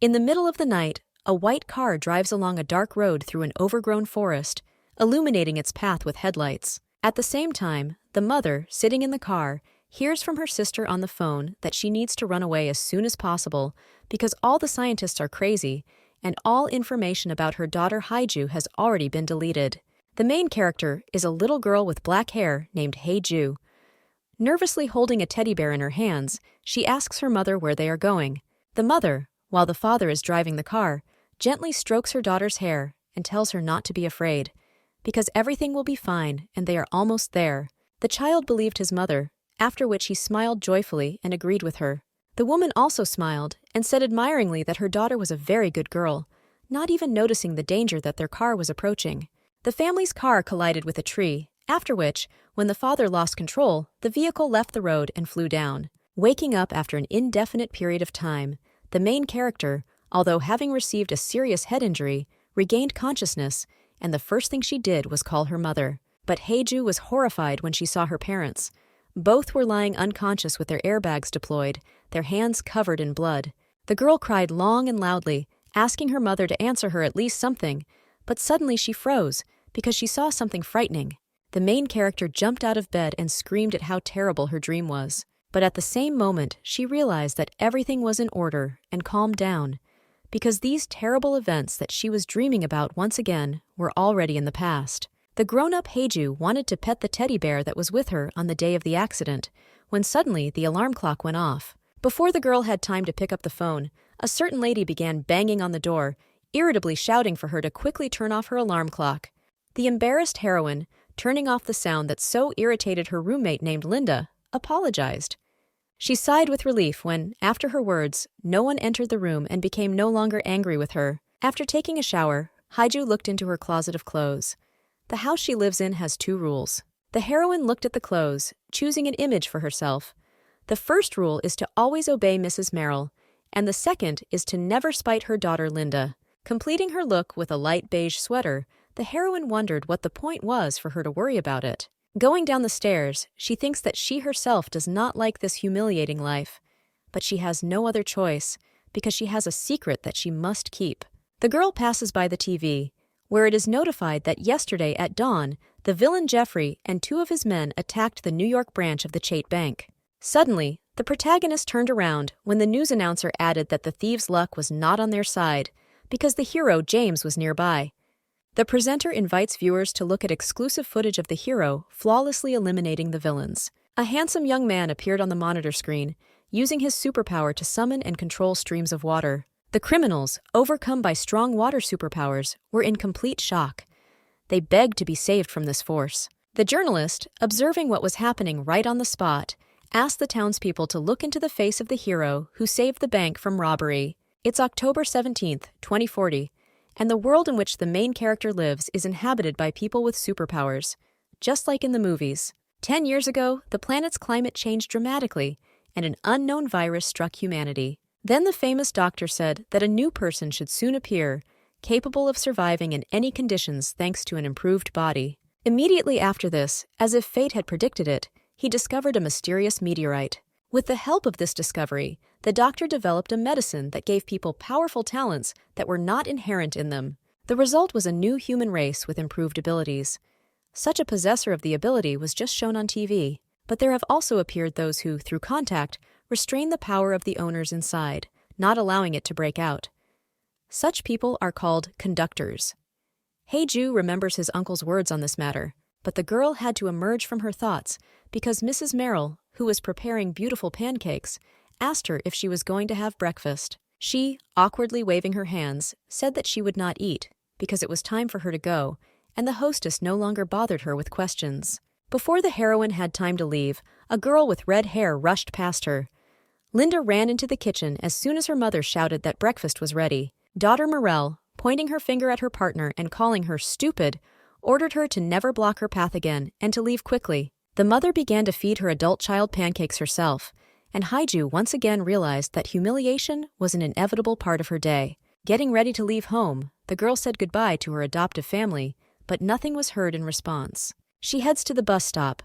In the middle of the night, a white car drives along a dark road through an overgrown forest, illuminating its path with headlights. At the same time, the mother, sitting in the car, hears from her sister on the phone that she needs to run away as soon as possible because all the scientists are crazy and all information about her daughter Haiju has already been deleted. The main character is a little girl with black hair named Haiju. Nervously holding a teddy bear in her hands, she asks her mother where they are going. The mother, while the father is driving the car, gently strokes her daughter's hair and tells her not to be afraid, because everything will be fine and they are almost there. The child believed his mother, after which he smiled joyfully and agreed with her. The woman also smiled and said admiringly that her daughter was a very good girl, not even noticing the danger that their car was approaching. The family's car collided with a tree, after which, when the father lost control, the vehicle left the road and flew down. Waking up after an indefinite period of time, the main character, although having received a serious head injury, regained consciousness, and the first thing she did was call her mother. But Haiju was horrified when she saw her parents. Both were lying unconscious with their airbags deployed, their hands covered in blood. The girl cried long and loudly, asking her mother to answer her at least something, but suddenly she froze because she saw something frightening. The main character jumped out of bed and screamed at how terrible her dream was. But at the same moment, she realized that everything was in order and calmed down, because these terrible events that she was dreaming about once again were already in the past. The grown-up Haiju wanted to pet the teddy bear that was with her on the day of the accident, when suddenly the alarm clock went off. Before the girl had time to pick up the phone, a certain lady began banging on the door, irritably shouting for her to quickly turn off her alarm clock. The embarrassed heroine, turning off the sound that so irritated her roommate named Linda, apologized. She sighed with relief when, after her words, no one entered the room and became no longer angry with her. After taking a shower, Haiju looked into her closet of clothes. The house she lives in has 2 rules. The heroine looked at the clothes, choosing an image for herself. The first rule is to always obey Mrs. Merrill, and the second is to never spite her daughter Linda. Completing her look with a light beige sweater, the heroine wondered what the point was for her to worry about it. Going down the stairs, she thinks that she herself does not like this humiliating life, but she has no other choice because she has a secret that she must keep. The girl passes by the TV, where it is notified that yesterday at dawn, the villain Jeffrey and 2 of his men attacked the New York branch of the Chait Bank. Suddenly, the protagonist turned around when the news announcer added that the thieves' luck was not on their side because the hero James was nearby. The presenter invites viewers to look at exclusive footage of the hero flawlessly eliminating the villains. A handsome young man appeared on the monitor screen, using his superpower to summon and control streams of water. The criminals, overcome by strong water superpowers, were in complete shock. They begged to be saved from this force. The journalist, observing what was happening right on the spot, asked the townspeople to look into the face of the hero who saved the bank from robbery. It's October 17th, 2040. And the world in which the main character lives is inhabited by people with superpowers, just like in the movies. 10 years ago, the planet's climate changed dramatically, and an unknown virus struck humanity. Then the famous doctor said that a new person should soon appear, capable of surviving in any conditions thanks to an improved body. Immediately after this, as if fate had predicted it, he discovered a mysterious meteorite. With the help of this discovery, the doctor developed a medicine that gave people powerful talents that were not inherent in them. The result was a new human race with improved abilities. Such a possessor of the ability was just shown on TV, but there have also appeared those who, through contact, restrain the power of the owners inside, not allowing it to break out. Such people are called conductors. Haiju remembers his uncle's words on this matter, but the girl had to emerge from her thoughts because Mrs. Merrill, who was preparing beautiful pancakes, asked her if she was going to have breakfast. She, awkwardly waving her hands, said that she would not eat because it was time for her to go, and the hostess no longer bothered her with questions. Before the heroine had time to leave, a girl with red hair rushed past her. Linda ran into the kitchen as soon as her mother shouted that breakfast was ready. Daughter Morel, pointing her finger at her partner and calling her stupid, ordered her to never block her path again and to leave quickly. The mother began to feed her adult child pancakes herself, and Haiju once again realized that humiliation was an inevitable part of her day. Getting ready to leave home, the girl said goodbye to her adoptive family, but nothing was heard in response. She heads to the bus stop.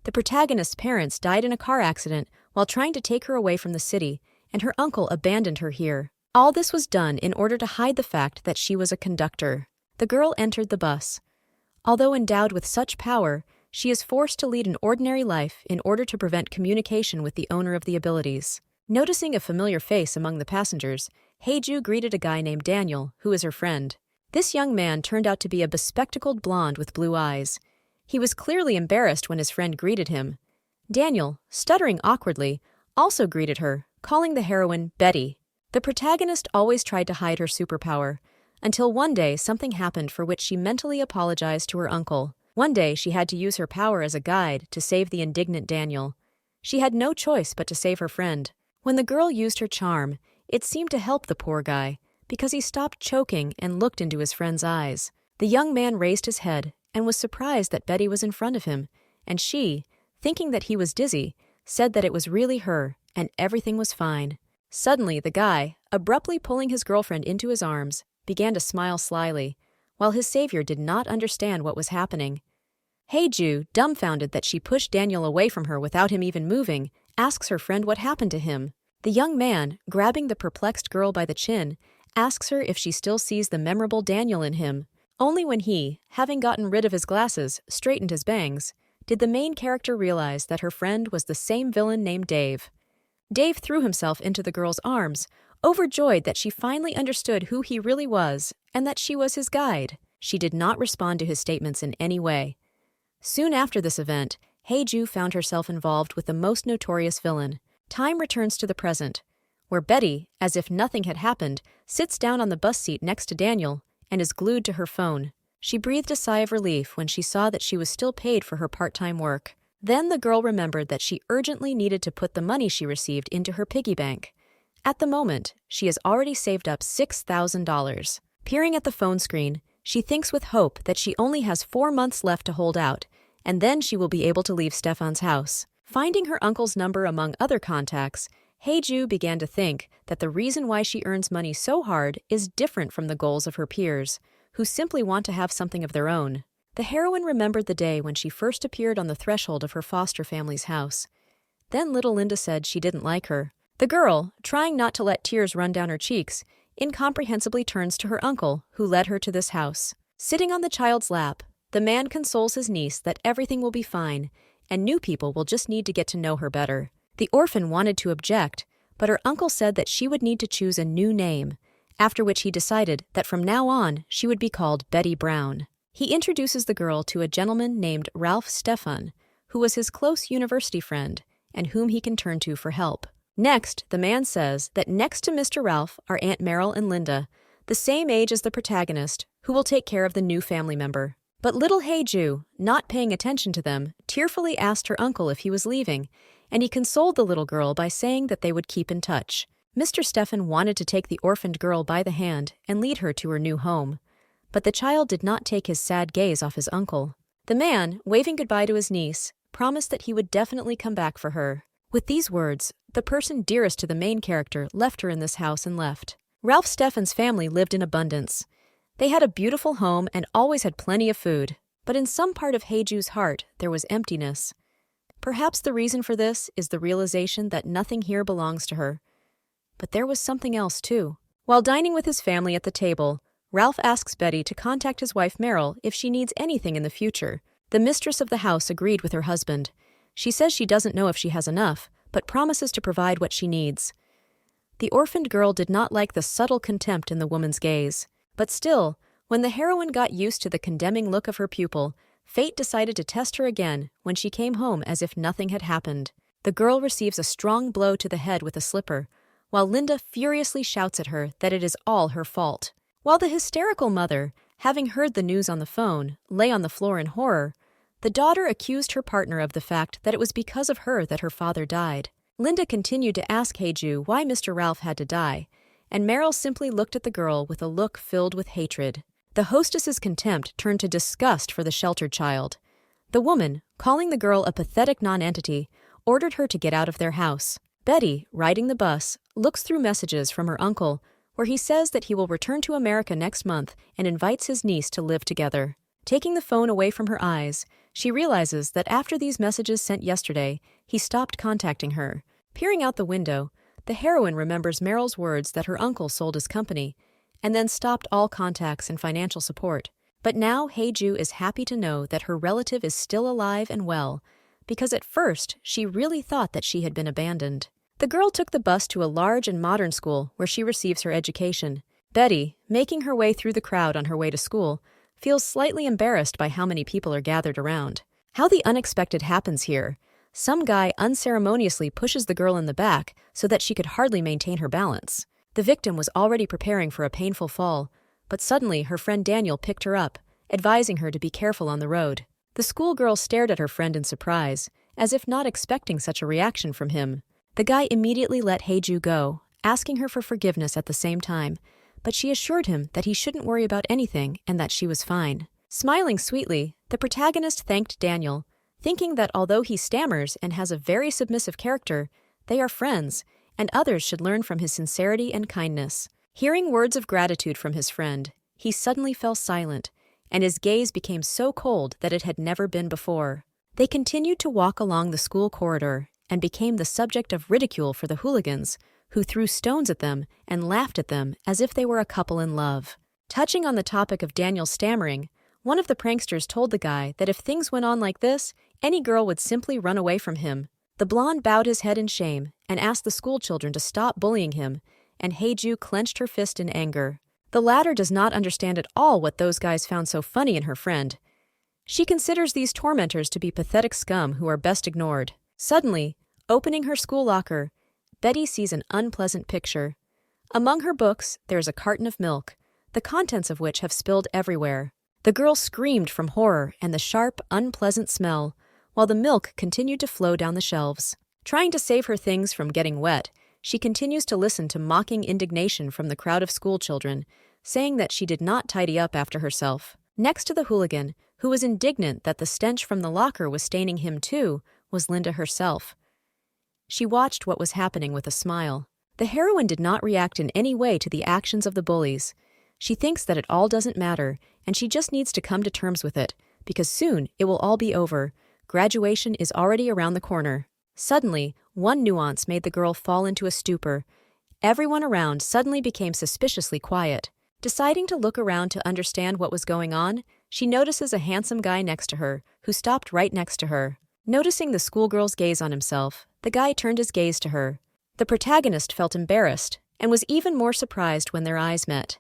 The protagonist's parents died in a car accident while trying to take her away from the city, and her uncle abandoned her here. All this was done in order to hide the fact that she was a conductor. The girl entered the bus. Although endowed with such power, she is forced to lead an ordinary life in order to prevent communication with the owner of the abilities. Noticing a familiar face among the passengers, Haeju greeted a guy named Daniel, who is her friend. This young man turned out to be a bespectacled blonde with blue eyes. He was clearly embarrassed when his friend greeted him. Daniel, stuttering awkwardly, also greeted her, calling the heroine Betty. The protagonist always tried to hide her superpower, until one day something happened for which she mentally apologized to her uncle. One day she had to use her power as a guide to save the indignant Daniel. She had no choice but to save her friend. When the girl used her charm, it seemed to help the poor guy, because he stopped choking and looked into his friend's eyes. The young man raised his head and was surprised that Betty was in front of him, and she, thinking that he was dizzy, said that it was really her, and everything was fine. Suddenly, the guy, abruptly pulling his girlfriend into his arms, began to smile slyly, while his savior did not understand what was happening. Haeju, dumbfounded that she pushed Daniel away from her without him even moving, asks her friend what happened to him. The young man, grabbing the perplexed girl by the chin, asks her if she still sees the memorable Daniel in him. Only when he, having gotten rid of his glasses, straightened his bangs, did the main character realize that her friend was the same villain named Dave. Dave threw himself into the girl's arms, overjoyed that she finally understood who he really was and that she was his guide. She did not respond to his statements in any way. Soon after this event, Haeju found herself involved with the most notorious villain. Time returns to the present, where Betty, as if nothing had happened, sits down on the bus seat next to Daniel and is glued to her phone. She breathed a sigh of relief when she saw that she was still paid for her part-time work. Then the girl remembered that she urgently needed to put the money she received into her piggy bank. At the moment, she has already saved up $6,000. Peering at the phone screen, she thinks with hope that she only has 4 months left to hold out, and then she will be able to leave Stefan's house. Finding her uncle's number among other contacts, Haeju began to think that the reason why she earns money so hard is different from the goals of her peers, who simply want to have something of their own. The heroine remembered the day when she first appeared on the threshold of her foster family's house. Then little Linda said she didn't like her. The girl, trying not to let tears run down her cheeks, incomprehensibly turns to her uncle, who led her to this house. Sitting on the child's lap, the man consoles his niece that everything will be fine, and new people will just need to get to know her better. The orphan wanted to object, but her uncle said that she would need to choose a new name, after which he decided that from now on she would be called Betty Brown. He introduces the girl to a gentleman named Ralph Stefan, who was his close university friend and whom he can turn to for help. Next, the man says that next to Mr. Ralph are Aunt Meryl and Linda, the same age as the protagonist, who will take care of the new family member. But little Haeju, not paying attention to them, tearfully asked her uncle if he was leaving, and he consoled the little girl by saying that they would keep in touch. Mr. Stefan wanted to take the orphaned girl by the hand and lead her to her new home, but the child did not take his sad gaze off his uncle. The man, waving goodbye to his niece, promised that he would definitely come back for her. With these words, the person dearest to the main character left her in this house and left. Ralph Stefan's family lived in abundance. They had a beautiful home and always had plenty of food, but in some part of Haeju's heart there was emptiness. Perhaps the reason for this is the realization that nothing here belongs to her. But there was something else too. While dining with his family at the table, Ralph asks Betty to contact his wife Meryl if she needs anything in the future. The mistress of the house agreed with her husband. She says she doesn't know if she has enough, but promises to provide what she needs. The orphaned girl did not like the subtle contempt in the woman's gaze. But still, when the heroine got used to the condemning look of her pupil, fate decided to test her again when she came home as if nothing had happened. The girl receives a strong blow to the head with a slipper, while Linda furiously shouts at her that it is all her fault. While the hysterical mother, having heard the news on the phone, lay on the floor in horror, the daughter accused her partner of the fact that it was because of her that her father died. Linda continued to ask Haeju why Mr. Ralph had to die, and Meryl simply looked at the girl with a look filled with hatred. The hostess's contempt turned to disgust for the sheltered child. The woman, calling the girl a pathetic nonentity, ordered her to get out of their house. Betty, riding the bus, looks through messages from her uncle, where he says that he will return to America next month and invites his niece to live together. Taking the phone away from her eyes, she realizes that after these messages sent yesterday, he stopped contacting her. Peering out the window, the heroine remembers Meryl's words that her uncle sold his company, and then stopped all contacts and financial support. But now Hae-ju is happy to know that her relative is still alive and well, because at first she really thought that she had been abandoned. The girl took the bus to a large and modern school where she receives her education. Betty, making her way through the crowd on her way to school, feels slightly embarrassed by how many people are gathered around. How the unexpected happens here. Some guy unceremoniously pushes the girl in the back so that she could hardly maintain her balance. The victim was already preparing for a painful fall, but suddenly her friend Daniel picked her up, advising her to be careful on the road. The schoolgirl stared at her friend in surprise, as if not expecting such a reaction from him. The guy immediately let Hae-ju go, asking her for forgiveness at the same time, but she assured him that he shouldn't worry about anything and that she was fine. Smiling sweetly, the protagonist thanked Daniel, thinking that although he stammers and has a very submissive character, they are friends, and others should learn from his sincerity and kindness. Hearing words of gratitude from his friend, he suddenly fell silent, and his gaze became so cold that it had never been before. They continued to walk along the school corridor and became the subject of ridicule for the hooligans, who threw stones at them and laughed at them as if they were a couple in love. Touching on the topic of Daniel's stammering, one of the pranksters told the guy that if things went on like this, any girl would simply run away from him. The blonde bowed his head in shame and asked the schoolchildren to stop bullying him, and Hae-ju clenched her fist in anger. The latter does not understand at all what those guys found so funny in her friend. She considers these tormentors to be pathetic scum who are best ignored. Suddenly, opening her school locker, Betty sees an unpleasant picture. Among her books, there is a carton of milk, the contents of which have spilled everywhere. The girl screamed from horror and the sharp, unpleasant smell, while the milk continued to flow down the shelves. Trying to save her things from getting wet, she continues to listen to mocking indignation from the crowd of schoolchildren, saying that she did not tidy up after herself. Next to the hooligan, who was indignant that the stench from the locker was staining him too, was Linda herself. She watched what was happening with a smile. The heroine did not react in any way to the actions of the bullies. She thinks that it all doesn't matter, and she just needs to come to terms with it, because soon it will all be over. Graduation is already around the corner. Suddenly, one nuance made the girl fall into a stupor. Everyone around suddenly became suspiciously quiet. Deciding to look around to understand what was going on, she notices a handsome guy next to her, who stopped right next to her. Noticing the schoolgirl's gaze on himself, the guy turned his gaze to her. The protagonist felt embarrassed, and was even more surprised when their eyes met.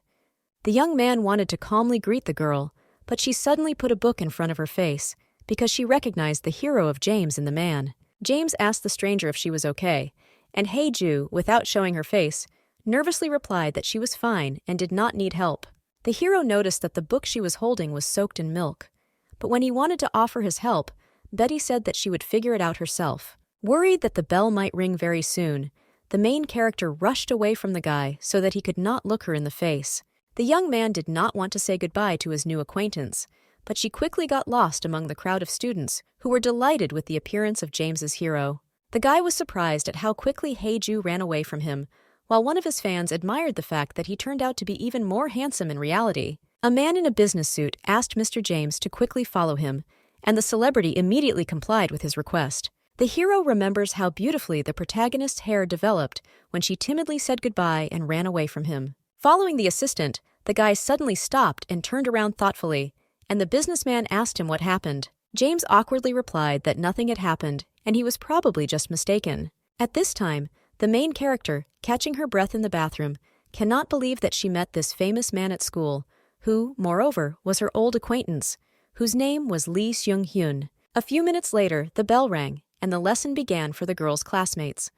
The young man wanted to calmly greet the girl, but she suddenly put a book in front of her face, because she recognized the hero of James in the man. James asked the stranger if she was okay, and Hae-ju, without showing her face, nervously replied that she was fine and did not need help. The hero noticed that the book she was holding was soaked in milk, but when he wanted to offer his help, Betty said that she would figure it out herself. Worried that the bell might ring very soon, the main character rushed away from the guy so that he could not look her in the face. The young man did not want to say goodbye to his new acquaintance, but she quickly got lost among the crowd of students who were delighted with the appearance of James's hero. The guy was surprised at how quickly Hae-ju ran away from him, while one of his fans admired the fact that he turned out to be even more handsome in reality. A man in a business suit asked Mr. James to quickly follow him, and the celebrity immediately complied with his request. The hero remembers how beautifully the protagonist's hair developed when she timidly said goodbye and ran away from him. Following the assistant, the guy suddenly stopped and turned around thoughtfully, and the businessman asked him what happened. James awkwardly replied that nothing had happened, and he was probably just mistaken. At this time, the main character, catching her breath in the bathroom, cannot believe that she met this famous man at school, who, moreover, was her old acquaintance, whose name was Lee Seung-hyun. A few minutes later, the bell rang, and the lesson began for the girls' classmates.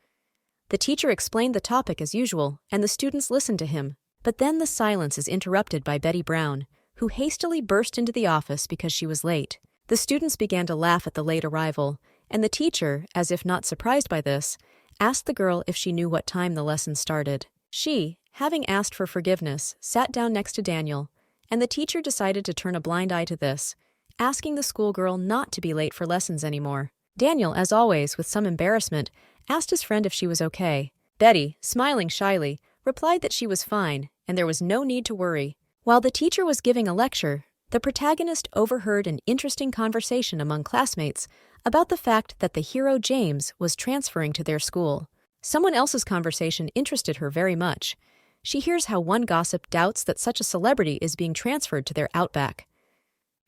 The teacher explained the topic as usual, and the students listened to him. But then the silence is interrupted by Betty Brown, who hastily burst into the office because she was late. The students began to laugh at the late arrival, and the teacher, as if not surprised by this, asked the girl if she knew what time the lesson started. She, having asked for forgiveness, sat down next to Daniel, and the teacher decided to turn a blind eye to this, asking the schoolgirl not to be late for lessons anymore. Daniel, as always, with some embarrassment, asked his friend if she was okay. Betty, smiling shyly, replied that she was fine, and there was no need to worry. While the teacher was giving a lecture, the protagonist overheard an interesting conversation among classmates about the fact that the hero James was transferring to their school. Someone else's conversation interested her very much. She hears how one gossip doubts that such a celebrity is being transferred to their outback.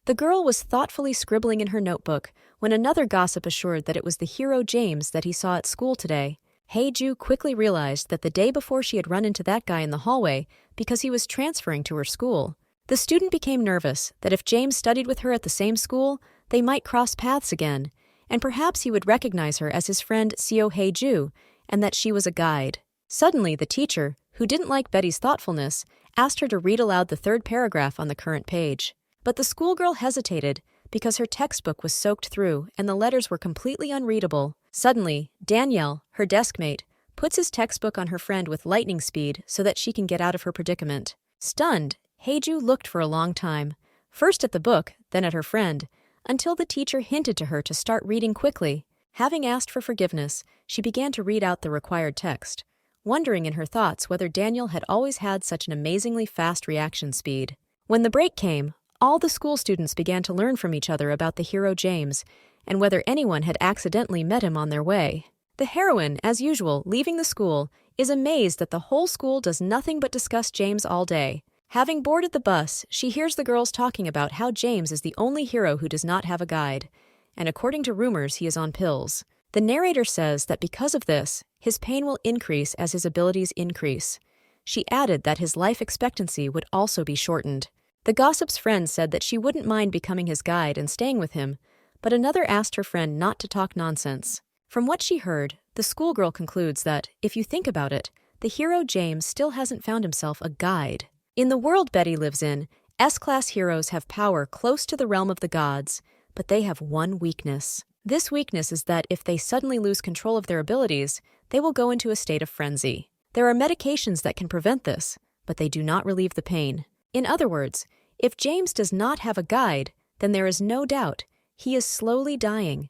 The girl was thoughtfully scribbling in her notebook when another gossip assured that it was the hero James that he saw at school today. Hae-ju quickly realized that the day before she had run into that guy in the hallway because he was transferring to her school. The student became nervous that if James studied with her at the same school, they might cross paths again, and perhaps he would recognize her as his friend Seo Hae-ju, and that she was a guide. Suddenly, the teacher, who didn't like Betty's thoughtfulness, asked her to read aloud the third paragraph on the current page. But the schoolgirl hesitated because her textbook was soaked through and the letters were completely unreadable. Suddenly, Danielle, her deskmate, puts his textbook on her friend with lightning speed so that she can get out of her predicament. Stunned, Hae-ju looked for a long time, first at the book, then at her friend, until the teacher hinted to her to start reading quickly. Having asked for forgiveness, she began to read out the required text, wondering in her thoughts whether Daniel had always had such an amazingly fast reaction speed. When the break came, all the school students began to learn from each other about the hero James and whether anyone had accidentally met him on their way. The heroine, as usual, leaving the school, is amazed that the whole school does nothing but discuss James all day. Having boarded the bus, she hears the girls talking about how James is the only hero who does not have a guide, and according to rumors, he is on pills. The narrator says that because of this, his pain will increase as his abilities increase. She added that his life expectancy would also be shortened. The gossip's friend said that she wouldn't mind becoming his guide and staying with him, but another asked her friend not to talk nonsense. From what she heard, the schoolgirl concludes that, if you think about it, the hero James still hasn't found himself a guide. In the world Betty lives in, S-class heroes have power close to the realm of the gods, but they have one weakness. This weakness is that if they suddenly lose control of their abilities, they will go into a state of frenzy. There are medications that can prevent this, but they do not relieve the pain. In other words, if James does not have a guide, then there is no doubt he is slowly dying.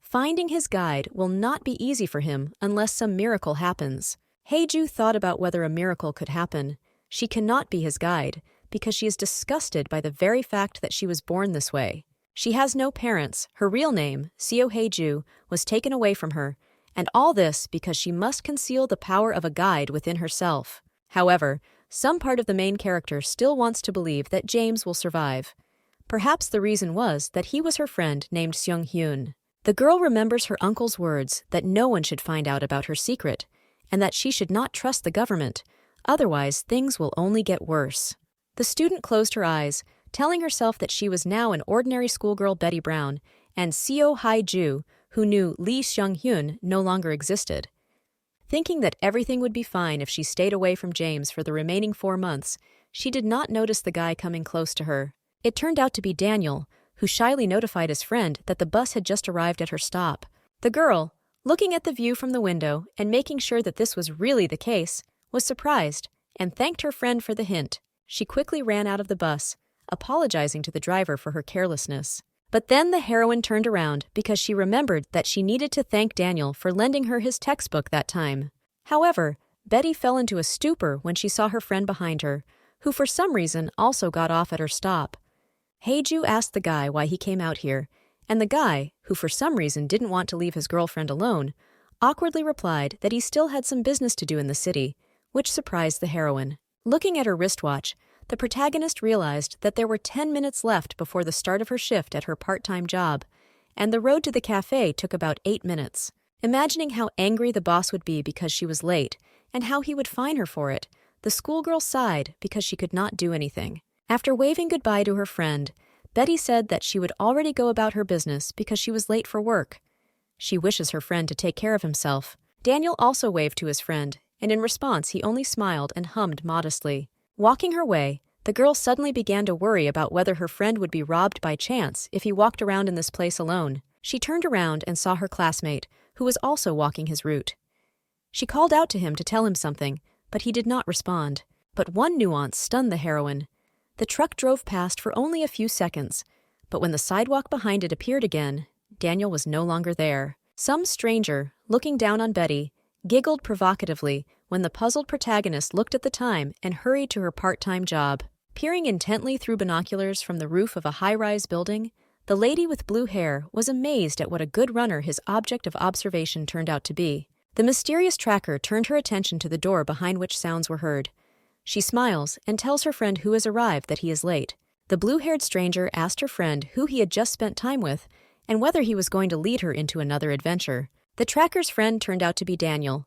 Finding his guide will not be easy for him unless some miracle happens. Hae-ju thought about whether a miracle could happen. She cannot be his guide because she is disgusted by the very fact that she was born this way. She has no parents, her real name, Seo Hae-ju, was taken away from her, and all this because she must conceal the power of a guide within herself. However, some part of the main character still wants to believe that James will survive. Perhaps the reason was that he was her friend named Seung-hyun. The girl remembers her uncle's words that no one should find out about her secret, and that she should not trust the government, otherwise things will only get worse. The student closed her eyes, telling herself that she was now an ordinary schoolgirl Betty Brown, and Seo Hae-ju, who knew Lee Seung-hyun, no longer existed. Thinking that everything would be fine if she stayed away from James for the remaining 4 months, she did not notice the guy coming close to her. It turned out to be Daniel, who shyly notified his friend that the bus had just arrived at her stop. The girl, looking at the view from the window and making sure that this was really the case, was surprised and thanked her friend for the hint. She quickly ran out of the bus, apologizing to the driver for her carelessness. But then the heroine turned around because she remembered that she needed to thank Daniel for lending her his textbook that time. However, Betty fell into a stupor when she saw her friend behind her, who for some reason also got off at her stop. Hae-ju asked the guy why he came out here, and the guy, who for some reason didn't want to leave his girlfriend alone, awkwardly replied that he still had some business to do in the city, which surprised the heroine. Looking at her wristwatch, the protagonist realized that there were 10 minutes left before the start of her shift at her part-time job, and the road to the cafe took about 8 minutes. Imagining how angry the boss would be because she was late, and how he would fine her for it, the schoolgirl sighed because she could not do anything. After waving goodbye to her friend, Betty said that she would already go about her business because she was late for work. She wishes her friend to take care of himself. Daniel also waved to his friend, and in response he only smiled and hummed modestly. Walking her way, the girl suddenly began to worry about whether her friend would be robbed by chance if he walked around in this place alone. She turned around and saw her classmate, who was also walking his route. She called out to him to tell him something, but he did not respond. But one nuance stunned the heroine. The truck drove past for only a few seconds, but when the sidewalk behind it appeared again, Daniel was no longer there. Some stranger, looking down on Betty, giggled provocatively when the puzzled protagonist looked at the time and hurried to her part-time job. Peering intently through binoculars from the roof of a high-rise building, the lady with blue hair was amazed at what a good runner his object of observation turned out to be. The mysterious tracker turned her attention to the door behind which sounds were heard. She smiles and tells her friend who has arrived that he is late. The blue-haired stranger asked her friend who he had just spent time with and whether he was going to lead her into another adventure. The tracker's friend turned out to be Daniel.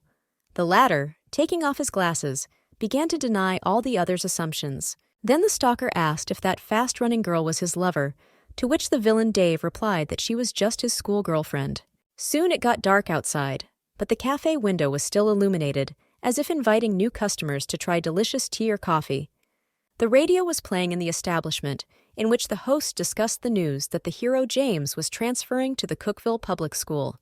The latter, taking off his glasses, began to deny all the others' assumptions. Then the stalker asked if that fast-running girl was his lover, to which the villain Dave replied that she was just his school girlfriend. Soon it got dark outside, but the cafe window was still illuminated, as if inviting new customers to try delicious tea or coffee. The radio was playing in the establishment, in which the host discussed the news that the hero James was transferring to the Cookville Public School.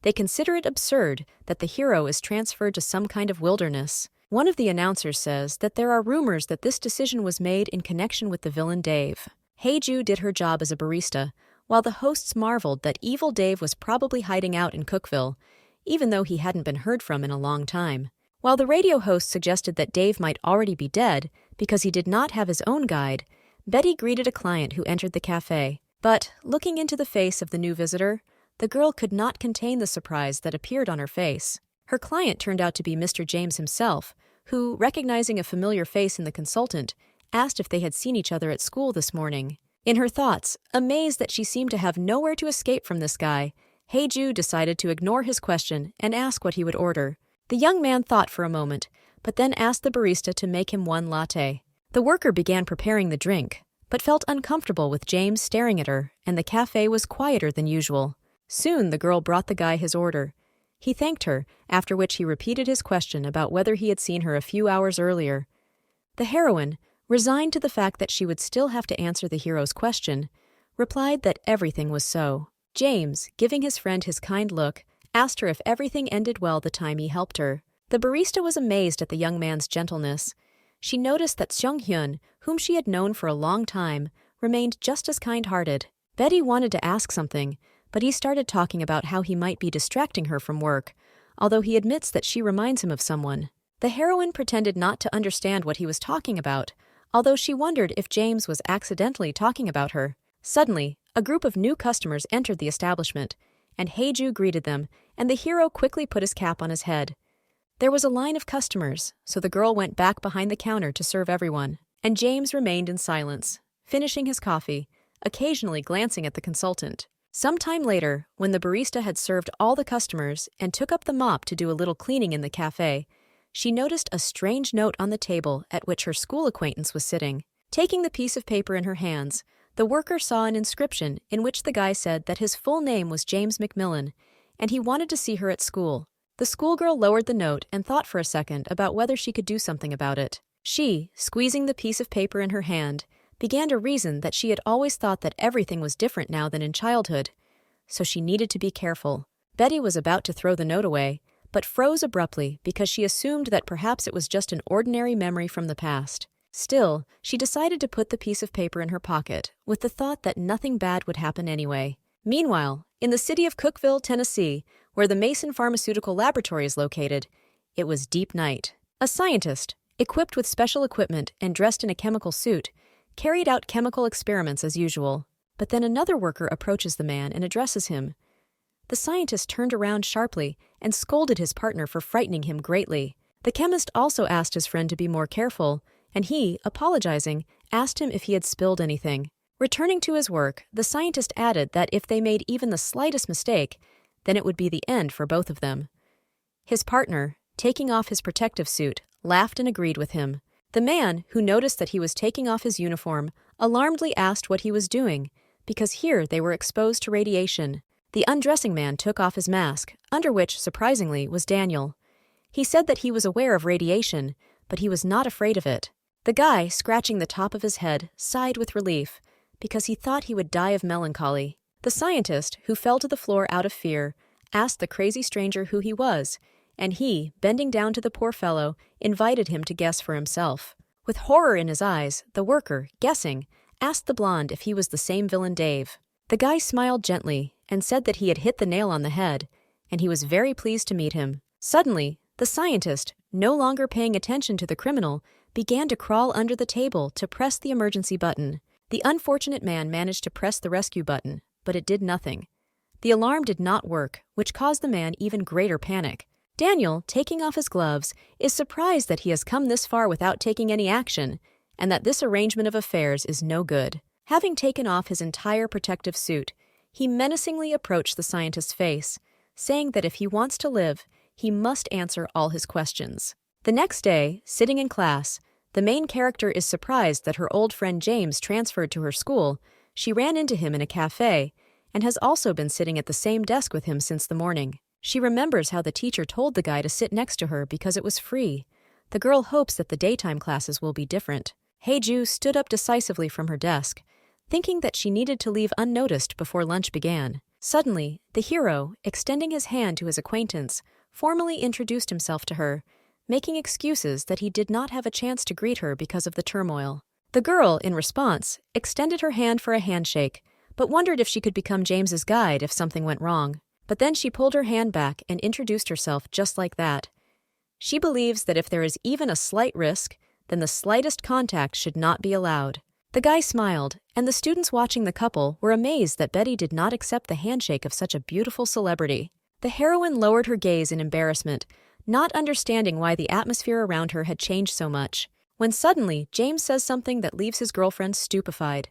They consider it absurd that the hero is transferred to some kind of wilderness. One of the announcers says that there are rumors that this decision was made in connection with the villain Dave. Heiju did her job as a barista, while the hosts marveled that evil Dave was probably hiding out in Cookville, even though he hadn't been heard from in a long time. While the radio host suggested that Dave might already be dead because he did not have his own guide, Betty greeted a client who entered the cafe. But, looking into the face of the new visitor, the girl could not contain the surprise that appeared on her face. Her client turned out to be Mr. James himself, who, recognizing a familiar face in the consultant, asked if they had seen each other at school this morning. In her thoughts, amazed that she seemed to have nowhere to escape from this guy, Heiju decided to ignore his question and ask what he would order. The young man thought for a moment, but then asked the barista to make him one latte. The worker began preparing the drink, but felt uncomfortable with James staring at her, and the cafe was quieter than usual. Soon the girl brought the guy his order. He thanked her, after which he repeated his question about whether he had seen her a few hours earlier. The heroine, resigned to the fact that she would still have to answer the hero's question, replied that everything was so. James, giving his friend his kind look, asked her if everything ended well the time he helped her. The barista was amazed at the young man's gentleness. She noticed that Seung-hyun, whom she had known for a long time, remained just as kind-hearted. Betty wanted to ask something, but he started talking about how he might be distracting her from work, although he admits that she reminds him of someone. The heroine pretended not to understand what he was talking about, although she wondered if James was accidentally talking about her. Suddenly, a group of new customers entered the establishment, and Heiju greeted them, and the hero quickly put his cap on his head. There was a line of customers, so the girl went back behind the counter to serve everyone, and James remained in silence, finishing his coffee, occasionally glancing at the consultant. Some time later, when the barista had served all the customers and took up the mop to do a little cleaning in the cafe, she noticed a strange note on the table at which her school acquaintance was sitting. Taking the piece of paper in her hands, the worker saw an inscription in which the guy said that his full name was James McMillan, and he wanted to see her at school. The schoolgirl lowered the note and thought for a second about whether she could do something about it. She, squeezing the piece of paper in her hand, began to reason that she had always thought that everything was different now than in childhood, so she needed to be careful. Betty was about to throw the note away, but froze abruptly because she assumed that perhaps it was just an ordinary memory from the past. Still, she decided to put the piece of paper in her pocket, with the thought that nothing bad would happen anyway. Meanwhile, in the city of Cookville, Tennessee, where the Mason Pharmaceutical Laboratory is located, it was deep night. A scientist, equipped with special equipment and dressed in a chemical suit, carried out chemical experiments as usual. But then another worker approaches the man and addresses him. The scientist turned around sharply and scolded his partner for frightening him greatly. The chemist also asked his friend to be more careful, and he, apologizing, asked him if he had spilled anything. Returning to his work, the scientist added that if they made even the slightest mistake, then it would be the end for both of them. His partner, taking off his protective suit, laughed and agreed with him. The man, who noticed that he was taking off his uniform, alarmedly asked what he was doing, because here they were exposed to radiation. The undressing man took off his mask, under which, surprisingly, was Daniel. He said that he was aware of radiation, but he was not afraid of it. The guy, scratching the top of his head, sighed with relief, because he thought he would die of melancholy. The scientist, who fell to the floor out of fear, asked the crazy stranger who he was, and he, bending down to the poor fellow, invited him to guess for himself. With horror in his eyes, the worker, guessing, asked the blonde if he was the same villain Dave. The guy smiled gently and said that he had hit the nail on the head, and he was very pleased to meet him. Suddenly, the scientist, no longer paying attention to the criminal, began to crawl under the table to press the emergency button. The unfortunate man managed to press the rescue button, but it did nothing. The alarm did not work, which caused the man even greater panic. Daniel, taking off his gloves, is surprised that he has come this far without taking any action, and that this arrangement of affairs is no good. Having taken off his entire protective suit, he menacingly approached the scientist's face, saying that if he wants to live, he must answer all his questions. The next day, sitting in class, the main character is surprised that her old friend James transferred to her school. She ran into him in a cafe and has also been sitting at the same desk with him since the morning. She remembers how the teacher told the guy to sit next to her because it was free. The girl hopes that the daytime classes will be different. Hae-ju stood up decisively from her desk, thinking that she needed to leave unnoticed before lunch began. Suddenly, the hero, extending his hand to his acquaintance, formally introduced himself to her, making excuses that he did not have a chance to greet her because of the turmoil. The girl, in response, extended her hand for a handshake, but wondered if she could become James's guide if something went wrong. But then she pulled her hand back and introduced herself just like that. She believes that if there is even a slight risk, then the slightest contact should not be allowed. The guy smiled, and the students watching the couple were amazed that Betty did not accept the handshake of such a beautiful celebrity. The heroine lowered her gaze in embarrassment, not understanding why the atmosphere around her had changed so much, when suddenly James says something that leaves his girlfriend stupefied.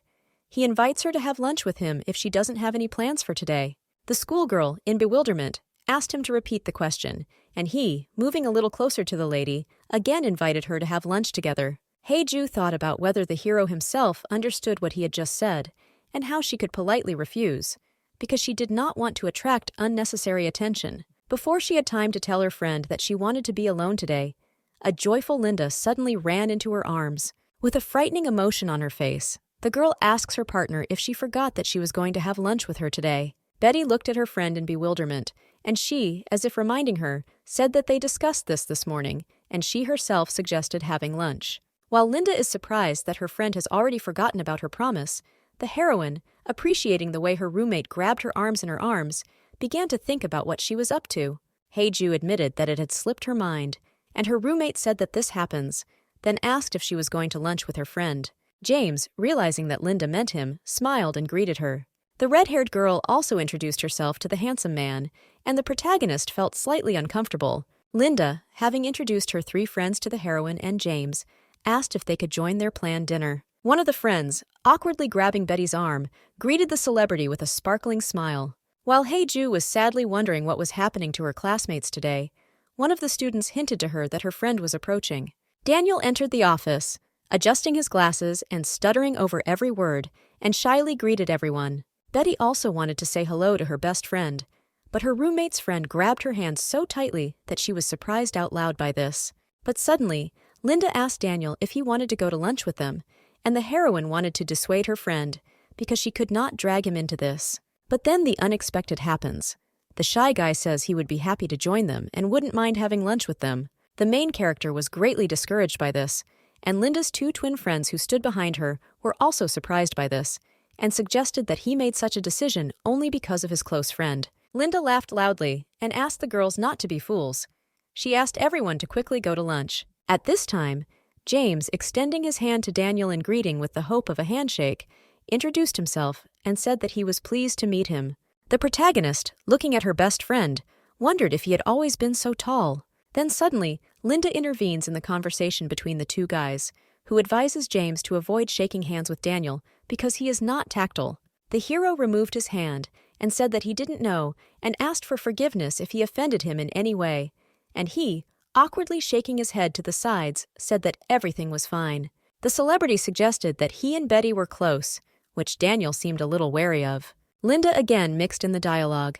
He invites her to have lunch with him if she doesn't have any plans for today. The schoolgirl, in bewilderment, asked him to repeat the question, and he, moving a little closer to the lady, again invited her to have lunch together. Hae-ju thought about whether the hero himself understood what he had just said, and how she could politely refuse, because she did not want to attract unnecessary attention. Before she had time to tell her friend that she wanted to be alone today, a joyful Linda suddenly ran into her arms. With a frightening emotion on her face, the girl asks her partner if she forgot that she was going to have lunch with her today. Betty looked at her friend in bewilderment, and she, as if reminding her, said that they discussed this morning, and she herself suggested having lunch. While Linda is surprised that her friend has already forgotten about her promise, the heroine, appreciating the way her roommate grabbed her arms in her arms, began to think about what she was up to. Hae-ju admitted that it had slipped her mind, and her roommate said that this happens, then asked if she was going to lunch with her friend. James, realizing that Linda meant him, smiled and greeted her. The red-haired girl also introduced herself to the handsome man, and the protagonist felt slightly uncomfortable. Linda, having introduced her 3 friends to the heroine and James, asked if they could join their planned dinner. One of the friends, awkwardly grabbing Betty's arm, greeted the celebrity with a sparkling smile. While Hae-ju was sadly wondering what was happening to her classmates today, one of the students hinted to her that her friend was approaching. Daniel entered the office, adjusting his glasses and stuttering over every word, and shyly greeted everyone. Betty also wanted to say hello to her best friend, but her roommate's friend grabbed her hand so tightly that she was surprised out loud by this. But suddenly, Linda asked Daniel if he wanted to go to lunch with them, and the heroine wanted to dissuade her friend because she could not drag him into this. But then the unexpected happens. The shy guy says he would be happy to join them and wouldn't mind having lunch with them. The main character was greatly discouraged by this, and Linda's 2 twin friends who stood behind her were also surprised by this, and suggested that he made such a decision only because of his close friend. Linda laughed loudly and asked the girls not to be fools. She asked everyone to quickly go to lunch. At this time, James, extending his hand to Daniel in greeting with the hope of a handshake, introduced himself and said that he was pleased to meet him. The protagonist, looking at her best friend, wondered if he had always been so tall. Then suddenly, Linda intervenes in the conversation between the 2 guys, who advises James to avoid shaking hands with Daniel because he is not tactile. The hero removed his hand and said that he didn't know and asked for forgiveness if he offended him in any way, and he, awkwardly shaking his head to the sides, said that everything was fine. The celebrity suggested that he and Betty were close, which Daniel seemed a little wary of. Linda again mixed in the dialogue.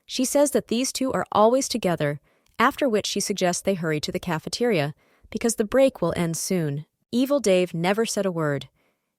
She says that these 2 are always together, after which she suggests they hurry to the cafeteria, because the break will end soon. Evil Dave never said a word.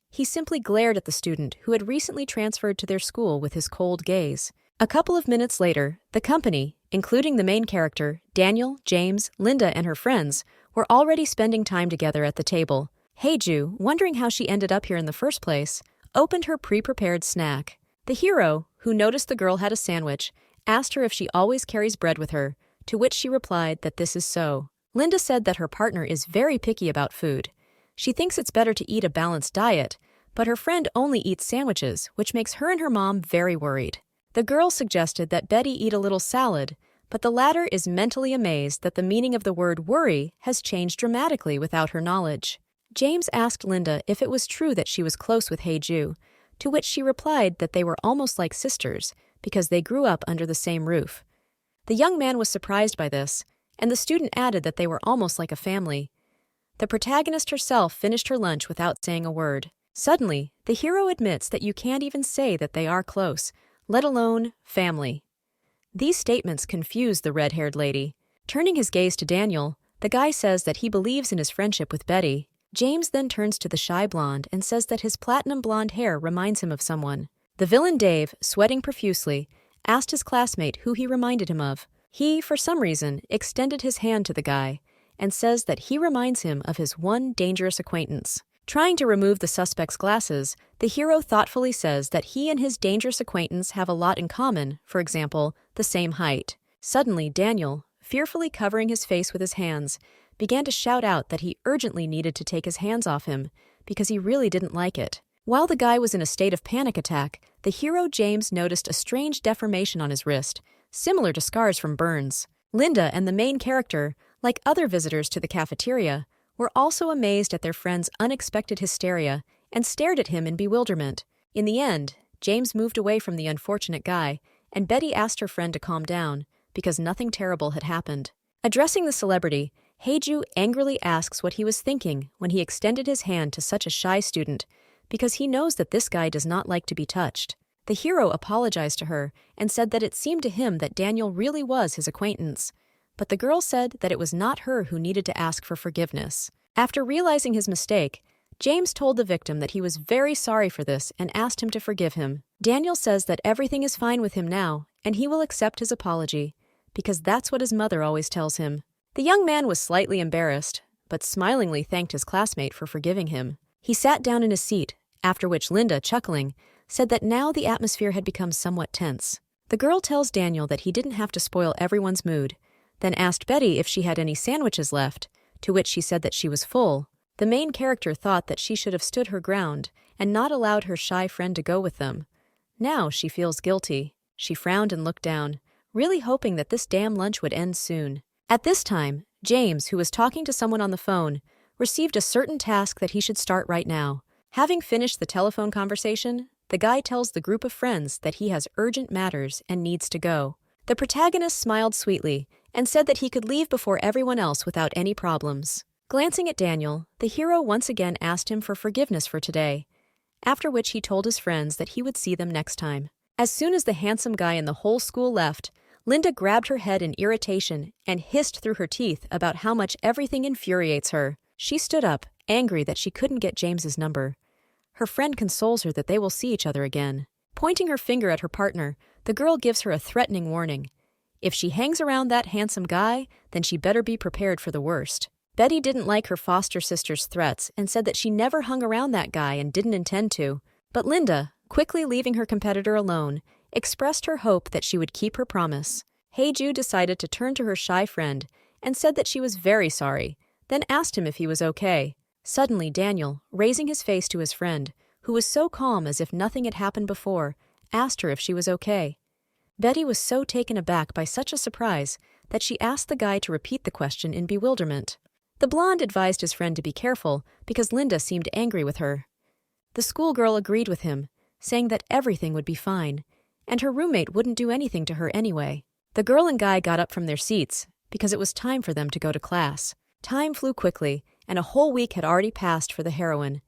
He simply glared at the student who had recently transferred to their school with his cold gaze. A couple of minutes later, the company, including the main character, Daniel, James, Linda, and her friends, were already spending time together at the table. Hae-ju, wondering how she ended up here in the first place, opened her pre-prepared snack. The hero, who noticed the girl had a sandwich, asked her if she always carries bread with her, to which she replied that this is so. Linda said that her partner is very picky about food. She thinks it's better to eat a balanced diet, but her friend only eats sandwiches, which makes her and her mom very worried. The girl suggested that Betty eat a little salad, but the latter is mentally amazed that the meaning of the word worry has changed dramatically without her knowledge. James asked Linda if it was true that she was close with Hae-ju, to which she replied that they were almost like sisters because they grew up under the same roof. The young man was surprised by this, and the student added that they were almost like a family. The protagonist herself finished her lunch without saying a word. Suddenly, the hero admits that you can't even say that they are close, let alone family. These statements confuse the red-haired lady. Turning his gaze to Daniel, the guy says that he believes in his friendship with Betty. James then turns to the shy blonde and says that his platinum blonde hair reminds him of someone. The villain Dave, sweating profusely, asked his classmate who he reminded him of. He, for some reason, extended his hand to the guy and says that he reminds him of his one dangerous acquaintance. Trying to remove the suspect's glasses, the hero thoughtfully says that he and his dangerous acquaintance have a lot in common, for example, the same height. Suddenly, Daniel, fearfully covering his face with his hands, began to shout out that he urgently needed to take his hands off him because he really didn't like it. While the guy was in a state of panic attack, the hero James noticed a strange deformation on his wrist, similar to scars from burns. Linda and the main character, like other visitors to the cafeteria, were also amazed at their friend's unexpected hysteria and stared at him in bewilderment. In the end, James moved away from the unfortunate guy, and Betty asked her friend to calm down because nothing terrible had happened. Addressing the celebrity, Hae-ju angrily asks what he was thinking when he extended his hand to such a shy student because he knows that this guy does not like to be touched. The hero apologized to her and said that it seemed to him that Daniel really was his acquaintance, but the girl said that it was not her who needed to ask for forgiveness. After realizing his mistake, James told the victim that he was very sorry for this and asked him to forgive him. Daniel says that everything is fine with him now and he will accept his apology because that's what his mother always tells him. The young man was slightly embarrassed, but smilingly thanked his classmate for forgiving him. He sat down in his seat, after which Linda, chuckling, said that now the atmosphere had become somewhat tense. The girl tells Daniel that he didn't have to spoil everyone's mood, then asked Betty if she had any sandwiches left, to which she said that she was full. The main character thought that she should have stood her ground and not allowed her shy friend to go with them. Now she feels guilty. She frowned and looked down, really hoping that this damn lunch would end soon. At this time, James, who was talking to someone on the phone, received a certain task that he should start right now. Having finished the telephone conversation, the guy tells the group of friends that he has urgent matters and needs to go. The protagonist smiled sweetly and said that he could leave before everyone else without any problems. Glancing at Daniel, the hero once again asked him for forgiveness for today, after which he told his friends that he would see them next time. As soon as the handsome guy in the whole school left, Linda grabbed her head in irritation and hissed through her teeth about how much everything infuriates her. She stood up, angry that she couldn't get James's number. Her friend consoles her that they will see each other again. Pointing her finger at her partner, the girl gives her a threatening warning. If she hangs around that handsome guy, then she better be prepared for the worst. Betty didn't like her foster sister's threats and said that she never hung around that guy and didn't intend to. But Linda, quickly leaving her competitor alone, expressed her hope that she would keep her promise. Hae-ju decided to turn to her shy friend and said that she was very sorry, then asked him if he was okay. Suddenly, Daniel, raising his face to his friend, who was so calm as if nothing had happened before, asked her if she was okay. Betty was so taken aback by such a surprise that she asked the guy to repeat the question in bewilderment. The blonde advised his friend to be careful because Linda seemed angry with her. The schoolgirl agreed with him, saying that everything would be fine, and her roommate wouldn't do anything to her anyway. The girl and guy got up from their seats because it was time for them to go to class. Time flew quickly, and a whole week had already passed for the heroine.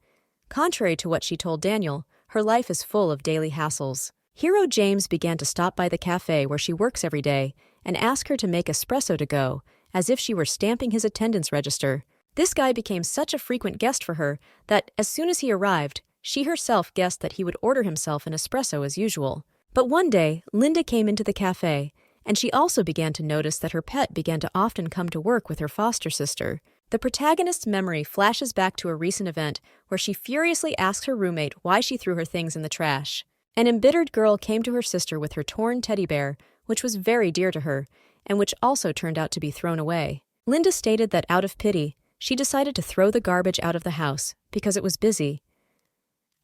Contrary to what she told Daniel, her life is full of daily hassles. Hero James began to stop by the cafe where she works every day and ask her to make espresso to go, as if she were stamping his attendance register. This guy became such a frequent guest for her that, as soon as he arrived, she herself guessed that he would order himself an espresso as usual. But one day, Linda came into the cafe, and she also began to notice that her pet began to often come to work with her foster sister. The protagonist's memory flashes back to a recent event where she furiously asked her roommate why she threw her things in the trash. An embittered girl came to her sister with her torn teddy bear, which was very dear to her, and which also turned out to be thrown away. Linda stated that out of pity, she decided to throw the garbage out of the house because it was busy.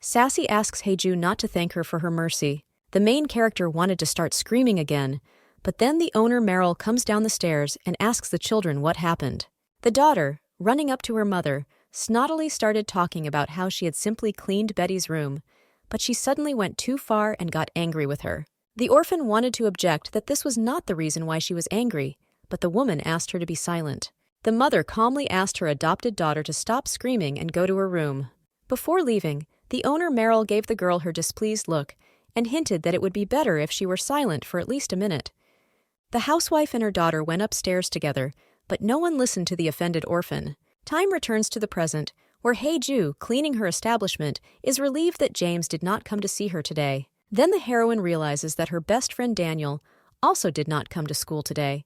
Sassy asks Hae-ju not to thank her for her mercy. The main character wanted to start screaming again, But then the owner Meryl comes down the stairs and asks the children what happened. The daughter, running up to her mother, snottily started talking about how she had simply cleaned Betty's room, but she suddenly went too far and got angry with her. The orphan wanted to object that this was not the reason why she was angry, but the woman asked her to be silent. The mother calmly asked her adopted daughter to stop screaming and go to her room. Before leaving, the owner Meryl gave the girl her displeased look and hinted that it would be better if she were silent for at least a minute. The housewife and her daughter went upstairs together, but no one listened to the offended orphan. Time returns to the present, where Hye-ju, cleaning her establishment, is relieved that James did not come to see her today. Then the heroine realizes that her best friend Daniel also did not come to school today.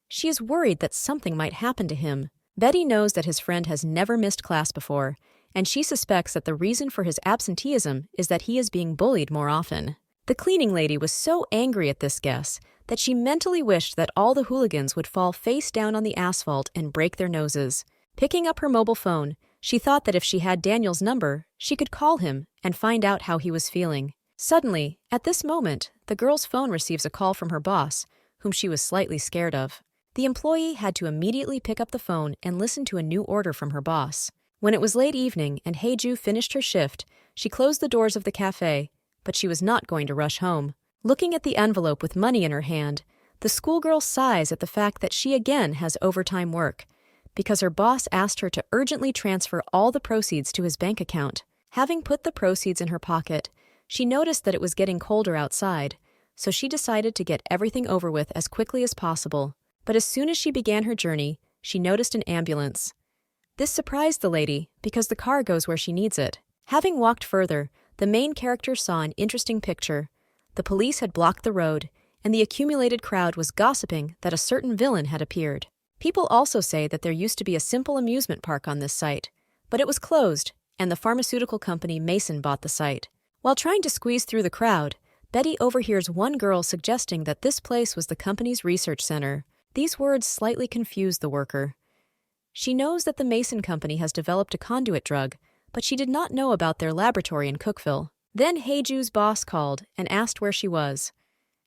She is worried that something might happen to him. Betty knows that his friend has never missed class before, and she suspects that the reason for his absenteeism is that he is being bullied more often. The cleaning lady was so angry at this guess that she mentally wished that all the hooligans would fall face down on the asphalt and break their noses. Picking up her mobile phone, she thought that if she had Daniel's number, she could call him and find out how he was feeling. Suddenly, at this moment, the girl's phone receives a call from her boss, whom she was slightly scared of. The employee had to immediately pick up the phone and listen to a new order from her boss. When it was late evening and Hye-ju finished her shift, she closed the doors of the cafe, but she was not going to rush home. Looking at the envelope with money in her hand, the schoolgirl sighs at the fact that she again has overtime work, because her boss asked her to urgently transfer all the proceeds to his bank account. Having put the proceeds in her pocket, she noticed that it was getting colder outside, so she decided to get everything over with as quickly as possible. But as soon as she began her journey, she noticed an ambulance. This surprised the lady because the car goes where she needs it. Having walked further, the main character saw an interesting picture. The police had blocked the road, and the accumulated crowd was gossiping that a certain villain had appeared. People also say that there used to be a simple amusement park on this site, but it was closed, and the pharmaceutical company Mason bought the site. While trying to squeeze through the crowd, Betty overhears one girl suggesting that this place was the company's research center. These words slightly confuse the worker. She knows that the Mason Company has developed a conduit drug, but she did not know about their laboratory in Cookville. Then Hye-ju's boss called and asked where she was.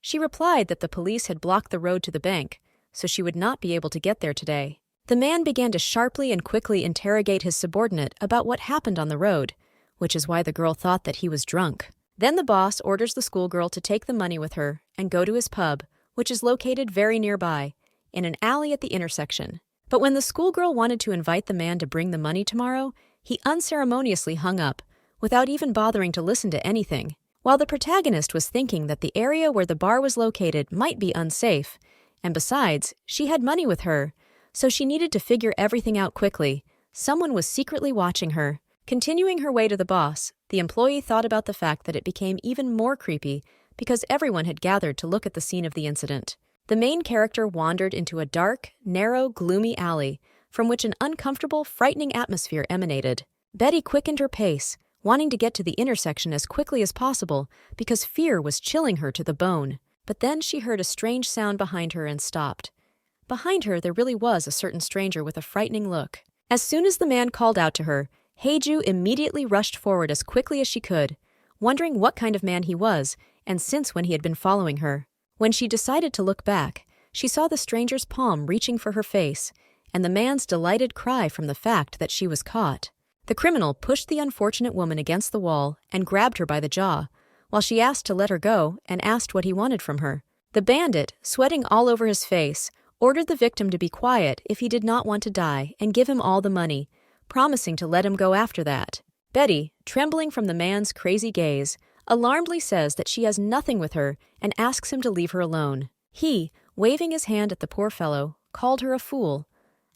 She replied that the police had blocked the road to the bank, so she would not be able to get there today. The man began to sharply and quickly interrogate his subordinate about what happened on the road, which is why the girl thought that he was drunk. Then the boss orders the schoolgirl to take the money with her and go to his pub, which is located very nearby, in an alley at the intersection. But when the schoolgirl wanted to invite the man to bring the money tomorrow, he unceremoniously hung up, without even bothering to listen to anything. While the protagonist was thinking that the area where the bar was located might be unsafe, and besides, she had money with her, so she needed to figure everything out quickly, someone was secretly watching her. Continuing her way to the boss, the employee thought about the fact that it became even more creepy because everyone had gathered to look at the scene of the incident. The main character wandered into a dark, narrow, gloomy alley from which an uncomfortable, frightening atmosphere emanated. Betty quickened her pace, wanting to get to the intersection as quickly as possible because fear was chilling her to the bone. But then she heard a strange sound behind her and stopped. Behind her there really was a certain stranger with a frightening look. As soon as the man called out to her, Hye-ju immediately rushed forward as quickly as she could, wondering what kind of man he was and since when he had been following her. When she decided to look back, she saw the stranger's palm reaching for her face and the man's delighted cry from the fact that she was caught. The criminal pushed the unfortunate woman against the wall and grabbed her by the jaw, while she asked to let her go and asked what he wanted from her. The bandit, sweating all over his face, ordered the victim to be quiet if he did not want to die and give him all the money, promising to let him go after that. Betty, trembling from the man's crazy gaze, alarmedly says that she has nothing with her and asks him to leave her alone. He, waving his hand at the poor fellow, called her a fool,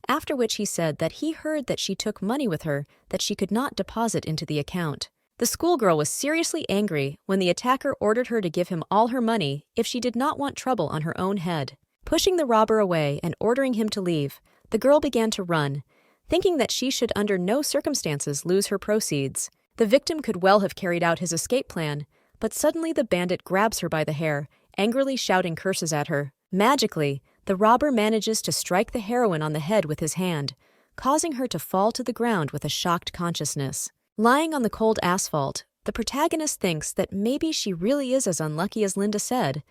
after which he said that he heard that she took money with her that she could not deposit into the account. The schoolgirl was seriously angry when the attacker ordered her to give him all her money if she did not want trouble on her own head. Pushing the robber away and ordering him to leave, the girl began to run, thinking that she should under no circumstances lose her proceeds. The victim could well have carried out his escape plan, but suddenly the bandit grabs her by the hair, angrily shouting curses at her. Magically, the robber manages to strike the heroine on the head with his hand, causing her to fall to the ground with a shocked consciousness. Lying on the cold asphalt, the protagonist thinks that maybe she really is as unlucky as Linda said,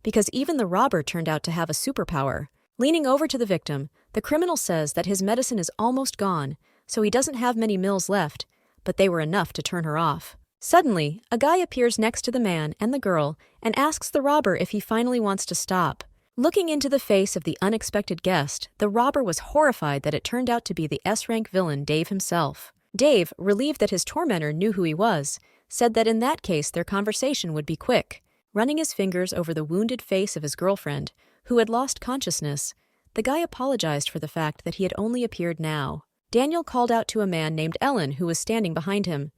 because even the robber turned out to have a superpower. Leaning over to the victim, the criminal says that his medicine is almost gone, so he doesn't have many mills left, but they were enough to turn her off. Suddenly, a guy appears next to the man and the girl and asks the robber if he finally wants to stop. Looking into the face of the unexpected guest, the robber was horrified that it turned out to be the S-rank villain Dave himself. Dave, relieved that his tormentor knew who he was, said that in that case their conversation would be quick. Running his fingers over the wounded face of his girlfriend, who had lost consciousness, the guy apologized for the fact that he had only appeared now. Daniel called out to a man named Ellen who was standing behind him.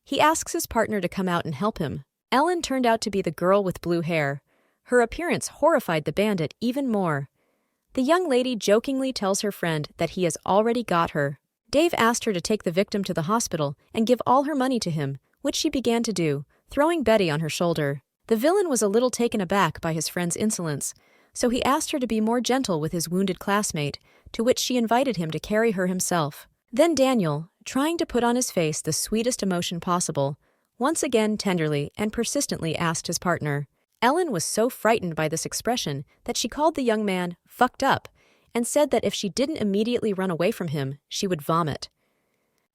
He asks his partner to come out and help him. Ellen turned out to be the girl with blue hair. Her appearance horrified the bandit even more. The young lady jokingly tells her friend that he has already got her. Dave asked her to take the victim to the hospital and give all her money to him, which she began to do, throwing Betty on her shoulder. The villain was a little taken aback by his friend's insolence, so he asked her to be more gentle with his wounded classmate, to which she invited him to carry her himself. Then Daniel, trying to put on his face the sweetest emotion possible, once again tenderly and persistently asked his partner. Ellen was so frightened by this expression that she called the young man fucked up and said that if she didn't immediately run away from him, she would vomit.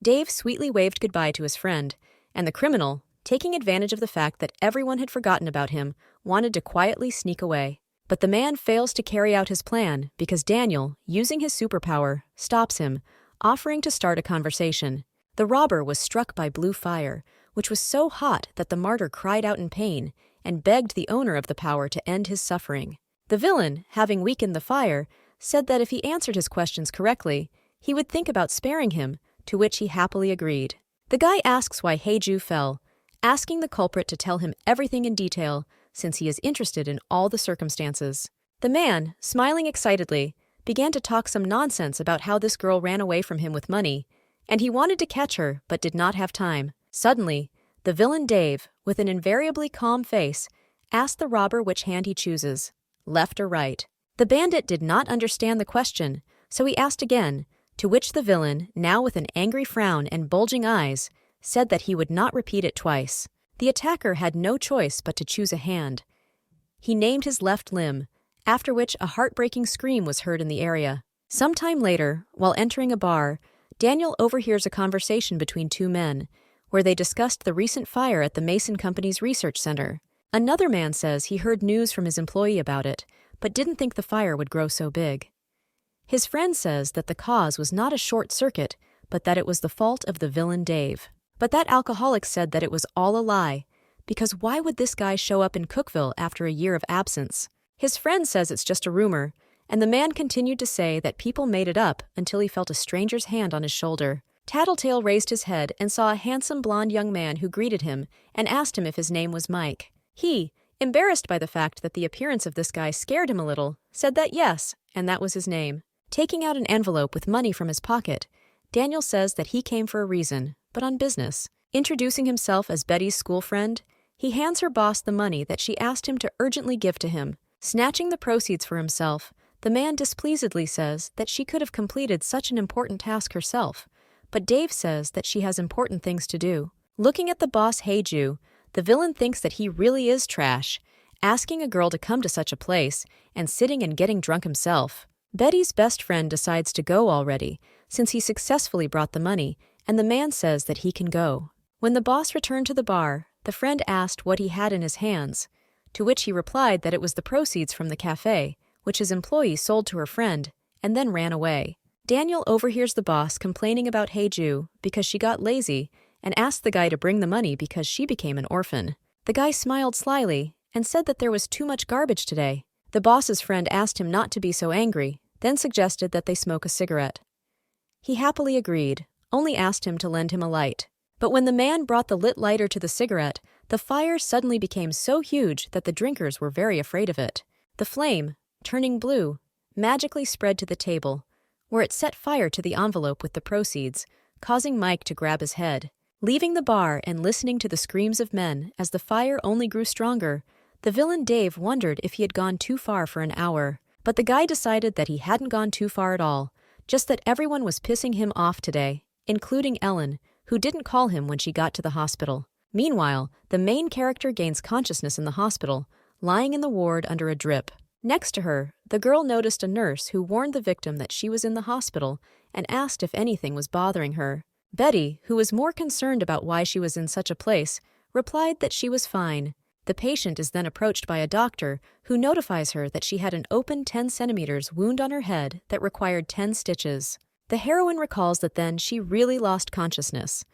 Dave sweetly waved goodbye to his friend, and the criminal, taking advantage of the fact that everyone had forgotten about him, wanted to quietly sneak away. But the man fails to carry out his plan because Daniel, using his superpower, stops him, offering to start a conversation. The robber was struck by blue fire, which was so hot that the martyr cried out in pain and begged the owner of the power to end his suffering. The villain, having weakened the fire, said that if he answered his questions correctly, he would think about sparing him, to which he happily agreed. The guy asks why Heiju fell, asking the culprit to tell him everything in detail, since he is interested in all the circumstances. The man, smiling excitedly, began to talk some nonsense about how this girl ran away from him with money, and he wanted to catch her but did not have time. Suddenly, the villain Dave, with an invariably calm face, asked the robber which hand he chooses, left or right. The bandit did not understand the question, so he asked again, to which the villain, now with an angry frown and bulging eyes, said that he would not repeat it twice. The attacker had no choice but to choose a hand. He named his left limb, after which a heartbreaking scream was heard in the area. Sometime later, while entering a bar, Daniel overhears a conversation between two men, where they discussed the recent fire at the Mason Company's research center. Another man says he heard news from his employee about it, but didn't think the fire would grow so big. His friend says that the cause was not a short circuit, but that it was the fault of the villain Dave. But that alcoholic said that it was all a lie, because why would this guy show up in Cookville after a year of absence? His friend says it's just a rumor, and the man continued to say that people made it up until he felt a stranger's hand on his shoulder. Tattletale raised his head and saw a handsome blond young man who greeted him and asked him if his name was Mike. He, embarrassed by the fact that the appearance of this guy scared him a little, said that yes, and that was his name. Taking out an envelope with money from his pocket, Daniel says that he came for a reason, but on business. Introducing himself as Betty's school friend, he hands her boss the money that she asked him to urgently give to him. Snatching the proceeds for himself, the man displeasedly says that she could have completed such an important task herself, but Dave says that she has important things to do. Looking at the boss Heiju, the villain thinks that he really is trash, asking a girl to come to such a place and sitting and getting drunk himself. Betty's best friend decides to go already, since he successfully brought the money, and the man says that he can go. When the boss returned to the bar, the friend asked what he had in his hands, to which he replied that it was the proceeds from the cafe, which his employee sold to her friend, and then ran away. Daniel overhears the boss complaining about Heiju because she got lazy and asked the guy to bring the money because she became an orphan. The guy smiled slyly and said that there was too much garbage today. The boss's friend asked him not to be so angry, then suggested that they smoke a cigarette. He happily agreed, only asked him to lend him a light. But when the man brought the lit lighter to the cigarette, the fire suddenly became so huge that the drinkers were very afraid of it. The flame, turning blue, magically spread to the table, where it set fire to the envelope with the proceeds, causing Mike to grab his head. Leaving the bar and listening to the screams of men as the fire only grew stronger, the villain Dave wondered if he had gone too far for an hour. But the guy decided that he hadn't gone too far at all, just that everyone was pissing him off today, including Ellen, who didn't call him when she got to the hospital. Meanwhile, the main character gains consciousness in the hospital, lying in the ward under a drip. Next to her, the girl noticed a nurse who warned the victim that she was in the hospital and asked if anything was bothering her. Betty, who was more concerned about why she was in such a place, replied that she was fine. The patient is then approached by a doctor who notifies her that she had an open 10 centimeters wound on her head that required 10 stitches. The heroine recalls that then she really lost consciousness.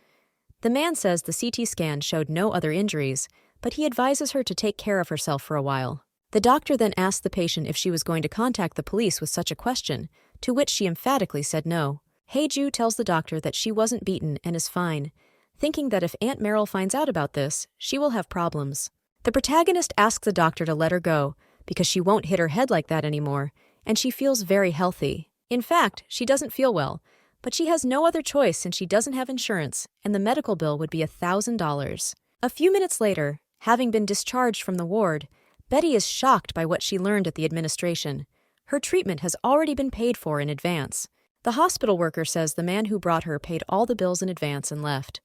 The man says the CT scan showed no other injuries, but he advises her to take care of herself for a while. The doctor then asks the patient if she was going to contact the police with such a question, to which she emphatically said no. Hae-ju tells the doctor that she wasn't beaten and is fine, thinking that if Aunt Meryl finds out about this, she will have problems. The protagonist asks the doctor to let her go, because she won't hit her head like that anymore, and she feels very healthy. In fact, she doesn't feel well, but she has no other choice since she doesn't have insurance, and the medical bill would be $1,000. A few minutes later, having been discharged from the ward, Betty is shocked by what she learned at the administration. Her treatment has already been paid for in advance. The hospital worker says the man who brought her paid all the bills in advance and left.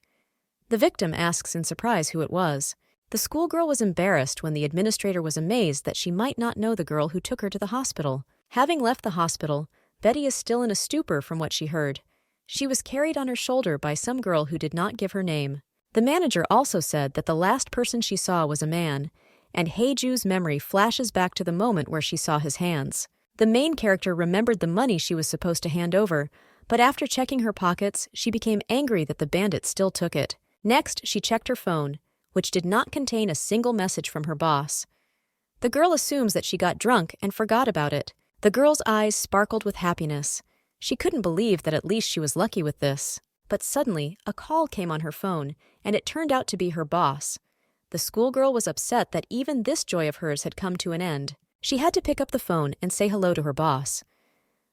The victim asks in surprise who it was. The schoolgirl was embarrassed when the administrator was amazed that she might not know the girl who took her to the hospital. Having left the hospital, Betty is still in a stupor from what she heard. She was carried on her shoulder by some girl who did not give her name. The manager also said that the last person she saw was a man, and Hae-ju's memory flashes back to the moment where she saw his hands. The main character remembered the money she was supposed to hand over, but after checking her pockets, she became angry that the bandit still took it. Next, she checked her phone, which did not contain a single message from her boss. The girl assumes that she got drunk and forgot about it. The girl's eyes sparkled with happiness. She couldn't believe that at least she was lucky with this. But suddenly, a call came on her phone, and it turned out to be her boss. The schoolgirl was upset that even this joy of hers had come to an end. She had to pick up the phone and say hello to her boss.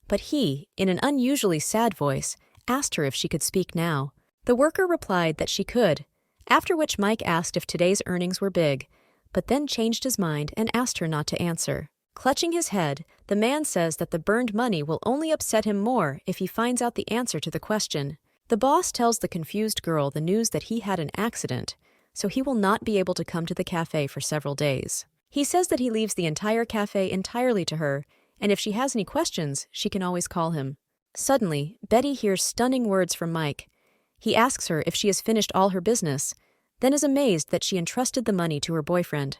But he, in an unusually sad voice, asked her if she could speak now. The worker replied that she could, after which Mike asked if today's earnings were big, but then changed his mind and asked her not to answer. Clutching his head, the man says that the burned money will only upset him more if he finds out the answer to the question. The boss tells the confused girl the news that he had an accident, so he will not be able to come to the cafe for several days. He says that he leaves the entire cafe entirely to her, and if she has any questions, she can always call him. Suddenly, Betty hears stunning words from Mike. He asks her if she has finished all her business, then is amazed that she entrusted the money to her boyfriend.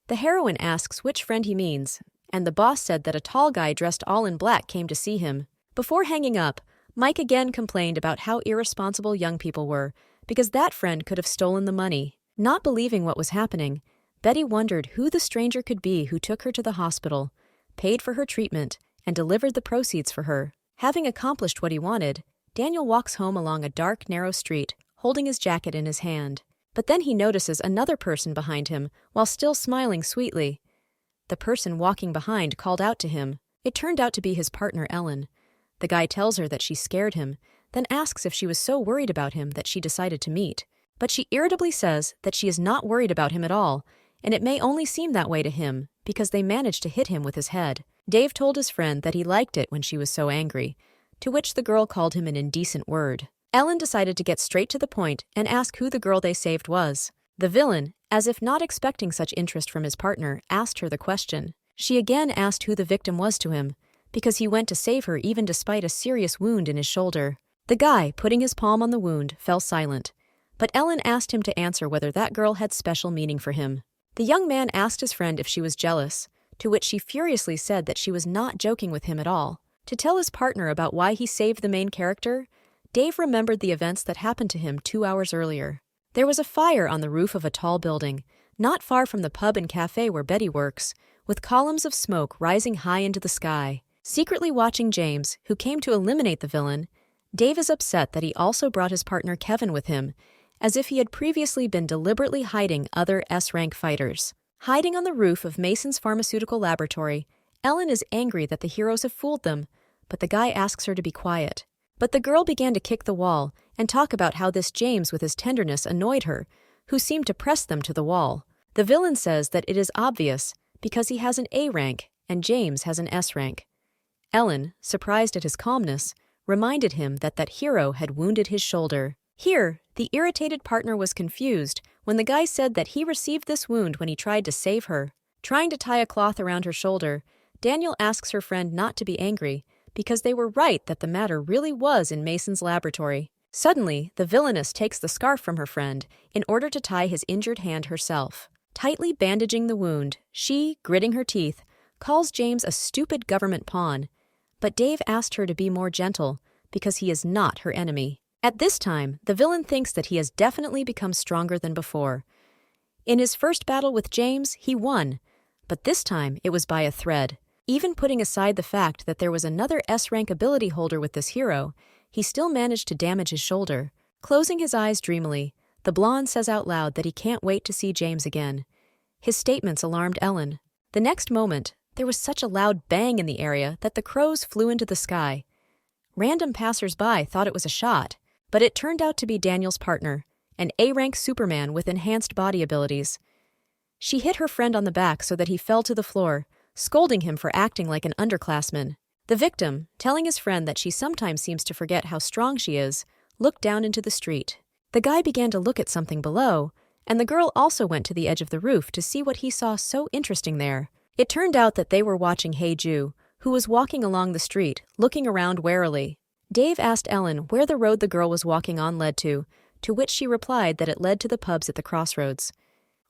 The heroine asks which friend he means, and the boss said that a tall guy dressed all in black came to see him. Before hanging up, Mike again complained about how irresponsible young people were, because that friend could have stolen the money. Not believing what was happening, Betty wondered who the stranger could be who took her to the hospital, paid for her treatment, and delivered the proceeds for her. Having accomplished what he wanted, Daniel walks home along a dark, narrow street, holding his jacket in his hand. But then he notices another person behind him, while still smiling sweetly. The person walking behind called out to him. It turned out to be his partner, Ellen. The guy tells her that she scared him, then asks if she was so worried about him that she decided to meet. But she irritably says that she is not worried about him at all, and it may only seem that way to him because they managed to hit him with his head. Dave told his friend that he liked it when she was so angry, to which the girl called him an indecent word. Ellen decided to get straight to the point and ask who the girl they saved was. The villain, as if not expecting such interest from his partner, asked her the question. She again asked who the victim was to him, because he went to save her even despite a serious wound in his shoulder. The guy, putting his palm on the wound, fell silent, but Ellen asked him to answer whether that girl had special meaning for him. The young man asked his friend if she was jealous, to which she furiously said that she was not joking with him at all. To tell his partner about why he saved the main character, Dave remembered the events that happened to him 2 hours earlier. There was a fire on the roof of a tall building, not far from the pub and cafe where Betty works, with columns of smoke rising high into the sky. Secretly watching James, who came to eliminate the villain, Dave is upset that he also brought his partner Kevin with him, as if he had previously been deliberately hiding other S-rank fighters. Hiding on the roof of Mason's pharmaceutical laboratory, Ellen is angry that the heroes have fooled them, but the guy asks her to be quiet. But the girl began to kick the wall and talk about how this James with his tenderness annoyed her, who seemed to press them to the wall. The villain says that it is obvious because he has an A rank and James has an S rank. Ellen, surprised at his calmness, reminded him that that hero had wounded his shoulder. Here, the irritated partner was confused when the guy said that he received this wound when he tried to save her. Trying to tie a cloth around her shoulder, Daniel asks her friend not to be angry because they were right that the matter really was in Mason's laboratory. Suddenly, the villainess takes the scarf from her friend in order to tie his injured hand herself. Tightly bandaging the wound, she, gritting her teeth, calls James a stupid government pawn. But Dave asked her to be more gentle because he is not her enemy. At this time, the villain thinks that he has definitely become stronger than before. In his first battle with James, he won, but this time it was by a thread. Even putting aside the fact that there was another S-rank ability holder with this hero, he still managed to damage his shoulder. Closing his eyes dreamily, the blonde says out loud that he can't wait to see James again. His statements alarmed Ellen. The next moment, there was such a loud bang in the area that the crows flew into the sky. Random passers-by thought it was a shot, but it turned out to be Daniel's partner, an A-rank Superman with enhanced body abilities. She hit her friend on the back so that he fell to the floor, scolding him for acting like an underclassman. The victim, telling his friend that she sometimes seems to forget how strong she is, looked down into the street. The guy began to look at something below, and the girl also went to the edge of the roof to see what he saw so interesting there. It turned out that they were watching Hey-Ju, who was walking along the street, looking around warily. Dave asked Ellen where the road the girl was walking on led to which she replied that it led to the pubs at the crossroads.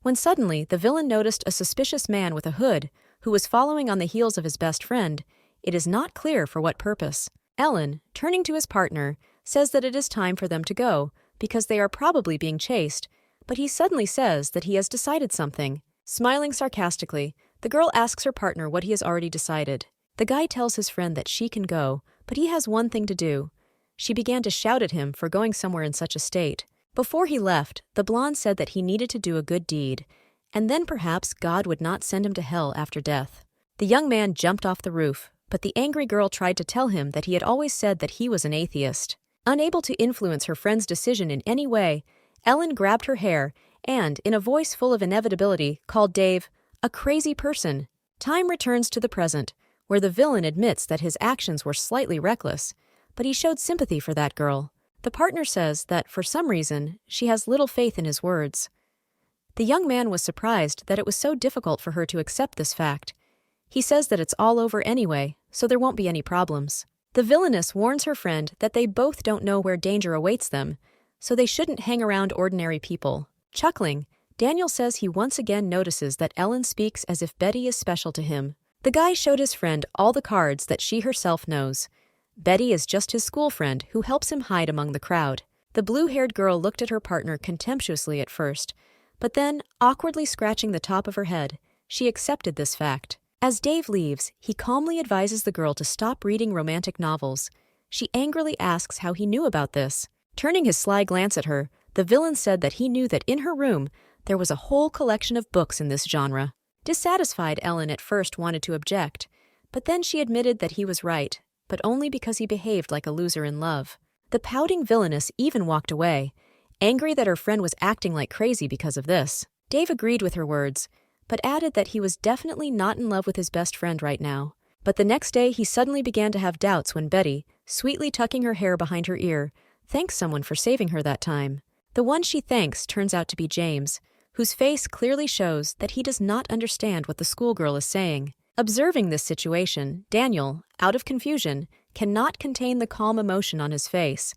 When suddenly the villain noticed a suspicious man with a hood who was following on the heels of his best friend, it is not clear for what purpose. Ellen, turning to his partner, says that it is time for them to go because they are probably being chased, but he suddenly says that he has decided something. Smiling sarcastically, the girl asks her partner what he has already decided. The guy tells his friend that she can go, but he has one thing to do. She began to shout at him for going somewhere in such a state. Before he left, the blonde said that he needed to do a good deed, and then perhaps God would not send him to hell after death. The young man jumped off the roof, but the angry girl tried to tell him that he had always said that he was an atheist. Unable to influence her friend's decision in any way, Ellen grabbed her hair and, in a voice full of inevitability, called Dave a crazy person. Time returns to the present, where the villain admits that his actions were slightly reckless, but he showed sympathy for that girl. The partner says that, for some reason, she has little faith in his words. The young man was surprised that it was so difficult for her to accept this fact. He says that it's all over anyway, so there won't be any problems. The villainess warns her friend that they both don't know where danger awaits them, so they shouldn't hang around ordinary people. Chuckling, Daniel says he once again notices that Ellen speaks as if Betty is special to him. The guy showed his friend all the cards that she herself knows. Betty is just his school friend who helps him hide among the crowd. The blue-haired girl looked at her partner contemptuously at first, but then, awkwardly scratching the top of her head, she accepted this fact. As Dave leaves, he calmly advises the girl to stop reading romantic novels. She angrily asks how he knew about this. Turning his sly glance at her, the villain said that he knew that in her room there was a whole collection of books in this genre. Dissatisfied, Ellen at first wanted to object, but then she admitted that he was right, but only because he behaved like a loser in love. The pouting villainess even walked away, angry that her friend was acting like crazy because of this. Dave agreed with her words, but added that he was definitely not in love with his best friend right now. But the next day he suddenly began to have doubts when Betty, sweetly tucking her hair behind her ear, thanks someone for saving her that time. The one she thanks turns out to be James, whose face clearly shows that he does not understand what the schoolgirl is saying. Observing this situation, Daniel, out of confusion, cannot contain the calm emotion on his face.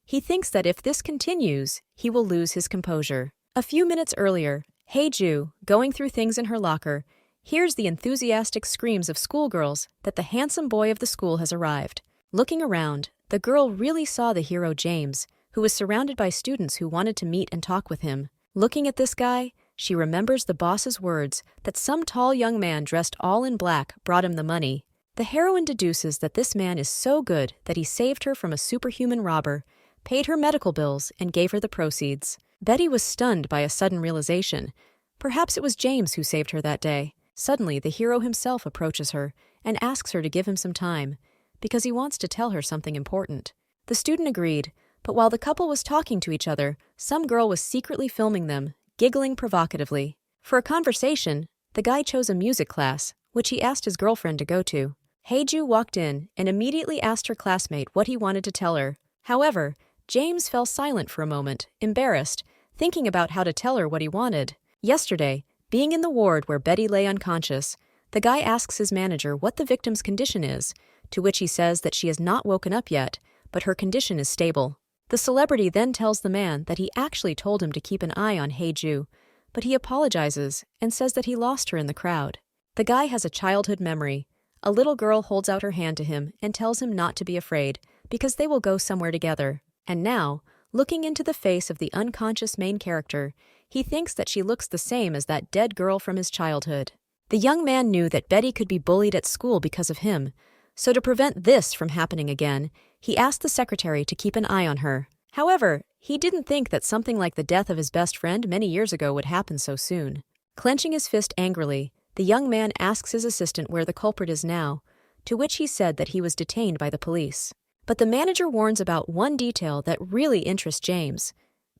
He thinks that if this continues, he will lose his composure. A few minutes earlier, Hey-Ju, going through things in her locker, hears the enthusiastic screams of schoolgirls that the handsome boy of the school has arrived. Looking around, the girl really saw the hero James, who was surrounded by students who wanted to meet and talk with him. Looking at this guy, she remembers the boss's words that some tall young man dressed all in black brought him the money. The heroine deduces that this man is so good that he saved her from a superhuman robber, paid her medical bills, and gave her the proceeds. Betty was stunned by a sudden realization. Perhaps it was James who saved her that day. Suddenly, the hero himself approaches her and asks her to give him some time, because he wants to tell her something important. The student agreed, but while the couple was talking to each other, some girl was secretly filming them, giggling provocatively. For a conversation, the guy chose a music class, which he asked his girlfriend to go to. Hey-Ju walked in and immediately asked her classmate what he wanted to tell her. However, James fell silent for a moment, embarrassed, thinking about how to tell her what he wanted. Yesterday, Being in the ward where Betty lay unconscious, the guy asks his manager what the victim's condition is, to which he says that she has not woken up yet, but her condition is stable. The celebrity then tells the man that he actually told him to keep an eye on Hye-ju, but he apologizes and says that he lost her in the crowd. The guy has a childhood memory. A little girl holds out her hand to him and tells him not to be afraid, because they will go somewhere together. And now, looking into the face of the unconscious main character, he thinks that she looks the same as that dead girl from his childhood. The young man knew that Betty could be bullied at school because of him, so to prevent this from happening again, he asked the secretary to keep an eye on her. However, he didn't think that something like the death of his best friend many years ago would happen so soon. Clenching his fist angrily, the young man asks his assistant where the culprit is now, to which he said that he was detained by the police. But the manager warns about one detail that really interests James.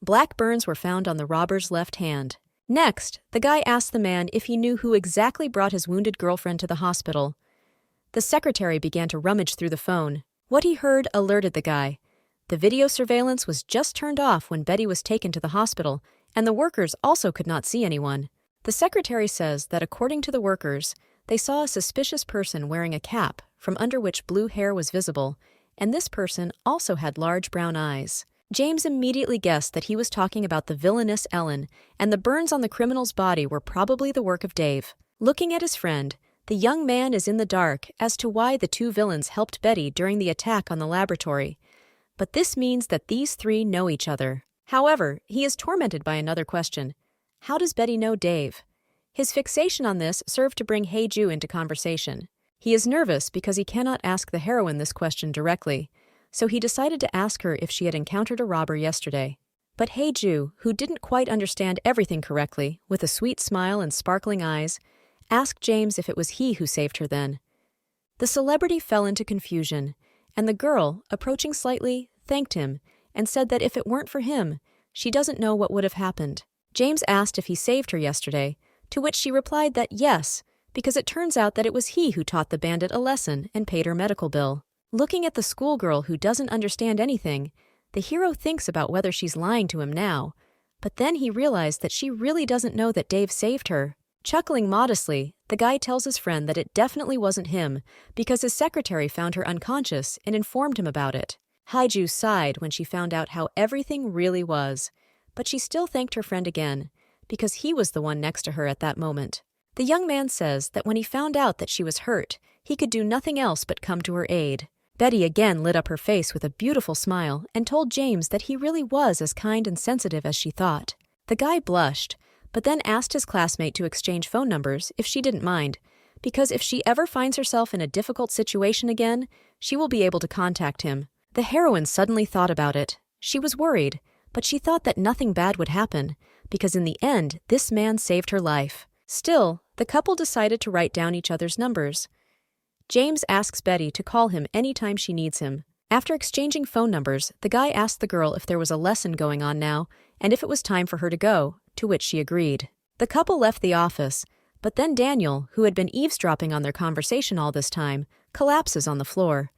Black burns were found on the robber's left hand. Next, the guy asked the man if he knew who exactly brought his wounded girlfriend to the hospital. The secretary began to rummage through the phone. What he heard alerted the guy. The video surveillance was just turned off when Betty was taken to the hospital, and the workers also could not see anyone. The secretary says that according to the workers, they saw a suspicious person wearing a cap from under which blue hair was visible, and this person also had large brown eyes. James immediately guessed that he was talking about the villainous Ellen, and the burns on the criminal's body were probably the work of Dave. Looking at his friend, the young man is in the dark as to why the two villains helped Betty during the attack on the laboratory. But this means that these three know each other. However, he is tormented by another question. How does Betty know Dave? His fixation on this served to bring Hye-ju into conversation. He is nervous because he cannot ask the heroine this question directly, so he decided to ask her if she had encountered a robber yesterday. But Hye-ju, who didn't quite understand everything correctly, with a sweet smile and sparkling eyes, asked James if it was he who saved her then. The celebrity fell into confusion, and the girl, approaching slightly, thanked him and said that if it weren't for him, she doesn't know what would have happened. James asked if he saved her yesterday, to which she replied that yes, because it turns out that it was he who taught the bandit a lesson and paid her medical bill. Looking at the schoolgirl who doesn't understand anything, the hero thinks about whether she's lying to him now, but then he realized that she really doesn't know that Dave saved her. Chuckling modestly, the guy tells his friend that it definitely wasn't him because his secretary found her unconscious and informed him about it. Hye-ju sighed when she found out how everything really was, but she still thanked her friend again because he was the one next to her at that moment. The young man says that when he found out that she was hurt, he could do nothing else but come to her aid. Betty again lit up her face with a beautiful smile and told James that he really was as kind and sensitive as she thought. The guy blushed, but then asked his classmate to exchange phone numbers if she didn't mind, because if she ever finds herself in a difficult situation again, she will be able to contact him. The heroine suddenly thought about it. She was worried, but she thought that nothing bad would happen, because in the end, this man saved her life. Still, the couple decided to write down each other's numbers. James asks Betty to call him anytime she needs him. After exchanging phone numbers, the guy asked the girl if there was a lesson going on now, and if it was time for her to go, to which she agreed. The couple left the office, but then Daniel, who had been eavesdropping on their conversation all this time, collapses on the floor.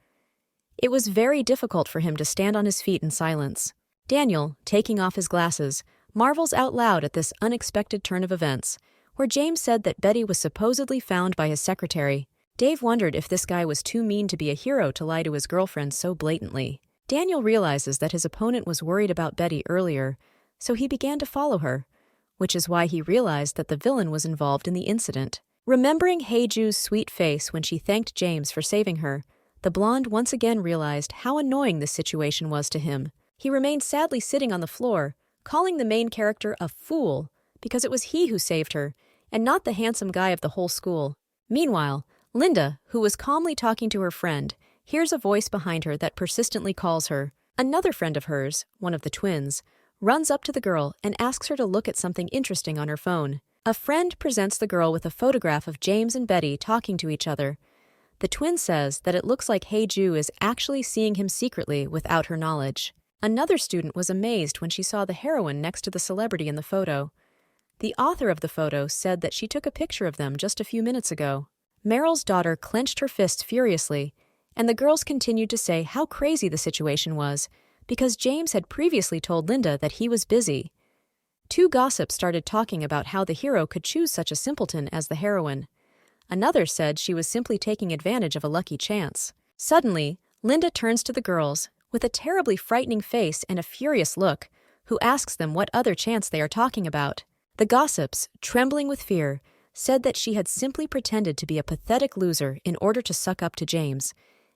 It was very difficult for him to stand on his feet in silence. Daniel, taking off his glasses, marvels out loud at this unexpected turn of events, where James said that Betty was supposedly found by his secretary. Dave wondered if this guy was too mean to be a hero to lie to his girlfriend so blatantly. Daniel realizes that his opponent was worried about Betty earlier, so he began to follow her, which is why he realized that the villain was involved in the incident. Remembering Hye-ju's sweet face when she thanked James for saving her, the blonde once again realized how annoying this situation was to him. He remained sadly sitting on the floor, calling the main character a fool, because it was he who saved her, and not the handsome guy of the whole school. Meanwhile, Linda, who was calmly talking to her friend, hears a voice behind her that persistently calls her. Another friend of hers, one of the twins, runs up to the girl and asks her to look at something interesting on her phone. A friend presents the girl with a photograph of James and Betty talking to each other. The twin says that it looks like Hye-ju is actually seeing him secretly without her knowledge. Another student was amazed when she saw the heroine next to the celebrity in the photo. The author of the photo said that she took a picture of them just a few minutes ago. Meryl's daughter clenched her fists furiously, and the girls continued to say how crazy the situation was, because James had previously told Linda that he was busy. Two gossips started talking about how the hero could choose such a simpleton as the heroine. Another said she was simply taking advantage of a lucky chance. Suddenly, Linda turns to the girls, with a terribly frightening face and a furious look, who asks them what other chance they are talking about. The gossips, trembling with fear, said that she had simply pretended to be a pathetic loser in order to suck up to James,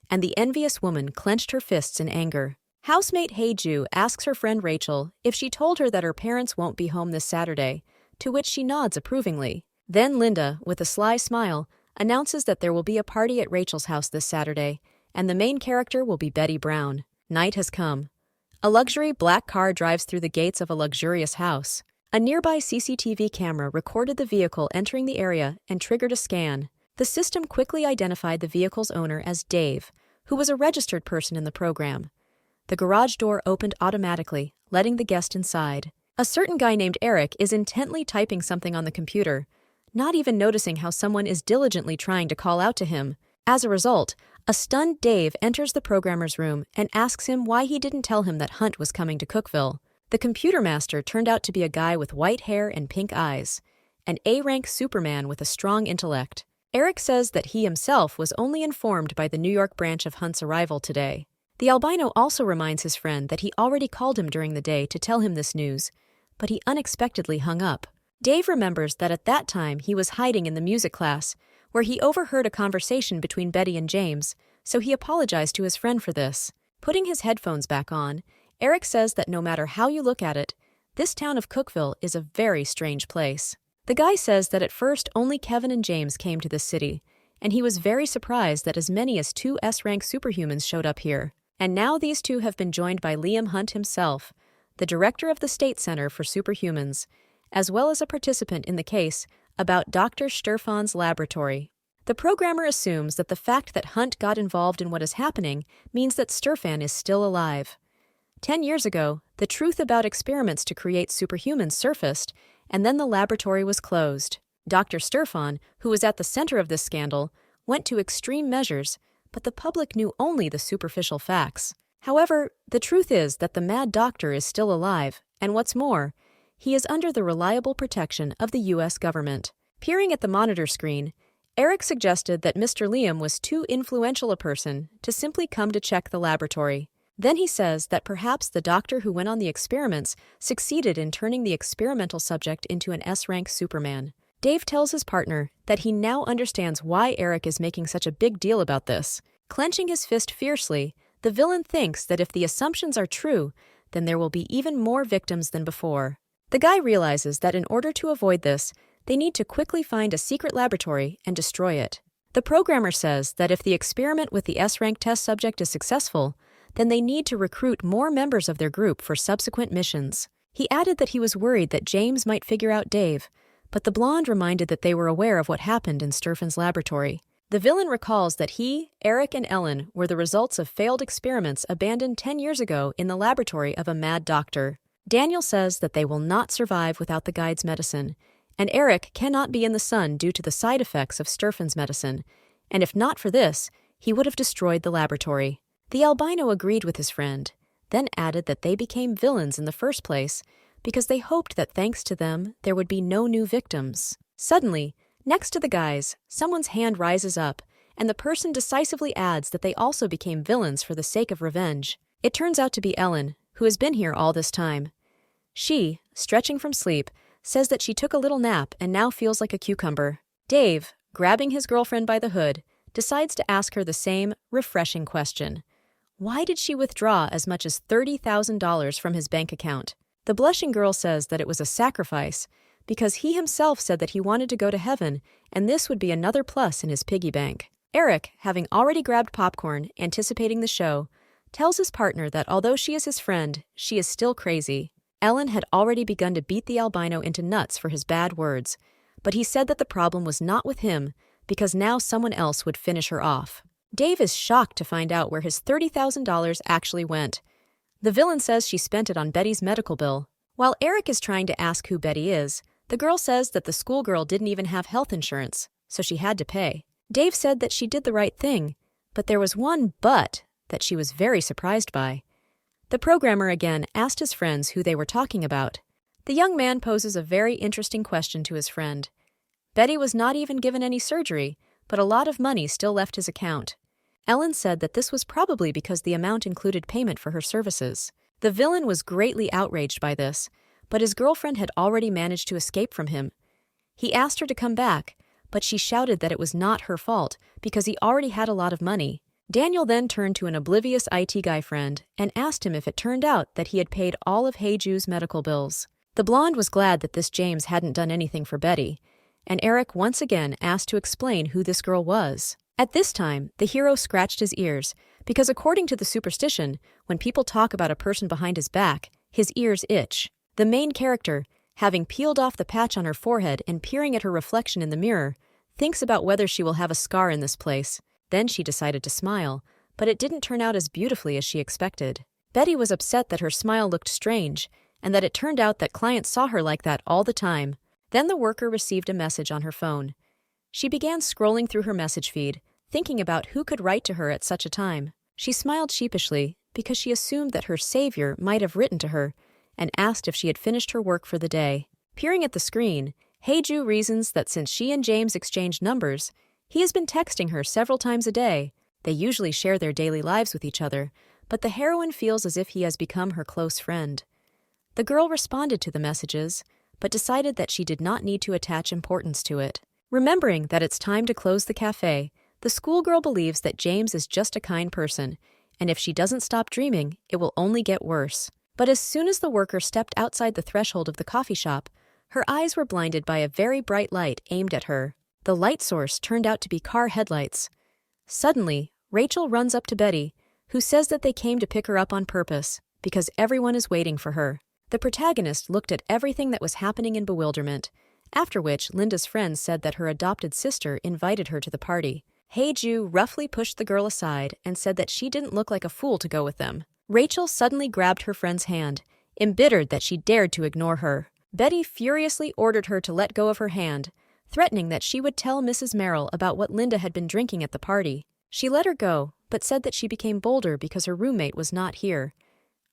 and the envious woman clenched her fists in anger. Housemate Heiju asks her friend Rachel if she told her that her parents won't be home this Saturday, to which she nods approvingly. Then Linda, with a sly smile, announces that there will be a party at Rachel's house this Saturday, and the main character will be Betty Brown. Night has come. A luxury black car drives through the gates of a luxurious house. A nearby CCTV camera recorded the vehicle entering the area and triggered a scan. The system quickly identified the vehicle's owner as Dave, who was a registered person in the program. The garage door opened automatically, letting the guest inside. A certain guy named Eric is intently typing something on the computer, not even noticing how someone is diligently trying to call out to him. As a result, a stunned Dave enters the programmer's room and asks him why he didn't tell him that Hunt was coming to Cookville. The computer master turned out to be a guy with white hair and pink eyes, an A-rank Superman with a strong intellect. Eric says that he himself was only informed by the New York branch of Hunt's arrival today. The albino also reminds his friend that he already called him during the day to tell him this news, but he unexpectedly hung up. Dave remembers that at that time he was hiding in the music class, where he overheard a conversation between Betty and James, so he apologized to his friend for this. Putting his headphones back on, Eric says that no matter how you look at it, this town of Cookville is a very strange place. The guy says that at first only Kevin and James came to this city, and he was very surprised that as many as 2 S-rank superhumans showed up here. And now these two have been joined by Liam Hunt himself, the director of the State Center for Superhumans, as well as a participant in the case about Dr. Sturfan's laboratory. The programmer assumes that the fact that Hunt got involved in what is happening means that Sturfan is still alive. 10 years ago, the truth about experiments to create superhumans surfaced, and then the laboratory was closed. Dr. Sturfan, who was at the center of this scandal, went to extreme measures, but the public knew only the superficial facts. However, the truth is that the mad doctor is still alive, and what's more, he is under the reliable protection of the U.S. government. Peering at the monitor screen, Eric suggested that Mr. Liam was too influential a person to simply come to check the laboratory. Then he says that perhaps the doctor who went on the experiments succeeded in turning the experimental subject into an S-rank Superman. Dave tells his partner that he now understands why Eric is making such a big deal about this. Clenching his fist fiercely, the villain thinks that if the assumptions are true, then there will be even more victims than before. The guy realizes that in order to avoid this, they need to quickly find a secret laboratory and destroy it. The programmer says that if the experiment with the S-rank test subject is successful, then they need to recruit more members of their group for subsequent missions. He added that he was worried that James might figure out Dave, but the blonde reminded that they were aware of what happened in Sturfan's laboratory. The villain recalls that he, Eric, and Ellen were the results of failed experiments abandoned 10 years ago in the laboratory of a mad doctor. Daniel says that they will not survive without the guide's medicine, and Eric cannot be in the sun due to the side effects of Sturfan's medicine, and if not for this, he would have destroyed the laboratory. The albino agreed with his friend, then added that they became villains in the first place because they hoped that thanks to them, there would be no new victims. Suddenly, next to the guys, someone's hand rises up, and the person decisively adds that they also became villains for the sake of revenge. It turns out to be Ellen, who has been here all this time. She, stretching from sleep, says that she took a little nap and now feels like a cucumber. Dave, grabbing his girlfriend by the hood, decides to ask her the same refreshing question. Why did she withdraw as much as $30,000 from his bank account? The blushing girl says that it was a sacrifice because he himself said that he wanted to go to heaven, and this would be another plus in his piggy bank. Eric, having already grabbed popcorn, anticipating the show, tells his partner that although she is his friend, she is still crazy. Ellen had already begun to beat the albino into nuts for his bad words, but he said that the problem was not with him because now someone else would finish her off. Dave is shocked to find out where his $30,000 actually went. The villain says she spent it on Betty's medical bill. While Eric is trying to ask who Betty is, the girl says that the schoolgirl didn't even have health insurance, so she had to pay. Dave said that she did the right thing, but there was one but that she was very surprised by. The programmer again asked his friends who they were talking about. The young man poses a very interesting question to his friend. Betty was not even given any surgery, but a lot of money still left his account. Ellen said that this was probably because the amount included payment for her services. The villain was greatly outraged by this, but his girlfriend had already managed to escape from him. He asked her to come back, but she shouted that it was not her fault because he already had a lot of money. Daniel then turned to an oblivious IT guy friend and asked him if it turned out that he had paid all of Hei-ju's medical bills. The blonde was glad that this James hadn't done anything for Betty, and Eric once again asked to explain who this girl was. At this time, the hero scratched his ears, because according to the superstition, when people talk about a person behind his back, his ears itch. The main character, having peeled off the patch on her forehead and peering at her reflection in the mirror, thinks about whether she will have a scar in this place. Then she decided to smile, but it didn't turn out as beautifully as she expected. Betty was upset that her smile looked strange, and that it turned out that clients saw her like that all the time. Then the worker received a message on her phone. She began scrolling through her message feed, thinking about who could write to her at such a time. She smiled sheepishly because she assumed that her savior might have written to her and asked if she had finished her work for the day. Peering at the screen, Hei-ju reasons that since she and James exchanged numbers, he has been texting her several times a day. They usually share their daily lives with each other, but the heroine feels as if he has become her close friend. The girl responded to the messages, but decided that she did not need to attach importance to it. Remembering that it's time to close the cafe, the schoolgirl believes that James is just a kind person, and if she doesn't stop dreaming, it will only get worse. But as soon as the worker stepped outside the threshold of the coffee shop, her eyes were blinded by a very bright light aimed at her. The light source turned out to be car headlights. Suddenly, Rachel runs up to Betty, who says that they came to pick her up on purpose, because everyone is waiting for her. The protagonist looked at everything that was happening in bewilderment, after which Linda's friend said that her adopted sister invited her to the party. Hei-ju roughly pushed the girl aside and said that she didn't look like a fool to go with them. Rachel suddenly grabbed her friend's hand, embittered that she dared to ignore her. Betty furiously ordered her to let go of her hand, threatening that she would tell Mrs. Merrill about what Linda had been drinking at the party. She let her go, but said that she became bolder because her roommate was not here.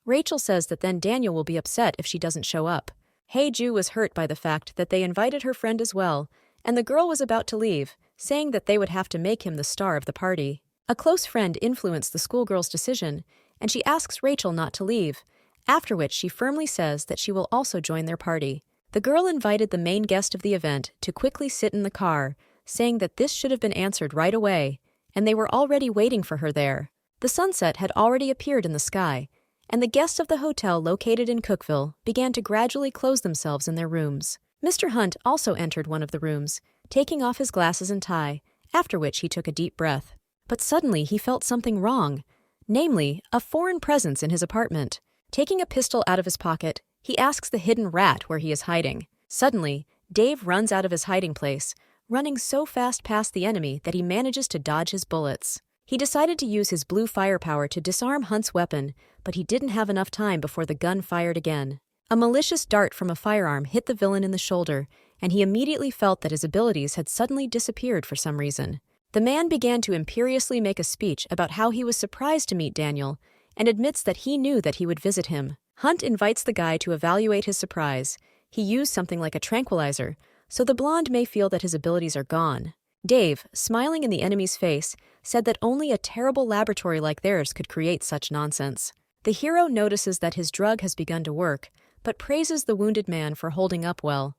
Rachel says that then Daniel will be upset if she doesn't show up. Hei-ju was hurt by the fact that they invited her friend as well, and the girl was about to leave, saying that they would have to make him the star of the party. A close friend influenced the schoolgirl's decision, and she asks Rachel not to leave, after which she firmly says that she will also join their party. The girl invited the main guest of the event to quickly sit in the car, saying that this should have been answered right away, and they were already waiting for her there. The sunset had already appeared in the sky, and the guests of the hotel located in Cookville began to gradually close themselves in their rooms. Mr. Hunt also entered one of the rooms, taking off his glasses and tie, after which he took a deep breath. But suddenly he felt something wrong, namely, a foreign presence in his apartment. Taking a pistol out of his pocket, he asks the hidden rat where he is hiding. Suddenly, Dave runs out of his hiding place, running so fast past the enemy that he manages to dodge his bullets. He decided to use his blue firepower to disarm Hunt's weapon, but he didn't have enough time before the gun fired again. A malicious dart from a firearm hit the villain in the shoulder, and he immediately felt that his abilities had suddenly disappeared for some reason. The man began to imperiously make a speech about how he was surprised to meet Daniel, and admits that he knew that he would visit him. Hunt invites the guy to evaluate his surprise. He used something like a tranquilizer, so the blonde may feel that his abilities are gone. Dave, smiling in the enemy's face, said that only a terrible laboratory like theirs could create such nonsense. The hero notices that his drug has begun to work, but praises the wounded man for holding up well.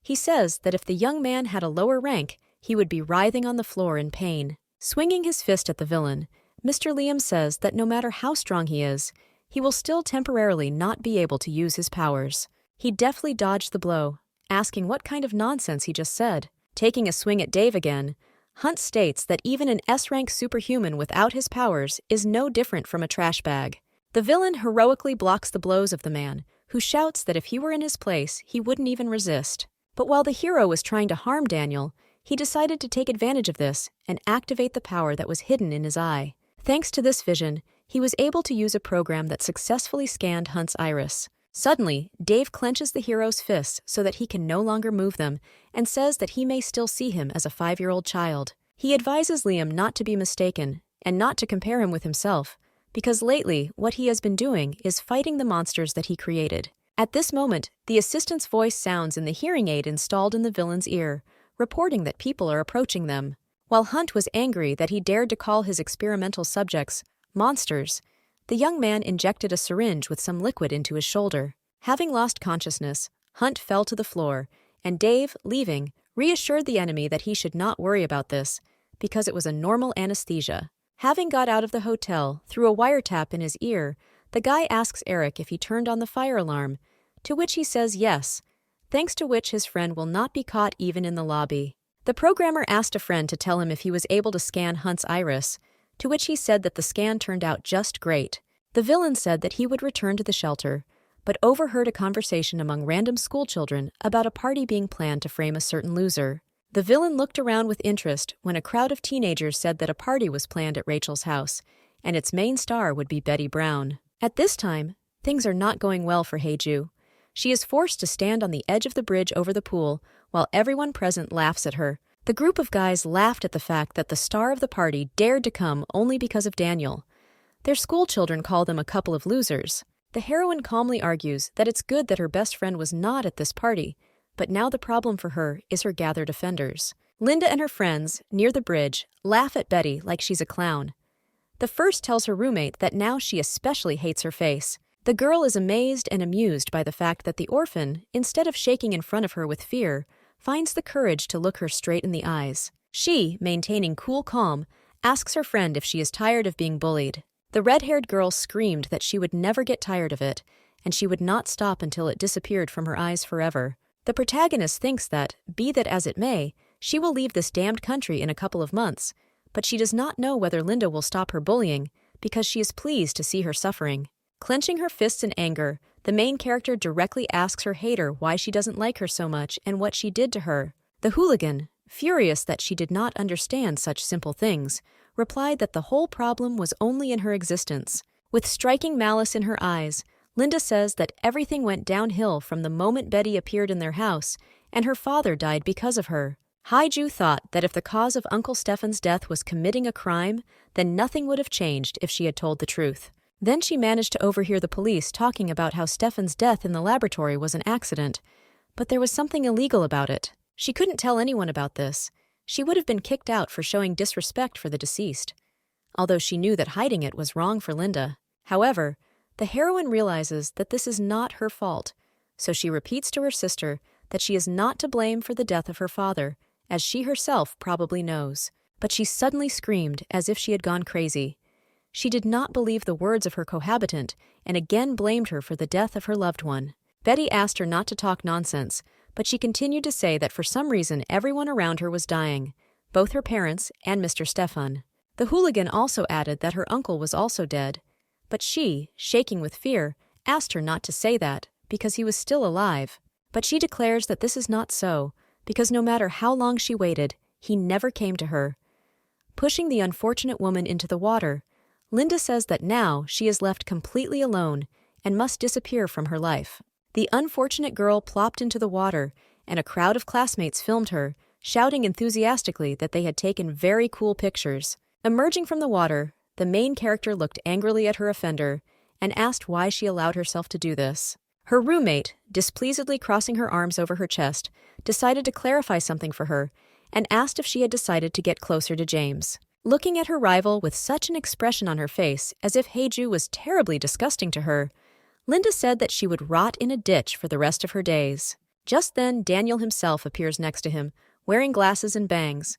He says that if the young man had a lower rank, he would be writhing on the floor in pain. Swinging his fist at the villain, Mr. Liam says that no matter how strong he is, he will still temporarily not be able to use his powers. He deftly dodged the blow, asking what kind of nonsense he just said. Taking a swing at Dave again, Hunt states that even an S-rank superhuman without his powers is no different from a trash bag. The villain heroically blocks the blows of the man, who shouts that if he were in his place, he wouldn't even resist. But while the hero was trying to harm Daniel, he decided to take advantage of this and activate the power that was hidden in his eye. Thanks to this vision, he was able to use a program that successfully scanned Hunt's iris. Suddenly, Dave clenches the hero's fists so that he can no longer move them and says that he may still see him as a 5-year-old child. He advises Liam not to be mistaken and not to compare him with himself, because lately what he has been doing is fighting the monsters that he created. At this moment, the assistant's voice sounds in the hearing aid installed in the villain's ear, reporting that people are approaching them. While Hunt was angry that he dared to call his experimental subjects monsters, the young man injected a syringe with some liquid into his shoulder. Having lost consciousness, Hunt fell to the floor, and Dave, leaving, reassured the enemy that he should not worry about this, because it was a normal anesthesia. Having got out of the hotel, through a wiretap in his ear, the guy asks Eric if he turned on the fire alarm, to which he says yes, thanks to which his friend will not be caught even in the lobby. The programmer asked a friend to tell him if he was able to scan Hunt's iris, to which he said that the scan turned out just great. The villain said that he would return to the shelter, but overheard a conversation among random schoolchildren about a party being planned to frame a certain loser. The villain looked around with interest when a crowd of teenagers said that a party was planned at Rachel's house, and its main star would be Betty Brown. At this time, things are not going well for Haeju. She is forced to stand on the edge of the bridge over the pool, while everyone present laughs at her. The group of guys laughed at the fact that the star of the party dared to come only because of Daniel. Their schoolchildren call them a couple of losers. The heroine calmly argues that it's good that her best friend was not at this party, but now the problem for her is her gathered offenders. Linda and her friends, near the bridge, laugh at Betty like she's a clown. The first tells her roommate that now she especially hates her face. The girl is amazed and amused by the fact that the orphan, instead of shaking in front of her with fear, finds the courage to look her straight in the eyes. She, maintaining cool calm, asks her friend if she is tired of being bullied. The red-haired girl screamed that she would never get tired of it, and she would not stop until it disappeared from her eyes forever. The protagonist thinks that, be that as it may, she will leave this damned country in a couple of months, but she does not know whether Linda will stop her bullying, because she is pleased to see her suffering. Clenching her fists in anger, the main character directly asks her hater why she doesn't like her so much and what she did to her. The hooligan, furious that she did not understand such simple things, replied that the whole problem was only in her existence. With striking malice in her eyes, Linda says that everything went downhill from the moment Betty appeared in their house, and her father died because of her. Haeju thought that if the cause of Uncle Stefan's death was committing a crime, then nothing would have changed if she had told the truth. Then she managed to overhear the police talking about how Stefan's death in the laboratory was an accident, but there was something illegal about it. She couldn't tell anyone about this. She would have been kicked out for showing disrespect for the deceased, although she knew that hiding it was wrong for Linda. However, the heroine realizes that this is not her fault, so she repeats to her sister that she is not to blame for the death of her father, as she herself probably knows. But she suddenly screamed as if she had gone crazy. She did not believe the words of her cohabitant and again blamed her for the death of her loved one. Betty asked her not to talk nonsense, but she continued to say that for some reason everyone around her was dying, both her parents and Mr. Stefan. The hooligan also added that her uncle was also dead, but she, shaking with fear, asked her not to say that because he was still alive. But she declares that this is not so, because no matter how long she waited, he never came to her. Pushing the unfortunate woman into the water, Linda says that now she is left completely alone and must disappear from her life. The unfortunate girl plopped into the water, and a crowd of classmates filmed her, shouting enthusiastically that they had taken very cool pictures. Emerging from the water, the main character looked angrily at her offender and asked why she allowed herself to do this. Her roommate, displeasedly crossing her arms over her chest, decided to clarify something for her and asked if she had decided to get closer to James. Looking at her rival with such an expression on her face as if Haeju was terribly disgusting to her, Linda said that she would rot in a ditch for the rest of her days. Just then, Daniel himself appears next to him, wearing glasses and bangs.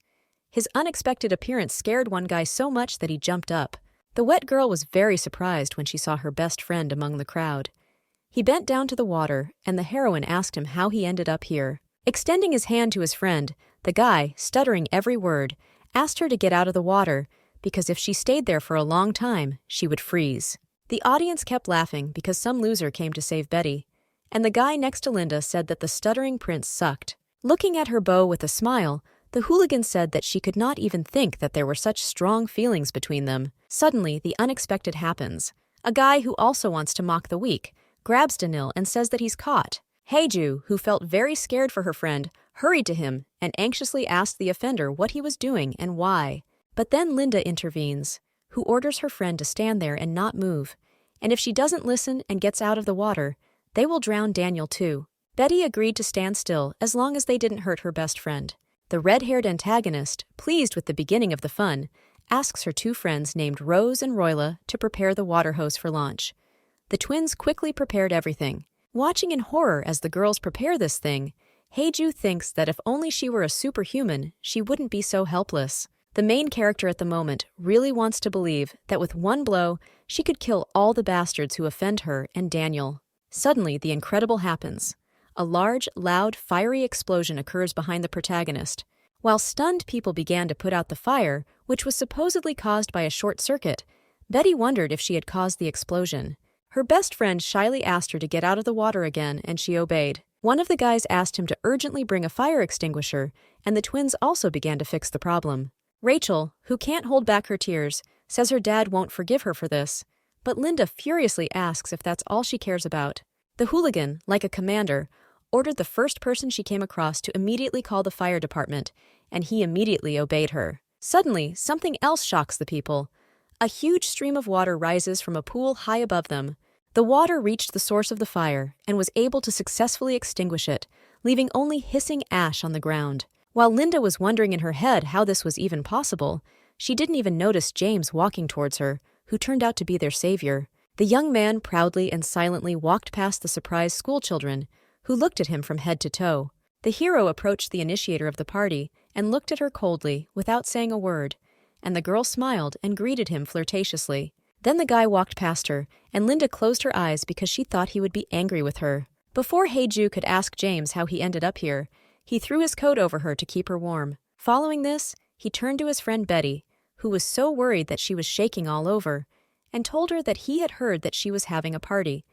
His unexpected appearance scared one guy so much that he jumped up. The wet girl was very surprised when she saw her best friend among the crowd. He bent down to the water, and the heroine asked him how he ended up here. Extending his hand to his friend, the guy, stuttering every word, asked her to get out of the water, because if she stayed there for a long time, she would freeze. The audience kept laughing because some loser came to save Betty, and the guy next to Linda said that the stuttering prince sucked. Looking at her beau with a smile, the hooligan said that she could not even think that there were such strong feelings between them. Suddenly, the unexpected happens. A guy who also wants to mock the weak grabs Daniel and says that he's caught. Haeju, who felt very scared for her friend, hurried to him and anxiously asked the offender what he was doing and why. But then Linda intervenes, who orders her friend to stand there and not move, and if she doesn't listen and gets out of the water, they will drown Daniel too. Betty agreed to stand still as long as they didn't hurt her best friend. The red-haired antagonist, pleased with the beginning of the fun, asks her two friends named Rose and Royla to prepare the water hose for launch. The twins quickly prepared everything. Watching in horror as the girls prepare this thing, Haeju thinks that if only she were a superhuman, she wouldn't be so helpless. The main character at the moment really wants to believe that with one blow, she could kill all the bastards who offend her and Daniel. Suddenly, the incredible happens. A large, loud, fiery explosion occurs behind the protagonist. While stunned people began to put out the fire, which was supposedly caused by a short circuit, Betty wondered if she had caused the explosion. Her best friend shyly asked her to get out of the water again, and she obeyed. One of the guys asked him to urgently bring a fire extinguisher, and the twins also began to fix the problem. Rachel, who can't hold back her tears, says her dad won't forgive her for this, but Linda furiously asks if that's all she cares about. The hooligan, like a commander, ordered the first person she came across to immediately call the fire department, and he immediately obeyed her. Suddenly, something else shocks the people. A huge stream of water rises from a pool high above them. The water reached the source of the fire and was able to successfully extinguish it, leaving only hissing ash on the ground. While Linda was wondering in her head how this was even possible, she didn't even notice James walking towards her, who turned out to be their savior. The young man proudly and silently walked past the surprised schoolchildren, who looked at him from head to toe. The hero approached the initiator of the party and looked at her coldly, without saying a word, and the girl smiled and greeted him flirtatiously. Then the guy walked past her, and Linda closed her eyes because she thought he would be angry with her. Before Haeju could ask James how he ended up here, he threw his coat over her to keep her warm. Following this, he turned to his friend Betty, who was so worried that she was shaking all over, and told her that he had heard that she was having a party.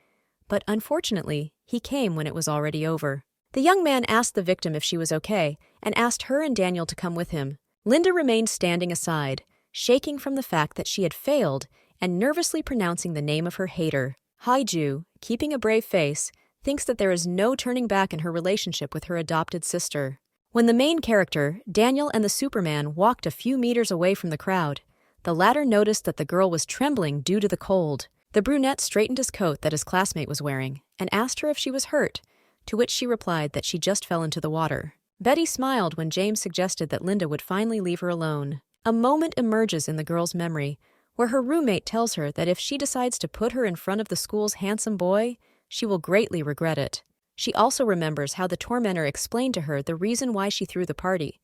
But unfortunately, he came when it was already over. The young man asked the victim if she was okay, and asked her and Daniel to come with him. Linda remained standing aside, shaking from the fact that she had failed and nervously pronouncing the name of her hater. Haeju, keeping a brave face, thinks that there is no turning back in her relationship with her adopted sister. When the main character, Daniel and the Superman, walked a few meters away from the crowd, the latter noticed that the girl was trembling due to the cold. The brunette straightened his coat that his classmate was wearing and asked her if she was hurt, to which she replied that she just fell into the water. Betty smiled when James suggested that Linda would finally leave her alone. A moment emerges in the girl's memory where her roommate tells her that if she decides to put her in front of the school's handsome boy, she will greatly regret it. She also remembers how the tormentor explained to her the reason why she threw the party.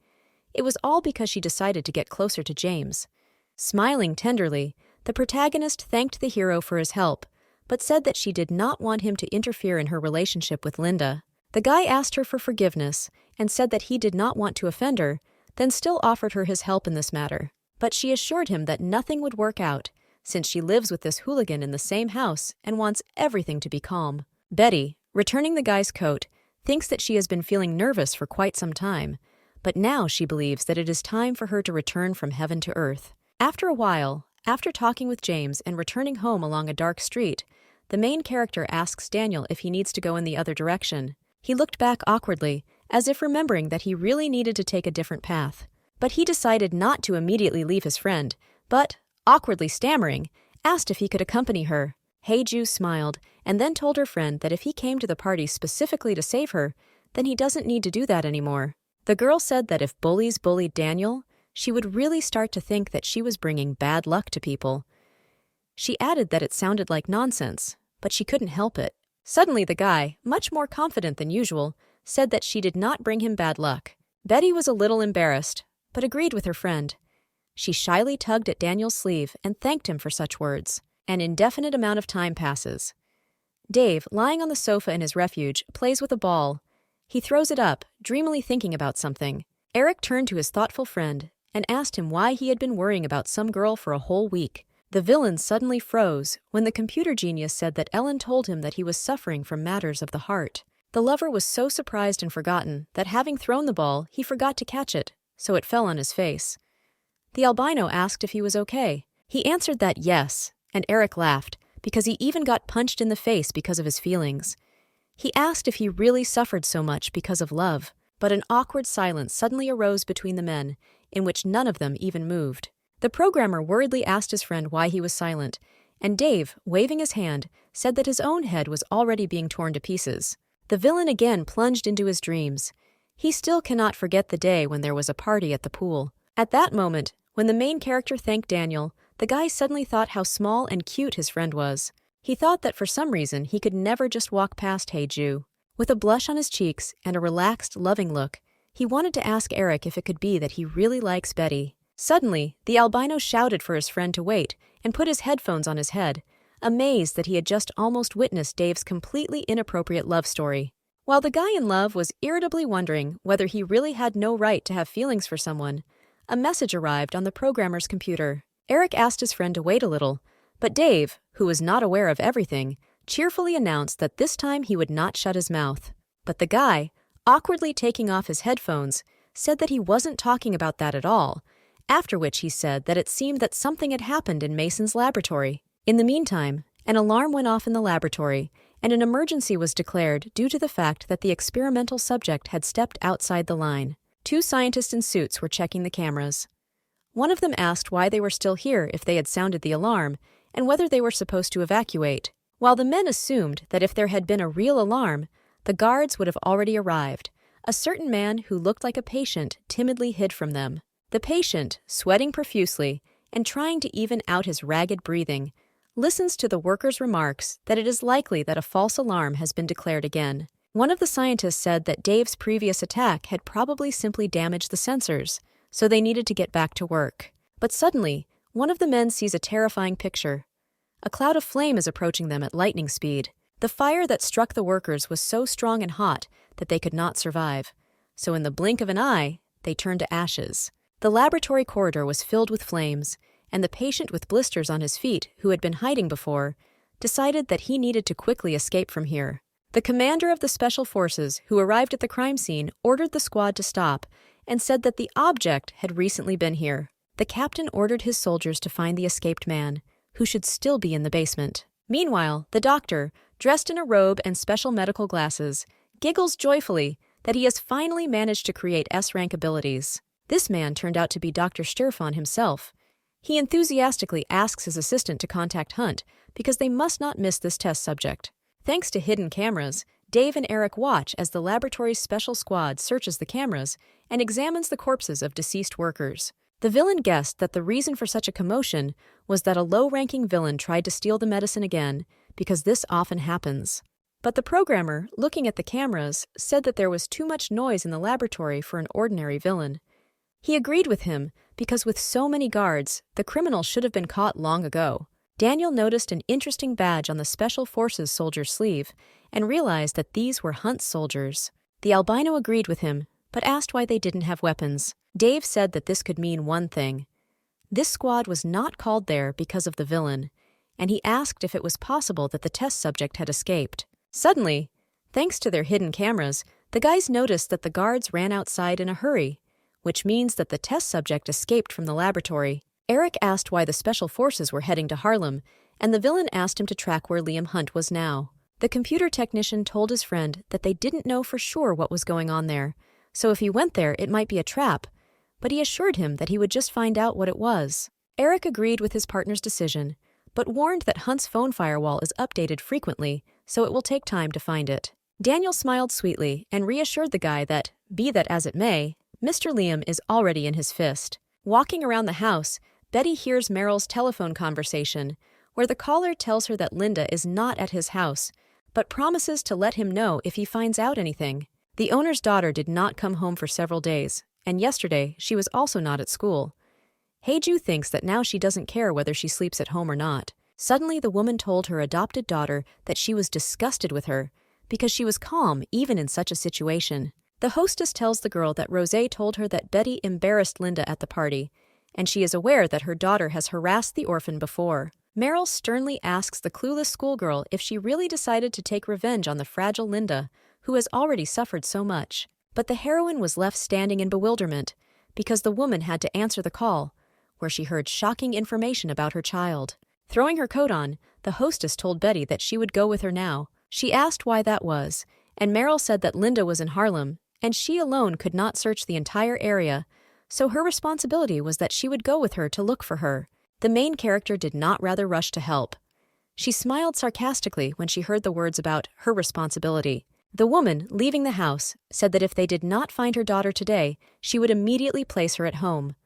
It was all because she decided to get closer to James. Smiling tenderly, the protagonist thanked the hero for his help, but said that she did not want him to interfere in her relationship with Linda. The guy asked her for forgiveness and said that he did not want to offend her, then still offered her his help in this matter. But she assured him that nothing would work out, since she lives with this hooligan in the same house and wants everything to be calm. Betty, returning the guy's coat, thinks that she has been feeling nervous for quite some time, but now she believes that it is time for her to return from heaven to earth. After a while, after talking with James and returning home along a dark street, the main character asks Daniel if he needs to go in the other direction. He looked back awkwardly, as if remembering that he really needed to take a different path. But he decided not to immediately leave his friend, but, awkwardly stammering, asked if he could accompany her. Haeju smiled, and then told her friend that if he came to the party specifically to save her, then he doesn't need to do that anymore. The girl said that if bullies bullied Daniel, she would really start to think that she was bringing bad luck to people. She added that it sounded like nonsense, but she couldn't help it. Suddenly the guy, much more confident than usual, said that she did not bring him bad luck. Betty was a little embarrassed, but agreed with her friend. She shyly tugged at Daniel's sleeve and thanked him for such words. An indefinite amount of time passes. Dave, lying on the sofa in his refuge, plays with a ball. He throws it up, dreamily thinking about something. Eric turned to his thoughtful friend and asked him why he had been worrying about some girl for a whole week. The villain suddenly froze when the computer genius said that Ellen told him that he was suffering from matters of the heart. The lover was so surprised and forgotten that having thrown the ball, he forgot to catch it, so it fell on his face. The albino asked if he was okay. He answered that yes, and Eric laughed, because he even got punched in the face because of his feelings. He asked if he really suffered so much because of love, but an awkward silence suddenly arose between the men, in which none of them even moved. The programmer worriedly asked his friend why he was silent, and Dave, waving his hand, said that his own head was already being torn to pieces. The villain again plunged into his dreams. He still cannot forget the day when there was a party at the pool. At that moment, when the main character thanked Daniel, the guy suddenly thought how small and cute his friend was. He thought that for some reason he could never just walk past Heiju. With a blush on his cheeks and a relaxed, loving look, he wanted to ask Eric if it could be that he really likes Betty. Suddenly, the albino shouted for his friend to wait and put his headphones on his head, amazed that he had just almost witnessed Dave's completely inappropriate love story. While the guy in love was irritably wondering whether he really had no right to have feelings for someone, a message arrived on the programmer's computer. Eric asked his friend to wait a little, but Dave, who was not aware of everything, cheerfully announced that this time he would not shut his mouth. But the guy, awkwardly taking off his headphones, said that he wasn't talking about that at all, after which he said that it seemed that something had happened in Mason's laboratory. In the meantime, an alarm went off in the laboratory, and an emergency was declared due to the fact that the experimental subject had stepped outside the line. 2 scientists in suits were checking the cameras. One of them asked why they were still here if they had sounded the alarm, and whether they were supposed to evacuate, while the men assumed that if there had been a real alarm, the guards would have already arrived. A certain man who looked like a patient timidly hid from them. The patient, sweating profusely and trying to even out his ragged breathing, listens to the worker's remarks that it is likely that a false alarm has been declared again. One of the scientists said that Dave's previous attack had probably simply damaged the sensors, so they needed to get back to work. But suddenly, one of the men sees a terrifying picture. A cloud of flame is approaching them at lightning speed. The fire that struck the workers was so strong and hot that they could not survive, so in the blink of an eye, they turned to ashes. The laboratory corridor was filled with flames, and the patient with blisters on his feet, who had been hiding before, decided that he needed to quickly escape from here. The commander of the special forces, who arrived at the crime scene, ordered the squad to stop and said that the object had recently been here. The captain ordered his soldiers to find the escaped man, who should still be in the basement. Meanwhile, the doctor, dressed in a robe and special medical glasses, giggles joyfully that he has finally managed to create S-rank abilities. This man turned out to be Dr. Stefan himself. He enthusiastically asks his assistant to contact Hunt because they must not miss this test subject. Thanks to hidden cameras, Dave and Eric watch as the laboratory's special squad searches the cameras and examines the corpses of deceased workers. The villain guessed that the reason for such a commotion was that a low-ranking villain tried to steal the medicine again, because this often happens. But the programmer, looking at the cameras, said that there was too much noise in the laboratory for an ordinary villain. He agreed with him, because with so many guards, the criminal should have been caught long ago. Daniel noticed an interesting badge on the Special Forces soldier's sleeve and realized that these were Hunt's soldiers. The albino agreed with him, but asked why they didn't have weapons. Dave said that this could mean one thing. This squad was not called there because of the villain, and he asked if it was possible that the test subject had escaped. Suddenly, thanks to their hidden cameras, the guys noticed that the guards ran outside in a hurry, which means that the test subject escaped from the laboratory. Eric asked why the Special Forces were heading to Harlem, and the villain asked him to track where Liam Hunt was now. The computer technician told his friend that they didn't know for sure what was going on there, so if he went there it might be a trap, but he assured him that he would just find out what it was. Eric agreed with his partner's decision, but warned that Hunt's phone firewall is updated frequently, so it will take time to find it. Daniel smiled sweetly and reassured the guy that, be that as it may, Mr. Liam is already in his fist. Walking around the house, Betty hears Meryl's telephone conversation, where the caller tells her that Linda is not at his house, but promises to let him know if he finds out anything. The owner's daughter did not come home for several days, and yesterday she was also not at school. Heiju thinks that now she doesn't care whether she sleeps at home or not. Suddenly the woman told her adopted daughter that she was disgusted with her, because she was calm even in such a situation. The hostess tells the girl that Rosé told her that Betty embarrassed Linda at the party, and she is aware that her daughter has harassed the orphan before. Meryl sternly asks the clueless schoolgirl if she really decided to take revenge on the fragile Linda, who has already suffered so much. But the heroine was left standing in bewilderment, because the woman had to answer the call, where she heard shocking information about her child. Throwing her coat on, the hostess told Betty that she would go with her now. She asked why that was, and Meryl said that Linda was in Harlem, and she alone could not search the entire area, so her responsibility was that she would go with her to look for her. The main character did not rather rush to help. She smiled sarcastically when she heard the words about her responsibility. The woman, leaving the house, said that if they did not find her daughter today, she would immediately place her at home.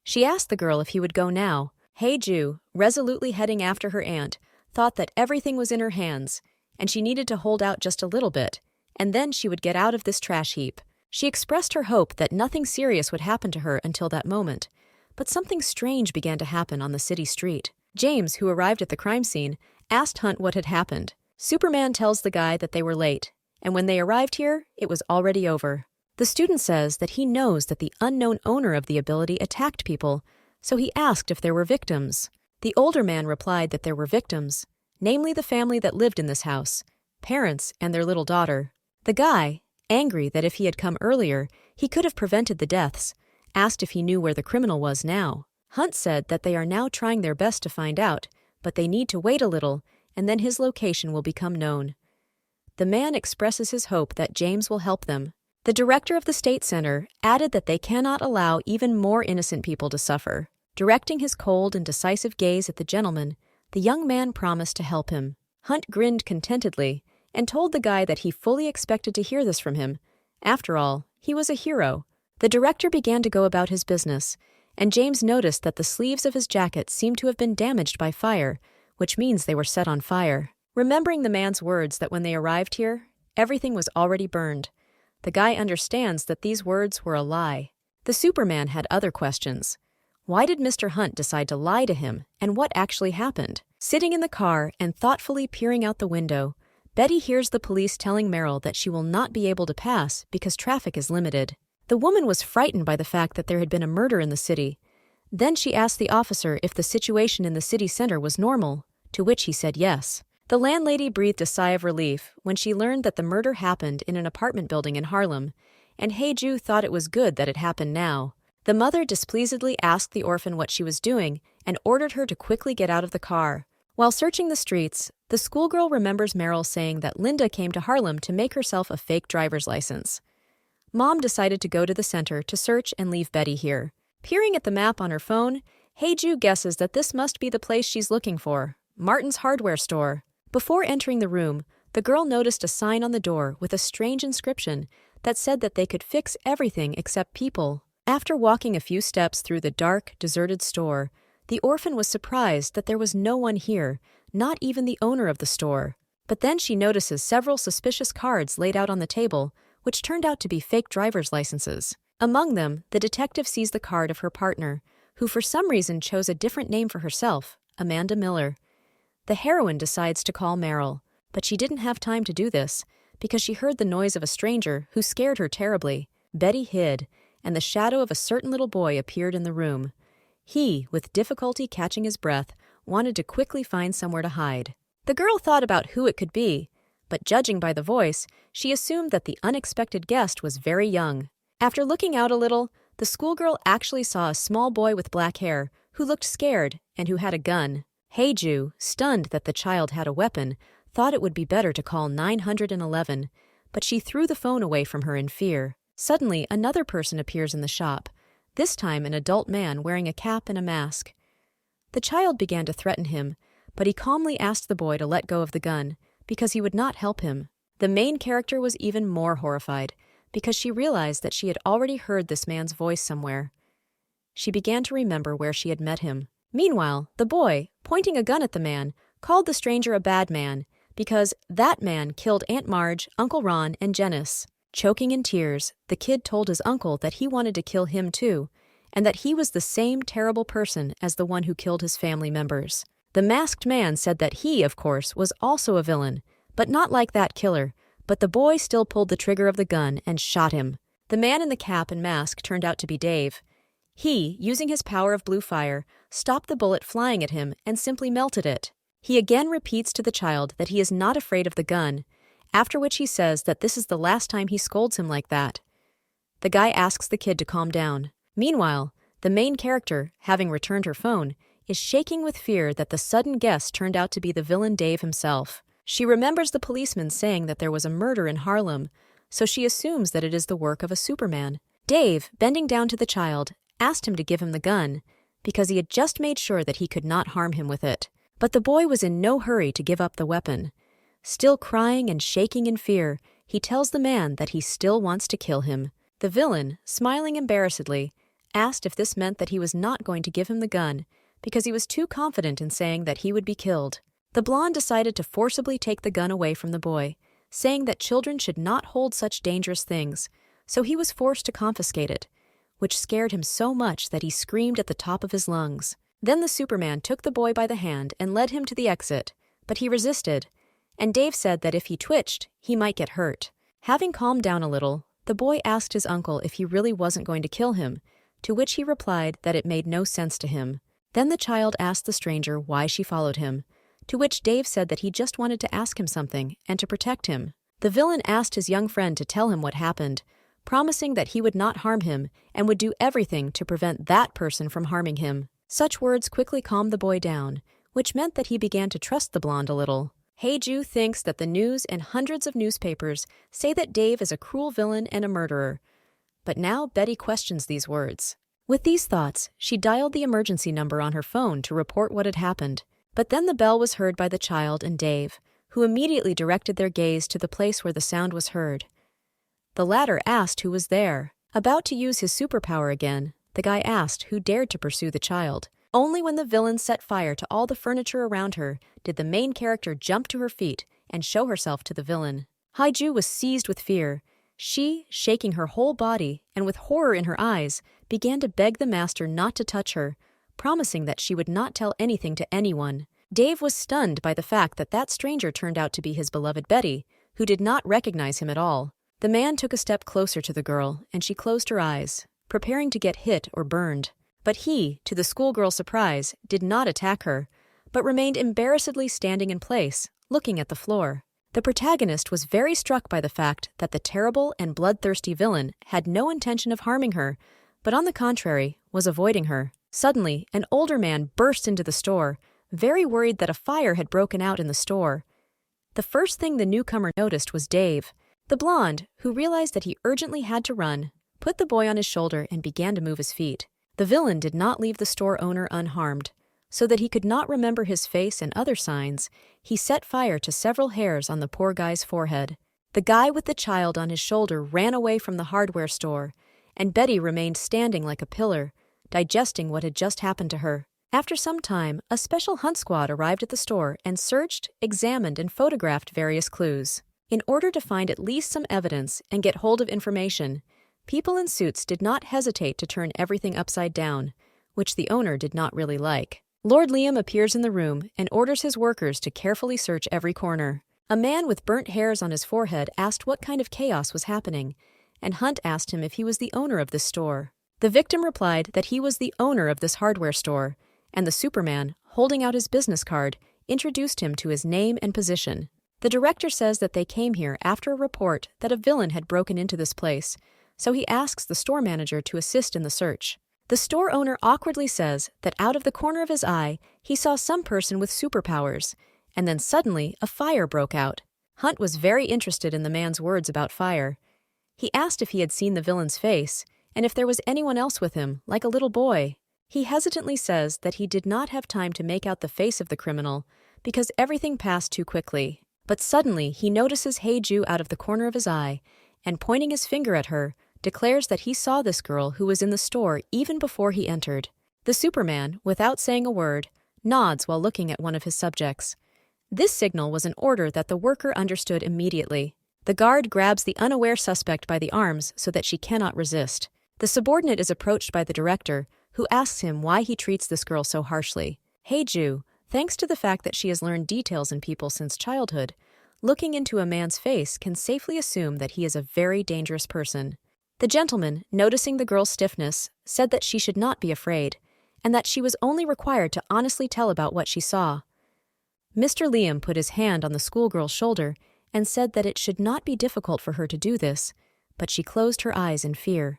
She asked the girl if he would go now. Hye-ju, resolutely heading after her aunt, thought that everything was in her hands, and she needed to hold out just a little bit, and then she would get out of this trash heap. She expressed her hope that nothing serious would happen to her until that moment, but something strange began to happen on the city street. James, who arrived at the crime scene, asked Hunt what had happened. Superman tells the guy that they were late, and when they arrived here, it was already over. The student says that he knows that the unknown owner of the ability attacked people, so he asked if there were victims. The older man replied that there were victims, namely the family that lived in this house, parents and their little daughter. The guy, angry that if he had come earlier, he could have prevented the deaths, asked if he knew where the criminal was now. Hunt said that they are now trying their best to find out, but they need to wait a little, and then his location will become known. The man expresses his hope that James will help them. The director of the State Center added that they cannot allow even more innocent people to suffer. Directing his cold and decisive gaze at the gentleman, the young man promised to help him. Hunt grinned contentedly and told the guy that he fully expected to hear this from him. After all, he was a hero. The director began to go about his business, and James noticed that the sleeves of his jacket seemed to have been damaged by fire, which means they were set on fire. Remembering the man's words that when they arrived here, everything was already burned, the guy understands that these words were a lie. The Superman had other questions. Why did Mr. Hunt decide to lie to him, and what actually happened? Sitting in the car and thoughtfully peering out the window, Betty hears the police telling Meryl that she will not be able to pass because traffic is limited. The woman was frightened by the fact that there had been a murder in the city. Then she asked the officer if the situation in the city center was normal, to which he said yes. The landlady breathed a sigh of relief when she learned that the murder happened in an apartment building in Harlem, and Hye-ju thought it was good that it happened now. The mother displeasedly asked the orphan what she was doing and ordered her to quickly get out of the car. While searching the streets, the schoolgirl remembers Meryl saying that Linda came to Harlem to make herself a fake driver's license. Mom decided to go to the center to search and leave Betty here. Peering at the map on her phone, Hye-ju guesses that this must be the place she's looking for, Martin's hardware store. Before entering the room, the girl noticed a sign on the door with a strange inscription that said that they could fix everything except people. After walking a few steps through the dark, deserted store, the orphan was surprised that there was no one here, not even the owner of the store. But then she notices several suspicious cards laid out on the table, which turned out to be fake driver's licenses. Among them, the detective sees the card of her partner, who for some reason chose a different name for herself, Amanda Miller. The heroine decides to call Meryl, but she didn't have time to do this because she heard the noise of a stranger who scared her terribly. Betty hid, and the shadow of a certain little boy appeared in the room. He, with difficulty catching his breath, wanted to quickly find somewhere to hide. The girl thought about who it could be, but judging by the voice, she assumed that the unexpected guest was very young. After looking out a little, the schoolgirl actually saw a small boy with black hair who looked scared and who had a gun. Hye-ju, stunned that the child had a weapon, thought it would be better to call 911, but she threw the phone away from her in fear. Suddenly, another person appears in the shop, this time an adult man wearing a cap and a mask. The child began to threaten him, but he calmly asked the boy to let go of the gun, because he would not help him. The main character was even more horrified, because she realized that she had already heard this man's voice somewhere. She began to remember where she had met him. Meanwhile, the boy, pointing a gun at the man, called the stranger a bad man, because that man killed Aunt Marge, Uncle Ron, and Janice. Choking in tears, the kid told his uncle that he wanted to kill him too, and that he was the same terrible person as the one who killed his family members. The masked man said that he, of course, was also a villain, but not like that killer, but the boy still pulled the trigger of the gun and shot him. The man in the cap and mask turned out to be Dave. He, using his power of blue fire, stopped the bullet flying at him and simply melted it. He again repeats to the child that he is not afraid of the gun, after which he says that this is the last time he scolds him like that. The guy asks the kid to calm down. Meanwhile, the main character, having returned her phone, is shaking with fear that the sudden guest turned out to be the villain Dave himself. She remembers the policeman saying that there was a murder in Harlem, so she assumes that it is the work of a Superman. Dave, bending down to the child, asked him to give him the gun, because he had just made sure that he could not harm him with it. But the boy was in no hurry to give up the weapon. Still crying and shaking in fear, he tells the man that he still wants to kill him. The villain, smiling embarrassedly, asked if this meant that he was not going to give him the gun because he was too confident in saying that he would be killed. The blonde decided to forcibly take the gun away from the boy, saying that children should not hold such dangerous things, so he was forced to confiscate it, which scared him so much that he screamed at the top of his lungs. Then the Superman took the boy by the hand and led him to the exit, but he resisted, and Dave said that if he twitched, he might get hurt. Having calmed down a little, the boy asked his uncle if he really wasn't going to kill him, to which he replied that it made no sense to him. Then the child asked the stranger why she followed him, to which Dave said that he just wanted to ask him something and to protect him. The villain asked his young friend to tell him what happened, promising that he would not harm him and would do everything to prevent that person from harming him. Such words quickly calmed the boy down, which meant that he began to trust the blonde a little. Heiju thinks that the news and hundreds of newspapers say that Dave is a cruel villain and a murderer. But now Betty questions these words. With these thoughts, she dialed the emergency number on her phone to report what had happened. But then the bell was heard by the child and Dave, who immediately directed their gaze to the place where the sound was heard. The latter asked who was there. About to use his superpower again, the guy asked who dared to pursue the child. Only when the villain set fire to all the furniture around her did the main character jump to her feet and show herself to the villain. Haiju was seized with fear. She, shaking her whole body and with horror in her eyes, began to beg the master not to touch her, promising that she would not tell anything to anyone. Dave was stunned by the fact that that stranger turned out to be his beloved Betty, who did not recognize him at all. The man took a step closer to the girl, and she closed her eyes, preparing to get hit or burned. But he, to the schoolgirl's surprise, did not attack her, but remained embarrassedly standing in place, looking at the floor. The protagonist was very struck by the fact that the terrible and bloodthirsty villain had no intention of harming her, but on the contrary, was avoiding her. Suddenly, an older man burst into the store, very worried that a fire had broken out in the store. The first thing the newcomer noticed was Dave. The blonde, who realized that he urgently had to run, put the boy on his shoulder and began to move his feet. The villain did not leave the store owner unharmed. So that he could not remember his face and other signs, he set fire to several hairs on the poor guy's forehead. The guy with the child on his shoulder ran away from the hardware store, and Betty remained standing like a pillar, digesting what had just happened to her. After some time, a special hunt squad arrived at the store and searched, examined, and photographed various clues. In order to find at least some evidence and get hold of information, people in suits did not hesitate to turn everything upside down, which the owner did not really like. Lord Liam appears in the room and orders his workers to carefully search every corner. A man with burnt hairs on his forehead asked what kind of chaos was happening, and Hunt asked him if he was the owner of this store. The victim replied that he was the owner of this hardware store, and the Superman, holding out his business card, introduced him to his name and position. The director says that they came here after a report that a villain had broken into this place, so he asks the store manager to assist in the search. The store owner awkwardly says that out of the corner of his eye, he saw some person with superpowers, and then suddenly a fire broke out. Hunt was very interested in the man's words about fire. He asked if he had seen the villain's face, and if there was anyone else with him, like a little boy. He hesitantly says that he did not have time to make out the face of the criminal, because everything passed too quickly. But suddenly he notices Heiju out of the corner of his eye, and pointing his finger at her, declares that he saw this girl who was in the store even before he entered. The Superman, without saying a word, nods while looking at one of his subjects. This signal was an order that the worker understood immediately. The guard grabs the unaware suspect by the arms so that she cannot resist. The subordinate is approached by the director, who asks him why he treats this girl so harshly. Heiju, thanks to the fact that she has learned details in people since childhood, looking into a man's face can safely assume that he is a very dangerous person. The gentleman, noticing the girl's stiffness, said that she should not be afraid, and that she was only required to honestly tell about what she saw. Mr. Liam put his hand on the schoolgirl's shoulder and said that it should not be difficult for her to do this, but she closed her eyes in fear.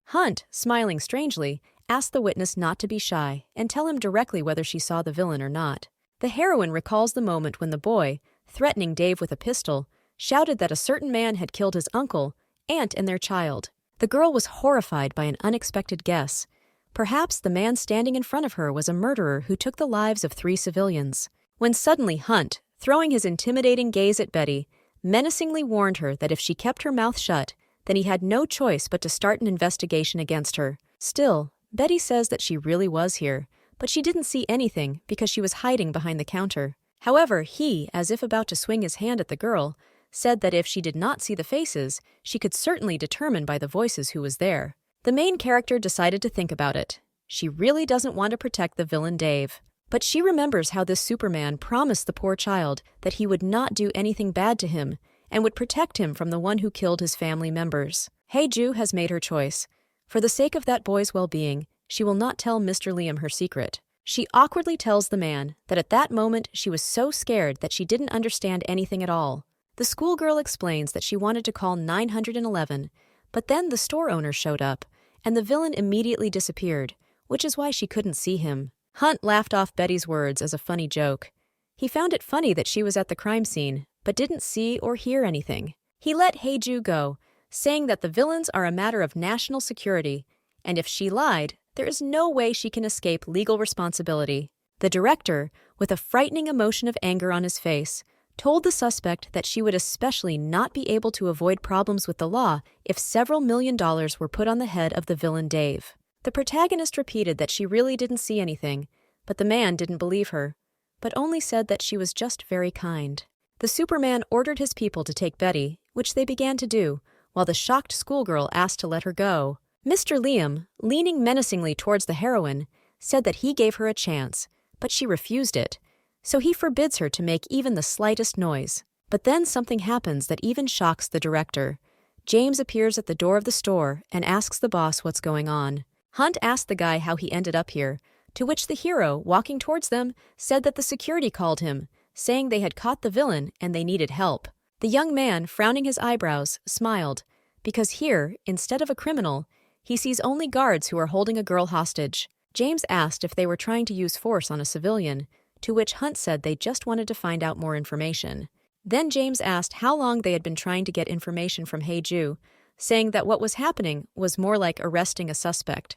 Hunt, smiling strangely, asked the witness not to be shy and tell him directly whether she saw the villain or not. The heroine recalls the moment when the boy, threatening Dave with a pistol, shouted that a certain man had killed his uncle, aunt, and their child. The girl was horrified by an unexpected guess, Perhaps the man standing in front of her was a murderer who took the lives of 3 civilians. When suddenly Hunt, throwing his intimidating gaze at Betty, menacingly warned her that if she kept her mouth shut, then he had no choice but to start an investigation against her. Still, Betty says that she really was here, but she didn't see anything because she was hiding behind the counter. However, he, as if about to swing his hand at the girl, said that if she did not see the faces, she could certainly determine by the voices who was there. The main character decided to think about it. She really doesn't want to protect the villain Dave. But she remembers how this Superman promised the poor child that he would not do anything bad to him and would protect him from the one who killed his family members. Hae-ju has made her choice. For the sake of that boy's well-being, she will not tell Mr. Liam her secret. She awkwardly tells the man that at that moment she was so scared that she didn't understand anything at all. The schoolgirl explains that she wanted to call 911, but then the store owner showed up, and the villain immediately disappeared, which is why she couldn't see him. Hunt laughed off Betty's words as a funny joke. He found it funny that she was at the crime scene, but didn't see or hear anything. He let Hae-ju go, saying that the villains are a matter of national security, and if she lied, there is no way she can escape legal responsibility. The director, with a frightening emotion of anger on his face, told the suspect that she would especially not be able to avoid problems with the law if several $1 million were put on the head of the villain Dave. The protagonist repeated that she really didn't see anything, but the man didn't believe her, but only said that she was just very kind. The Superman ordered his people to take Betty, which they began to do, while the shocked schoolgirl asked to let her go. Mr. Liam, leaning menacingly towards the heroine, said that he gave her a chance, but she refused it, so he forbids her to make even the slightest noise. But then something happens that even shocks the director. James appears at the door of the store and asks the boss what's going on. Hunt asked the guy how he ended up here, to which the hero, walking towards them, said that the security called him, saying they had caught the villain and they needed help. The young man, frowning his eyebrows, smiled, because here, instead of a criminal, he sees only guards who are holding a girl hostage. James asked if they were trying to use force on a civilian, to which Hunt said they just wanted to find out more information. Then James asked how long they had been trying to get information from Hae-ju, saying that what was happening was more like arresting a suspect.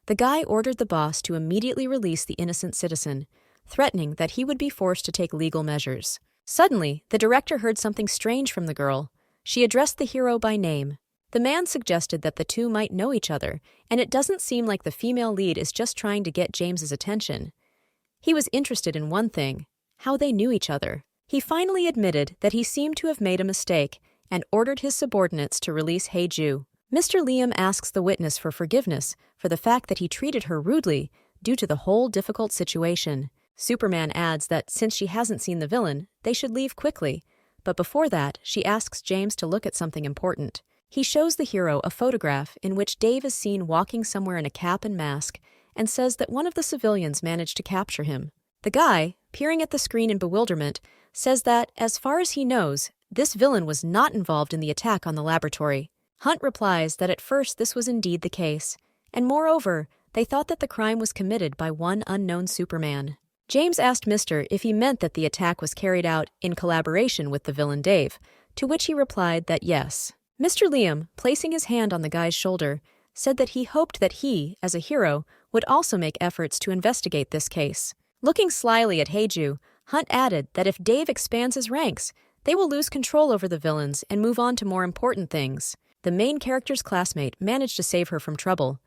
The guy ordered the boss to immediately release the innocent citizen, threatening that he would be forced to take legal measures. Suddenly, the director heard something strange from the girl. She addressed the hero by name. The man suggested that the two might know each other, and it doesn't seem like the female lead is just trying to get James's attention. He was interested in one thing: how they knew each other. He finally admitted that he seemed to have made a mistake and ordered his subordinates to release Hae-ju. Mr. Liam asks the witness for forgiveness for the fact that he treated her rudely due to the whole difficult situation. Superman adds that since she hasn't seen the villain, they should leave quickly, but before that, she asks James to look at something important. He shows the hero a photograph in which Dave is seen walking somewhere in a cap and mask and says that one of the civilians managed to capture him. The guy, peering at the screen in bewilderment, says that, as far as he knows, this villain was not involved in the attack on the laboratory. Hunt replies that at first this was indeed the case, and moreover, they thought that the crime was committed by one unknown Superman. James asked Mr. if he meant that the attack was carried out in collaboration with the villain Dave, to which he replied that yes. Mr. Liam, placing his hand on the guy's shoulder, said that he hoped that he, as a hero, would also make efforts to investigate this case. Looking slyly at Hae-ju, Hunt added that if Dave expands his ranks, they will lose control over the villains and move on to more important things. The main character's classmate managed to save her from trouble.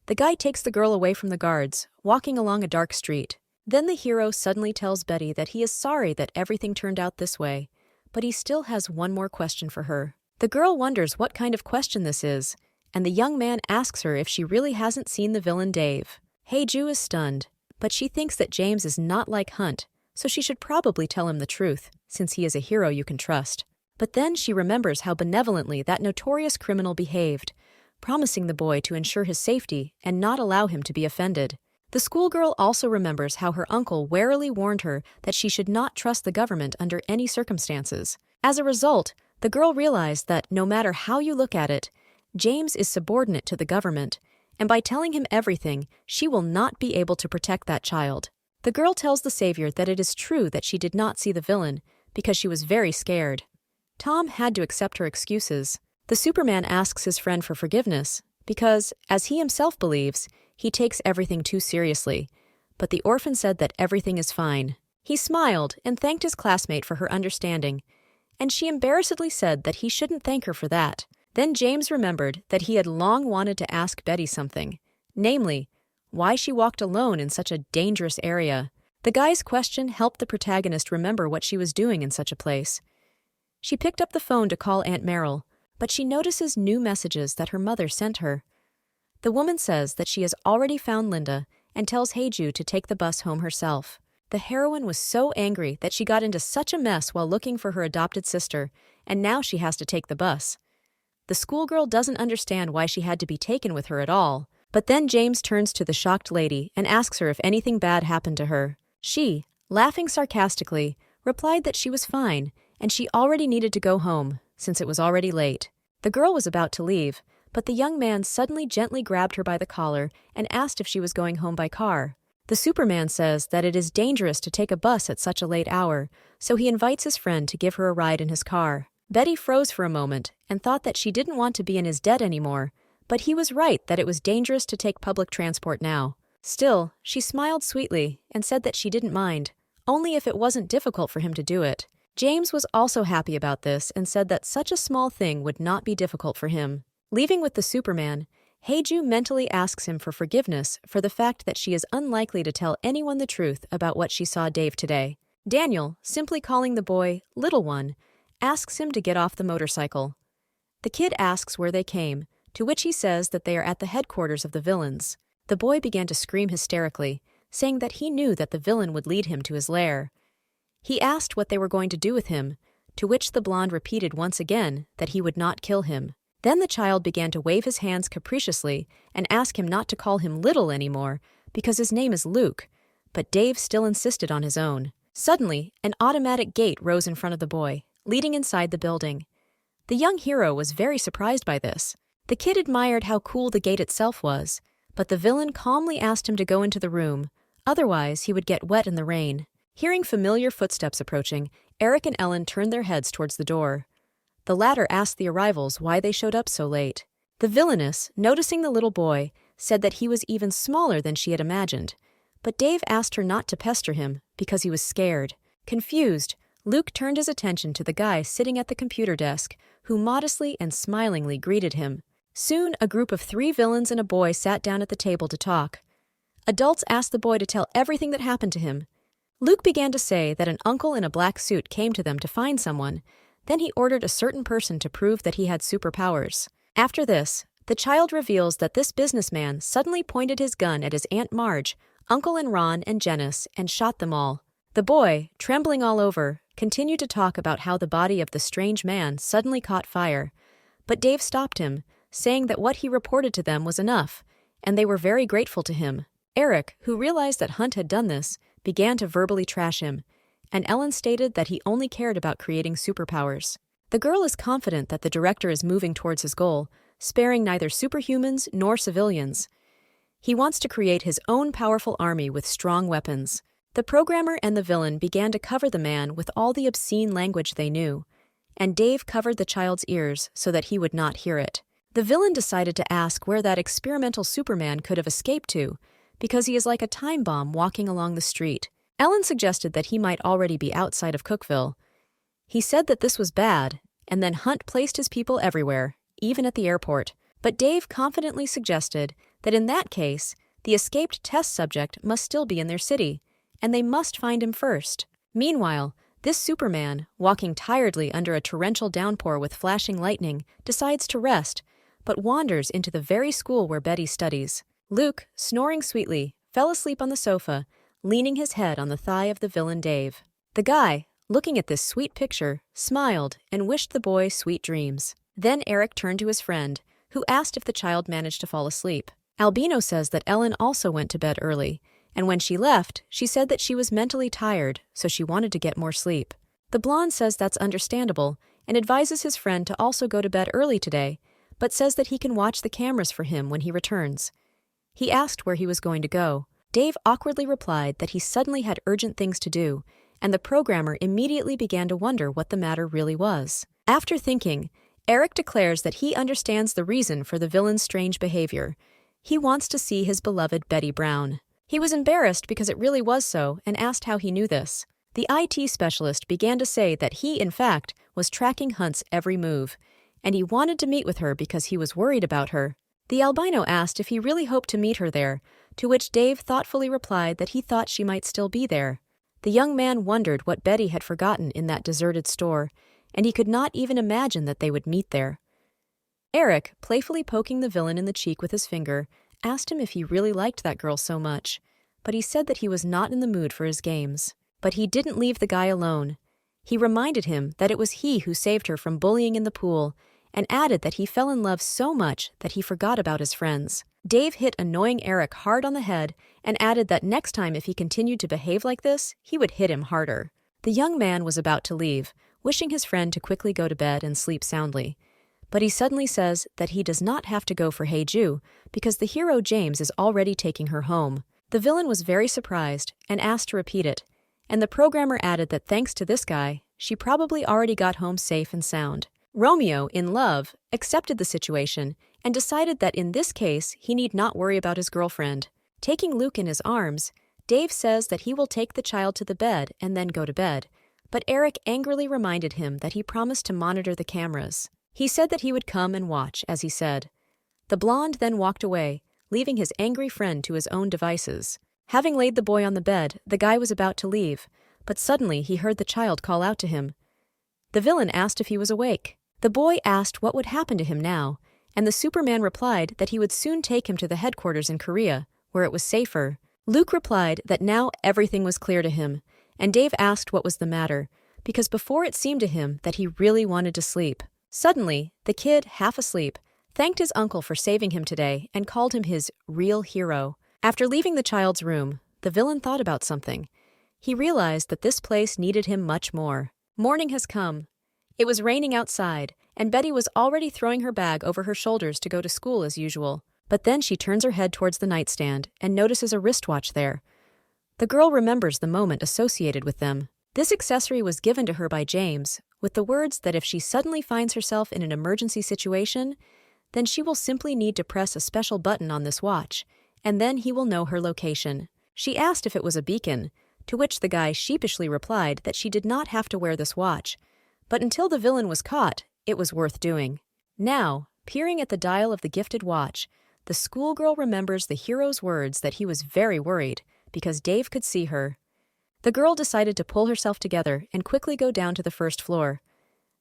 The guy takes the girl away from the guards, walking along a dark street. Then the hero suddenly tells Betty that he is sorry that everything turned out this way, but he still has one more question for her. The girl wonders what kind of question this is, and the young man asks her if she really hasn't seen the villain Dave. Hae-ju is stunned, but she thinks that James is not like Hunt, so she should probably tell him the truth, since he is a hero you can trust. But then she remembers how benevolently that notorious criminal behaved, promising the boy to ensure his safety and not allow him to be offended. The schoolgirl also remembers how her uncle warily warned her that she should not trust the government under any circumstances. As a result, the girl realized that no matter how you look at it, James is subordinate to the government, and by telling him everything, she will not be able to protect that child. The girl tells the savior that it is true that she did not see the villain because she was very scared. Tom had to accept her excuses. The Superman asks his friend for forgiveness because, as he himself believes, he takes everything too seriously. But the orphan said that everything is fine. He smiled and thanked his classmate for her understanding, and she embarrassedly said that he shouldn't thank her for that. Then James remembered that he had long wanted to ask Betty something, namely, why she walked alone in such a dangerous area. The guy's question helped the protagonist remember what she was doing in such a place. She picked up the phone to call Aunt Merrill, but she notices new messages that her mother sent her. The woman says that she has already found Linda and tells Heiju to take the bus home herself. The heroine was so angry that she got into such a mess while looking for her adopted sister, and now she has to take the bus. The schoolgirl doesn't understand why she had to be taken with her at all, but then James turns to the shocked lady and asks her if anything bad happened to her. She, laughing sarcastically, replied that she was fine, and she already needed to go home, since it was already late. The girl was about to leave, but the young man suddenly gently grabbed her by the collar and asked if she was going home by car. The Superman says that it is dangerous to take a bus at such a late hour, so he invites his friend to give her a ride in his car. Betty froze for a moment and thought that she didn't want to be in his debt anymore, but he was right that it was dangerous to take public transport now. Still, she smiled sweetly and said that she didn't mind, only if it wasn't difficult for him to do it. James was also happy about this and said that such a small thing would not be difficult for him. Leaving with the Superman, Heiju mentally asks him for forgiveness for the fact that she is unlikely to tell anyone the truth about what she saw Dave today. Daniel, simply calling the boy Little One, asks him to get off the motorcycle. The kid asks where they came, to which he says that they are at the headquarters of the villains. The boy began to scream hysterically, saying that he knew that the villain would lead him to his lair. He asked what they were going to do with him, to which the blonde repeated once again that he would not kill him. Then the child began to wave his hands capriciously and ask him not to call him Little anymore because his name is Luke, but Dave still insisted on his own. Suddenly, an automatic gate rose in front of the boy, leading inside the building. The young hero was very surprised by this. The kid admired how cool the gate itself was, but the villain calmly asked him to go into the room, otherwise he would get wet in the rain. Hearing familiar footsteps approaching, Eric and Ellen turned their heads towards the door. The latter asked the arrivals why they showed up so late. The villainess, noticing the little boy, said that he was even smaller than she had imagined, but Dave asked her not to pester him because he was scared. Confused, Luke turned his attention to the guy sitting at the computer desk, who modestly and smilingly greeted him. Soon, a group of 3 villains and a boy sat down at the table to talk. Adults asked the boy to tell everything that happened to him. Luke began to say that an uncle in a black suit came to them to find someone. Then he ordered a certain person to prove that he had superpowers. After this, the child reveals that this businessman suddenly pointed his gun at his Aunt Marge, Uncle and Ron and Janice, and shot them all. The boy, trembling all over, continued to talk about how the body of the strange man suddenly caught fire. But Dave stopped him, saying that what he reported to them was enough, and they were very grateful to him. Eric, who realized that Hunt had done this, began to verbally trash him, and Ellen stated that he only cared about creating superpowers. The girl is confident that the director is moving towards his goal, sparing neither superhumans nor civilians. He wants to create his own powerful army with strong weapons. The programmer and the villain began to cover the man with all the obscene language they knew, and Dave covered the child's ears so that he would not hear it. The villain decided to ask where that experimental Superman could have escaped to, because he is like a time bomb walking along the street. Ellen suggested that he might already be outside of Cookville. He said that this was bad, and then Hunt placed his people everywhere, even at the airport. But Dave confidently suggested that in that case, the escaped test subject must still be in their city, and they must find him first. Meanwhile, this Superman, walking tiredly under a torrential downpour with flashing lightning, decides to rest, but wanders into the very school where Betty studies. Luke, snoring sweetly, fell asleep on the sofa, leaning his head on the thigh of the villain Dave. The guy, looking at this sweet picture, smiled and wished the boy sweet dreams. Then Eric turned to his friend, who asked if the child managed to fall asleep. Albino says that Ellen also went to bed early, and when she left, she said that she was mentally tired, so she wanted to get more sleep. The blonde says that's understandable, and advises his friend to also go to bed early today, but says that he can watch the cameras for him when he returns. He asked where he was going to go. Dave awkwardly replied that he suddenly had urgent things to do, and the programmer immediately began to wonder what the matter really was. After thinking, Eric declares that he understands the reason for the villain's strange behavior. He wants to see his beloved Betty Brown. He was embarrassed because it really was so and asked how he knew this. The IT specialist began to say that he, in fact, was tracking Hunt's every move, and he wanted to meet with her because he was worried about her. The albino asked if he really hoped to meet her there, to which Dave thoughtfully replied that he thought she might still be there. The young man wondered what Betty had forgotten in that deserted store, and he could not even imagine that they would meet there. Eric, playfully poking the villain in the cheek with his finger, asked him if he really liked that girl so much, but he said that he was not in the mood for his games. But he didn't leave the guy alone. He reminded him that it was he who saved her from bullying in the pool, and added that he fell in love so much that he forgot about his friends. Dave hit annoying Eric hard on the head and added that next time if he continued to behave like this, he would hit him harder. The young man was about to leave, wishing his friend to quickly go to bed and sleep soundly. But he suddenly says that he does not have to go for Heiju because the hero James is already taking her home. The villain was very surprised and asked to repeat it, and the programmer added that thanks to this guy, she probably already got home safe and sound. Romeo, in love, accepted the situation and decided that in this case he need not worry about his girlfriend. Taking Luke in his arms, Dave says that he will take the child to the bed and then go to bed, but Eric angrily reminded him that he promised to monitor the cameras. He said that he would come and watch, as he said. The blonde then walked away, leaving his angry friend to his own devices. Having laid the boy on the bed, the guy was about to leave, but suddenly he heard the child call out to him. The villain asked if he was awake. The boy asked what would happen to him now, and the Superman replied that he would soon take him to the headquarters in Korea, where it was safer. Luke replied that now everything was clear to him, and Dave asked what was the matter, because before it seemed to him that he really wanted to sleep. Suddenly, the kid, half asleep, thanked his uncle for saving him today and called him his real hero. After leaving the child's room, the villain thought about something. He realized that this place needed him much more. Morning has come. It was raining outside, and Betty was already throwing her bag over her shoulders to go to school as usual. But then she turns her head towards the nightstand and notices a wristwatch there. The girl remembers the moment associated with them. This accessory was given to her by James, with the words that if she suddenly finds herself in an emergency situation, then she will simply need to press a special button on this watch, and then he will know her location. She asked if it was a beacon, to which the guy sheepishly replied that she did not have to wear this watch, but until the villain was caught, it was worth doing. Now, peering at the dial of the gifted watch, the schoolgirl remembers the hero's words that he was very worried because Dave could see her. The girl decided to pull herself together and quickly go down to the first floor.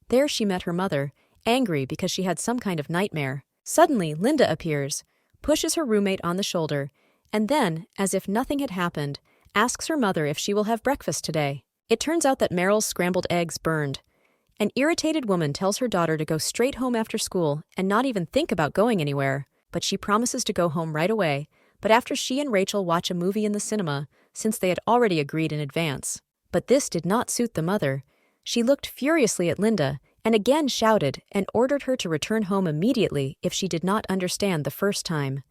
There she met her mother, angry because she had some kind of nightmare. Suddenly, Linda appears, pushes her roommate on the shoulder, and then, as if nothing had happened, asks her mother if she will have breakfast today. It turns out that Meryl's scrambled eggs burned. An irritated woman tells her daughter to go straight home after school and not even think about going anywhere, but she promises to go home right away, but after she and Rachel watch a movie in the cinema, since they had already agreed in advance. But this did not suit the mother. She looked furiously at Linda and again shouted and ordered her to return home immediately if she did not understand the first time.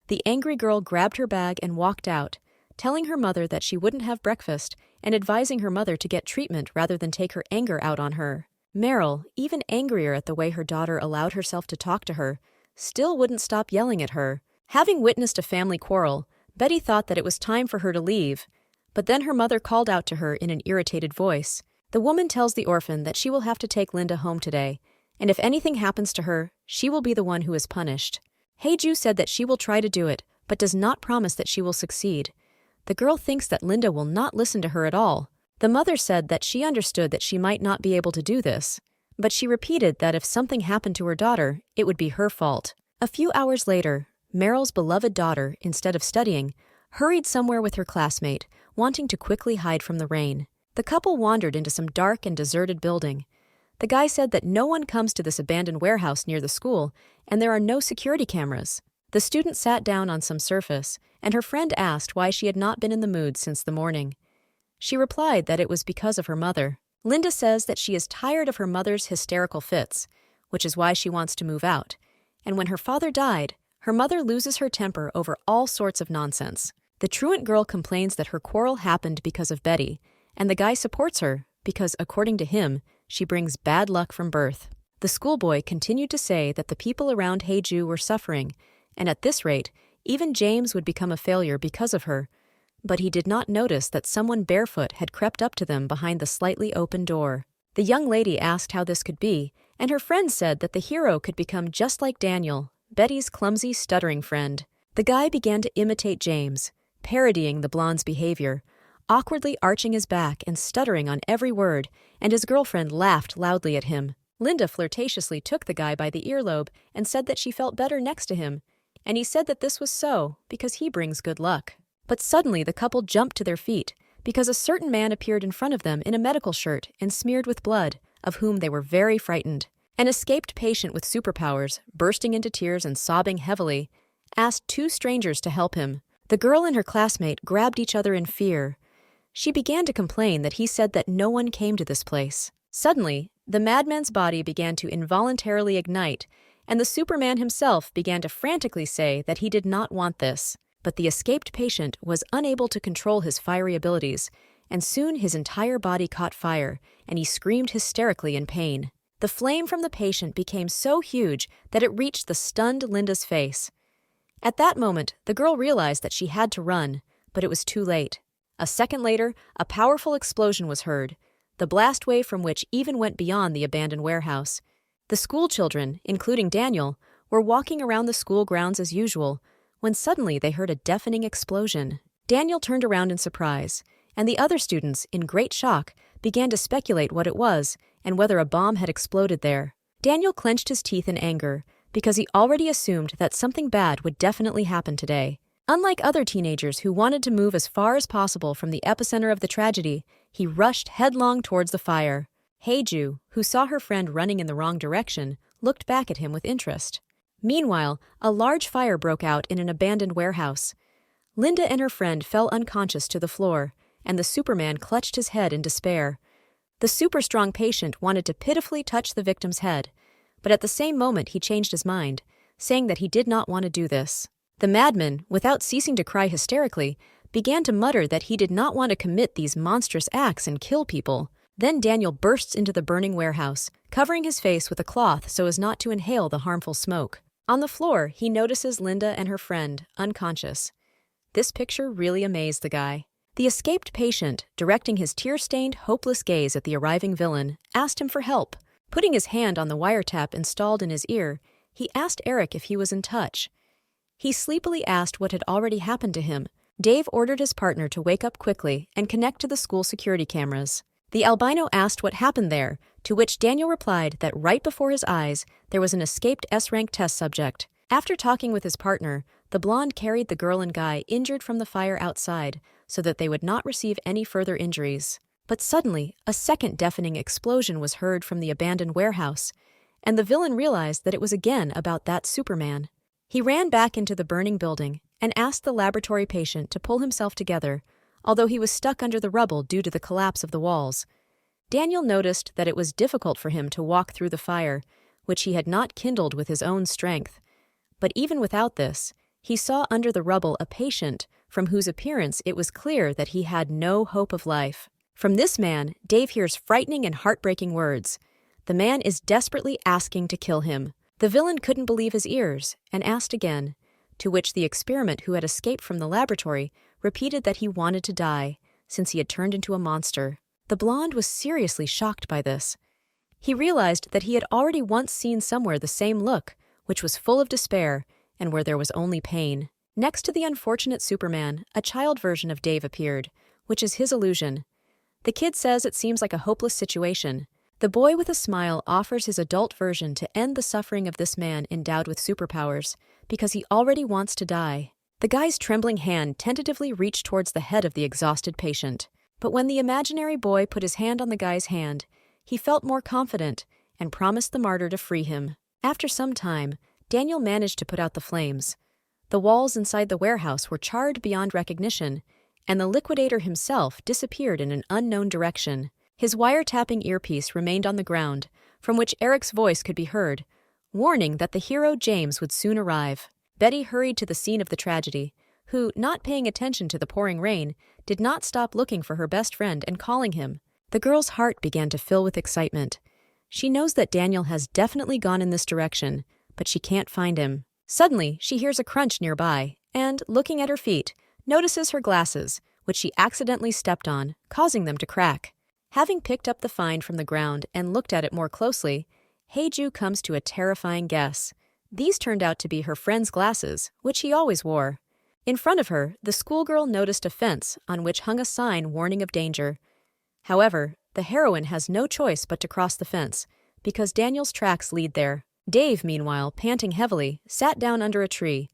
The angry girl grabbed her bag and walked out, telling her mother that she wouldn't have breakfast and advising her mother to get treatment rather than take her anger out on her. Meryl, even angrier at the way her daughter allowed herself to talk to her, still wouldn't stop yelling at her. Having witnessed a family quarrel, Betty thought that it was time for her to leave, but then her mother called out to her in an irritated voice. The woman tells the orphan that she will have to take Linda home today, and if anything happens to her, she will be the one who is punished. Heiju said that she will try to do it, but does not promise that she will succeed. The girl thinks that Linda will not listen to her at all. The mother said that she understood that she might not be able to do this, but she repeated that if something happened to her daughter, it would be her fault. A few hours later, Meryl's beloved daughter, instead of studying, hurried somewhere with her classmate, wanting to quickly hide from the rain. The couple wandered into some dark and deserted building. The guy said that no one comes to this abandoned warehouse near the school, and there are no security cameras. The student sat down on some surface, and her friend asked why she had not been in the mood since the morning. She replied that it was because of her mother. Linda says that she is tired of her mother's hysterical fits, which is why she wants to move out. And when her father died, her mother loses her temper over all sorts of nonsense. The truant girl complains that her quarrel happened because of Betty, and the guy supports her because, according to him, she brings bad luck from birth. The schoolboy continued to say that the people around Heiju were suffering, and at this rate, even James would become a failure because of her. But he did not notice that someone barefoot had crept up to them behind the slightly open door. The young lady asked how this could be, and her friend said that the hero could become just like Daniel, Betty's clumsy, stuttering friend. The guy began to imitate James, parodying the blonde's behavior, awkwardly arching his back and stuttering on every word, and his girlfriend laughed loudly at him. Linda flirtatiously took the guy by the earlobe and said that she felt better next to him, and he said that this was so because he brings good luck. But suddenly the couple jumped to their feet because a certain man appeared in front of them in a medical shirt and smeared with blood, of whom they were very frightened. An escaped patient with superpowers, bursting into tears and sobbing heavily, asked two strangers to help him. The girl and her classmate grabbed each other in fear. She began to complain that he said that no one came to this place. Suddenly, the madman's body began to involuntarily ignite, and the Superman himself began to frantically say that he did not want this. But the escaped patient was unable to control his fiery abilities, and soon his entire body caught fire, and he screamed hysterically in pain. The flame from the patient became so huge that it reached the stunned Linda's face. At that moment, the girl realized that she had to run, but it was too late. A second later, a powerful explosion was heard, the blast wave from which even went beyond the abandoned warehouse. The school children, including Daniel, were walking around the school grounds as usual, when suddenly they heard a deafening explosion. Daniel turned around in surprise, and the other students, in great shock, began to speculate what it was and whether a bomb had exploded there. Daniel clenched his teeth in anger, because he already assumed that something bad would definitely happen today. Unlike other teenagers who wanted to move as far as possible from the epicenter of the tragedy, he rushed headlong towards the fire. Heiju, who saw her friend running in the wrong direction, looked back at him with interest. Meanwhile, a large fire broke out in an abandoned warehouse. Linda and her friend fell unconscious to the floor, and the Superman clutched his head in despair. The super-strong patient wanted to pitifully touch the victim's head, but at the same moment he changed his mind, saying that he did not want to do this. The madman, without ceasing to cry hysterically, began to mutter that he did not want to commit these monstrous acts and kill people. Then Daniel bursts into the burning warehouse, covering his face with a cloth so as not to inhale the harmful smoke. On the floor, he notices Linda and her friend, unconscious. This picture really amazed the guy. The escaped patient, directing his tear-stained, hopeless gaze at the arriving villain, asked him for help. Putting his hand on the wiretap installed in his ear, he asked Eric if he was in touch. He sleepily asked what had already happened to him. Dave ordered his partner to wake up quickly and connect to the school security cameras. The albino asked what happened there, to which Daniel replied that right before his eyes there was an escaped S-rank test subject. After talking with his partner, the blonde carried the girl and guy injured from the fire outside so that they would not receive any further injuries. But suddenly, a second deafening explosion was heard from the abandoned warehouse, and the villain realized that it was again about that Superman. He ran back into the burning building and asked the laboratory patient to pull himself together, although he was stuck under the rubble due to the collapse of the walls. Daniel noticed that it was difficult for him to walk through the fire, which he had not kindled with his own strength. But even without this, he saw under the rubble a patient from whose appearance it was clear that he had no hope of life. From this man, Dave hears frightening and heartbreaking words. The man is desperately asking to kill him. The villain couldn't believe his ears and asked again, to which the experiment who had escaped from the laboratory repeated that he wanted to die, since he had turned into a monster. The blonde was seriously shocked by this. He realized that he had already once seen somewhere the same look, which was full of despair, and where there was only pain. Next to the unfortunate Superman, a child version of Dave appeared, which is his illusion. The kid says it seems like a hopeless situation. The boy with a smile offers his adult version to end the suffering of this man endowed with superpowers, because he already wants to die. The guy's trembling hand tentatively reached towards the head of the exhausted patient. But when the imaginary boy put his hand on the guy's hand, he felt more confident and promised the martyr to free him. After some time, Daniel managed to put out the flames. The walls inside the warehouse were charred beyond recognition, and the liquidator himself disappeared in an unknown direction. His wiretapping earpiece remained on the ground, from which Eric's voice could be heard, warning that the hero James would soon arrive. Betty hurried to the scene of the tragedy, who, not paying attention to the pouring rain, did not stop looking for her best friend and calling him. The girl's heart began to fill with excitement. She knows that Daniel has definitely gone in this direction, but she can't find him. Suddenly, she hears a crunch nearby and, looking at her feet, notices her glasses, which she accidentally stepped on, causing them to crack. Having picked up the find from the ground and looked at it more closely, Heiju comes to a terrifying guess. These turned out to be her friend's glasses, which he always wore. In front of her, the schoolgirl noticed a fence on which hung a sign warning of danger. However, the heroine has no choice but to cross the fence, because Daniel's tracks lead there. Dave, meanwhile, panting heavily, sat down under a tree.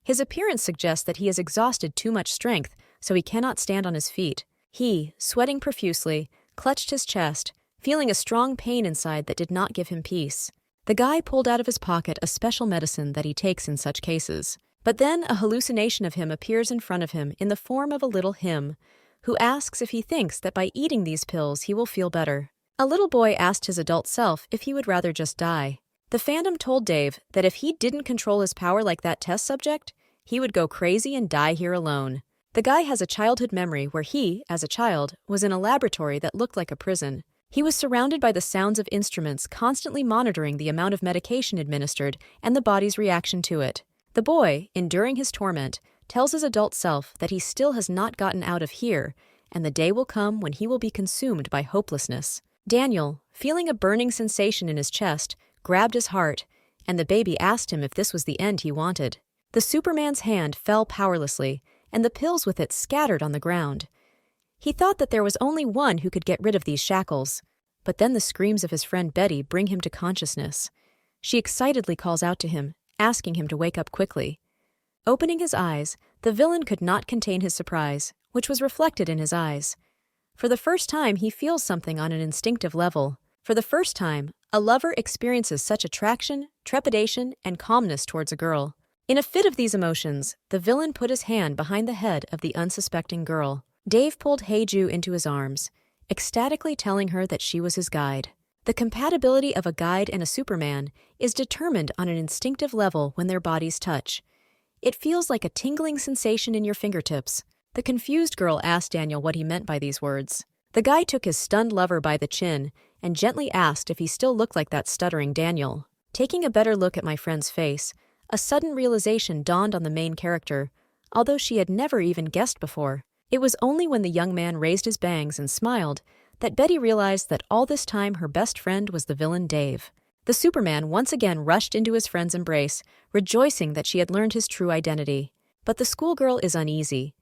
His appearance suggests that he has exhausted too much strength, so he cannot stand on his feet. He, sweating profusely, clutched his chest, feeling a strong pain inside that did not give him peace. The guy pulled out of his pocket a special medicine that he takes in such cases. But then a hallucination of him appears in front of him in the form of a little him, who asks if he thinks that by eating these pills he will feel better. A little boy asked his adult self if he would rather just die. The fandom told Dave that if he didn't control his power like that test subject, he would go crazy and die here alone. The guy has a childhood memory where he, as a child, was in a laboratory that looked like a prison. He was surrounded by the sounds of instruments constantly monitoring the amount of medication administered and the body's reaction to it. The boy, enduring his torment, tells his adult self that he still has not gotten out of here, and the day will come when he will be consumed by hopelessness. Daniel, feeling a burning sensation in his chest, grabbed his heart, and the baby asked him if this was the end he wanted. The Superman's hand fell powerlessly, and the pills with it scattered on the ground. He thought that there was only one who could get rid of these shackles, but then the screams of his friend Betty bring him to consciousness. She excitedly calls out to him, asking him to wake up quickly. Opening his eyes, the villain could not contain his surprise, which was reflected in his eyes. For the first time, he feels something on an instinctive level. For the first time, a lover experiences such attraction, trepidation, and calmness towards a girl. In a fit of these emotions, the villain put his hand behind the head of the unsuspecting girl. Dave pulled Heiju into his arms, ecstatically telling her that she was his guide. The compatibility of a guide and a Superman is determined on an instinctive level when their bodies touch. It feels like a tingling sensation in your fingertips. The confused girl asked Daniel what he meant by these words. The guy took his stunned lover by the chin and gently asked if he still looked like that stuttering Daniel. Taking a better look at my friend's face, a sudden realization dawned on the main character, although she had never even guessed before. It was only when the young man raised his bangs and smiled that Betty realized that all this time her best friend was the villain Dave. The Superman once again rushed into his friend's embrace, rejoicing that she had learned his true identity. But the schoolgirl is uneasy.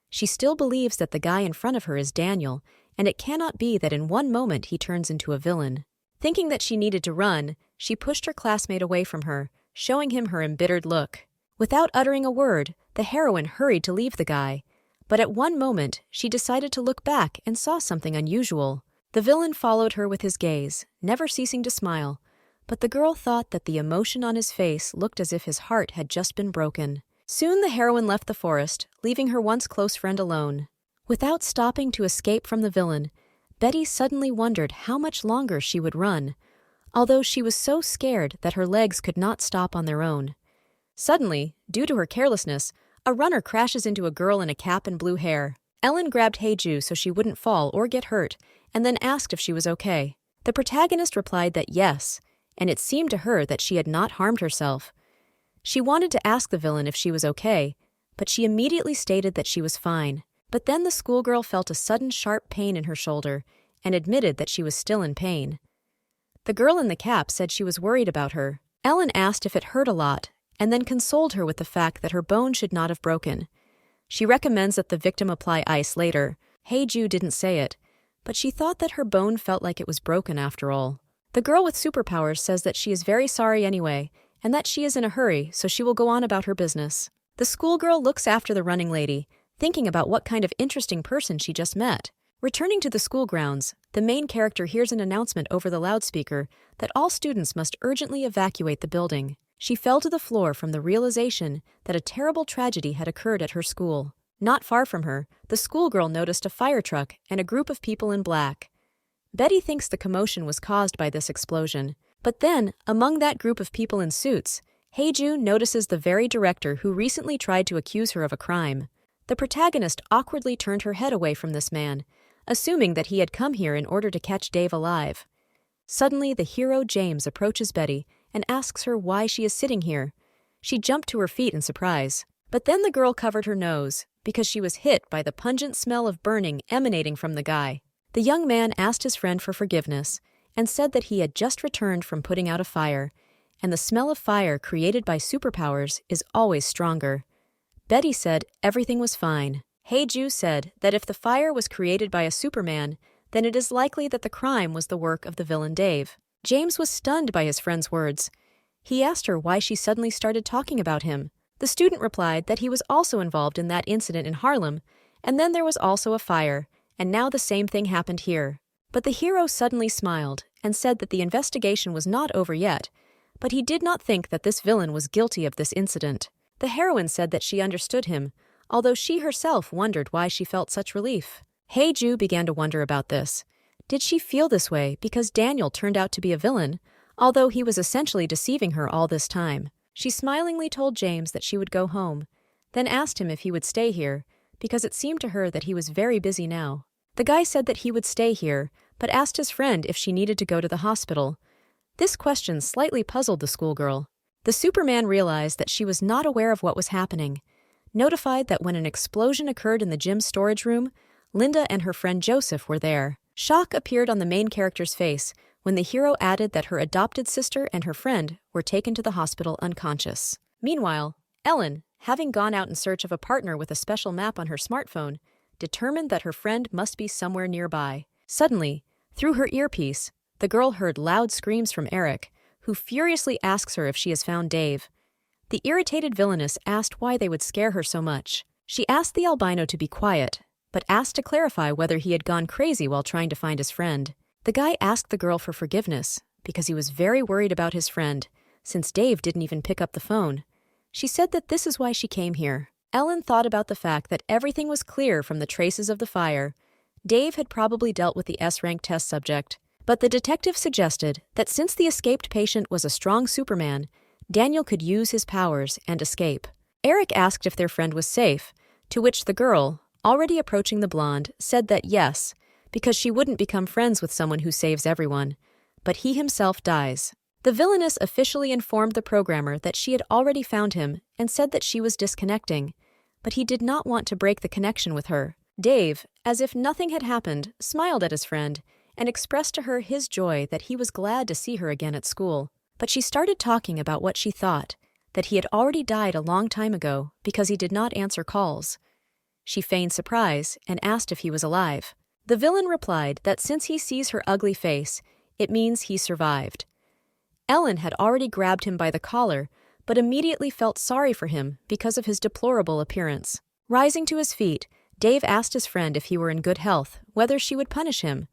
She still believes that the guy in front of her is Daniel, and it cannot be that in one moment he turns into a villain. Thinking that she needed to run, she pushed her classmate away from her, showing him her embittered look. Without uttering a word, the heroine hurried to leave the guy. But at one moment, she decided to look back and saw something unusual. The villain followed her with his gaze, never ceasing to smile, but the girl thought that the emotion on his face looked as if his heart had just been broken. Soon the heroine left the forest, leaving her once close friend alone. Without stopping to escape from the villain, Betty suddenly wondered how much longer she would run, although she was so scared that her legs could not stop on their own. Suddenly, due to her carelessness, a runner crashes into a girl in a cap and blue hair. Ellen grabbed Heiju so she wouldn't fall or get hurt, and then asked if she was okay. The protagonist replied that yes, and it seemed to her that she had not harmed herself. She wanted to ask the villain if she was okay, but she immediately stated that she was fine. But then the schoolgirl felt a sudden sharp pain in her shoulder and admitted that she was still in pain. The girl in the cap said she was worried about her. Ellen asked if it hurt a lot, and then consoled her with the fact that her bone should not have broken. She recommends that the victim apply ice later. Heiju didn't say it, but she thought that her bone felt like it was broken after all. The girl with superpowers says that she is very sorry anyway, and that she is in a hurry, so she will go on about her business. The schoolgirl looks after the running lady, thinking about what kind of interesting person she just met. Returning to the school grounds, the main character hears an announcement over the loudspeaker that all students must urgently evacuate the building. She fell to the floor from the realization that a terrible tragedy had occurred at her school. Not far from her, the schoolgirl noticed a fire truck and a group of people in black. Betty thinks the commotion was caused by this explosion. But then, among that group of people in suits, Heiju notices the very director who recently tried to accuse her of a crime. The protagonist awkwardly turned her head away from this man, assuming that he had come here in order to catch Dave alive. Suddenly, the hero James approaches Betty and asks her why she is sitting here. She jumped to her feet in surprise. But then the girl covered her nose, because she was hit by the pungent smell of burning emanating from the guy. The young man asked his friend for forgiveness and said that he had just returned from putting out a fire, and the smell of fire created by superpowers is always stronger. Betty said everything was fine. Hey-Ju said that if the fire was created by a Superman, then it is likely that the crime was the work of the villain Dave. James was stunned by his friend's words. He asked her why she suddenly started talking about him. The student replied that he was also involved in that incident in Harlem, and then there was also a fire, and now the same thing happened here. But the hero suddenly smiled and said that the investigation was not over yet, but he did not think that this villain was guilty of this incident. The heroine said that she understood him, although she herself wondered why she felt such relief. Hey-Ju began to wonder about this. Did she feel this way because Daniel turned out to be a villain, although he was essentially deceiving her all this time? She smilingly told James that she would go home, then asked him if he would stay here, because it seemed to her that he was very busy now. The guy said that he would stay here, but asked his friend if she needed to go to the hospital. This question slightly puzzled the schoolgirl. The Superman realized that she was not aware of what was happening. Notified that when an explosion occurred in the gym storage room, Linda and her friend Joseph were there. Shock appeared on the main character's face when the hero added that her adopted sister and her friend were taken to the hospital unconscious. Meanwhile, Ellen, having gone out in search of a partner with a special map on her smartphone, determined that her friend must be somewhere nearby. Suddenly, through her earpiece, the girl heard loud screams from Eric, who furiously asks her if she has found Dave. The irritated villainess asked why they would scare her so much. She asked the albino to be quiet, but asked to clarify whether he had gone crazy while trying to find his friend. The guy asked the girl for forgiveness because he was very worried about his friend, since Dave didn't even pick up the phone. She said that this is why she came here. Ellen thought about the fact that everything was clear from the traces of the fire. Dave had probably dealt with the S-rank test subject, but the detective suggested that since the escaped patient was a strong Superman, Daniel could use his powers and escape. Eric asked if their friend was safe, to which the girl, already approaching the blonde, said that yes, because she wouldn't become friends with someone who saves everyone, but he himself dies. The villainess officially informed the programmer that she had already found him and said that she was disconnecting, but he did not want to break the connection with her. Dave, as if nothing had happened, smiled at his friend and expressed to her his joy that he was glad to see her again at school. But she started talking about what she thought, that he had already died a long time ago because he did not answer calls. She feigned surprise and asked if he was alive. The villain replied that since he sees her ugly face, it means he survived. Ellen had already grabbed him by the collar, but immediately felt sorry for him because of his deplorable appearance. Rising to his feet, Dave asked his friend if he were in good health, whether she would punish him.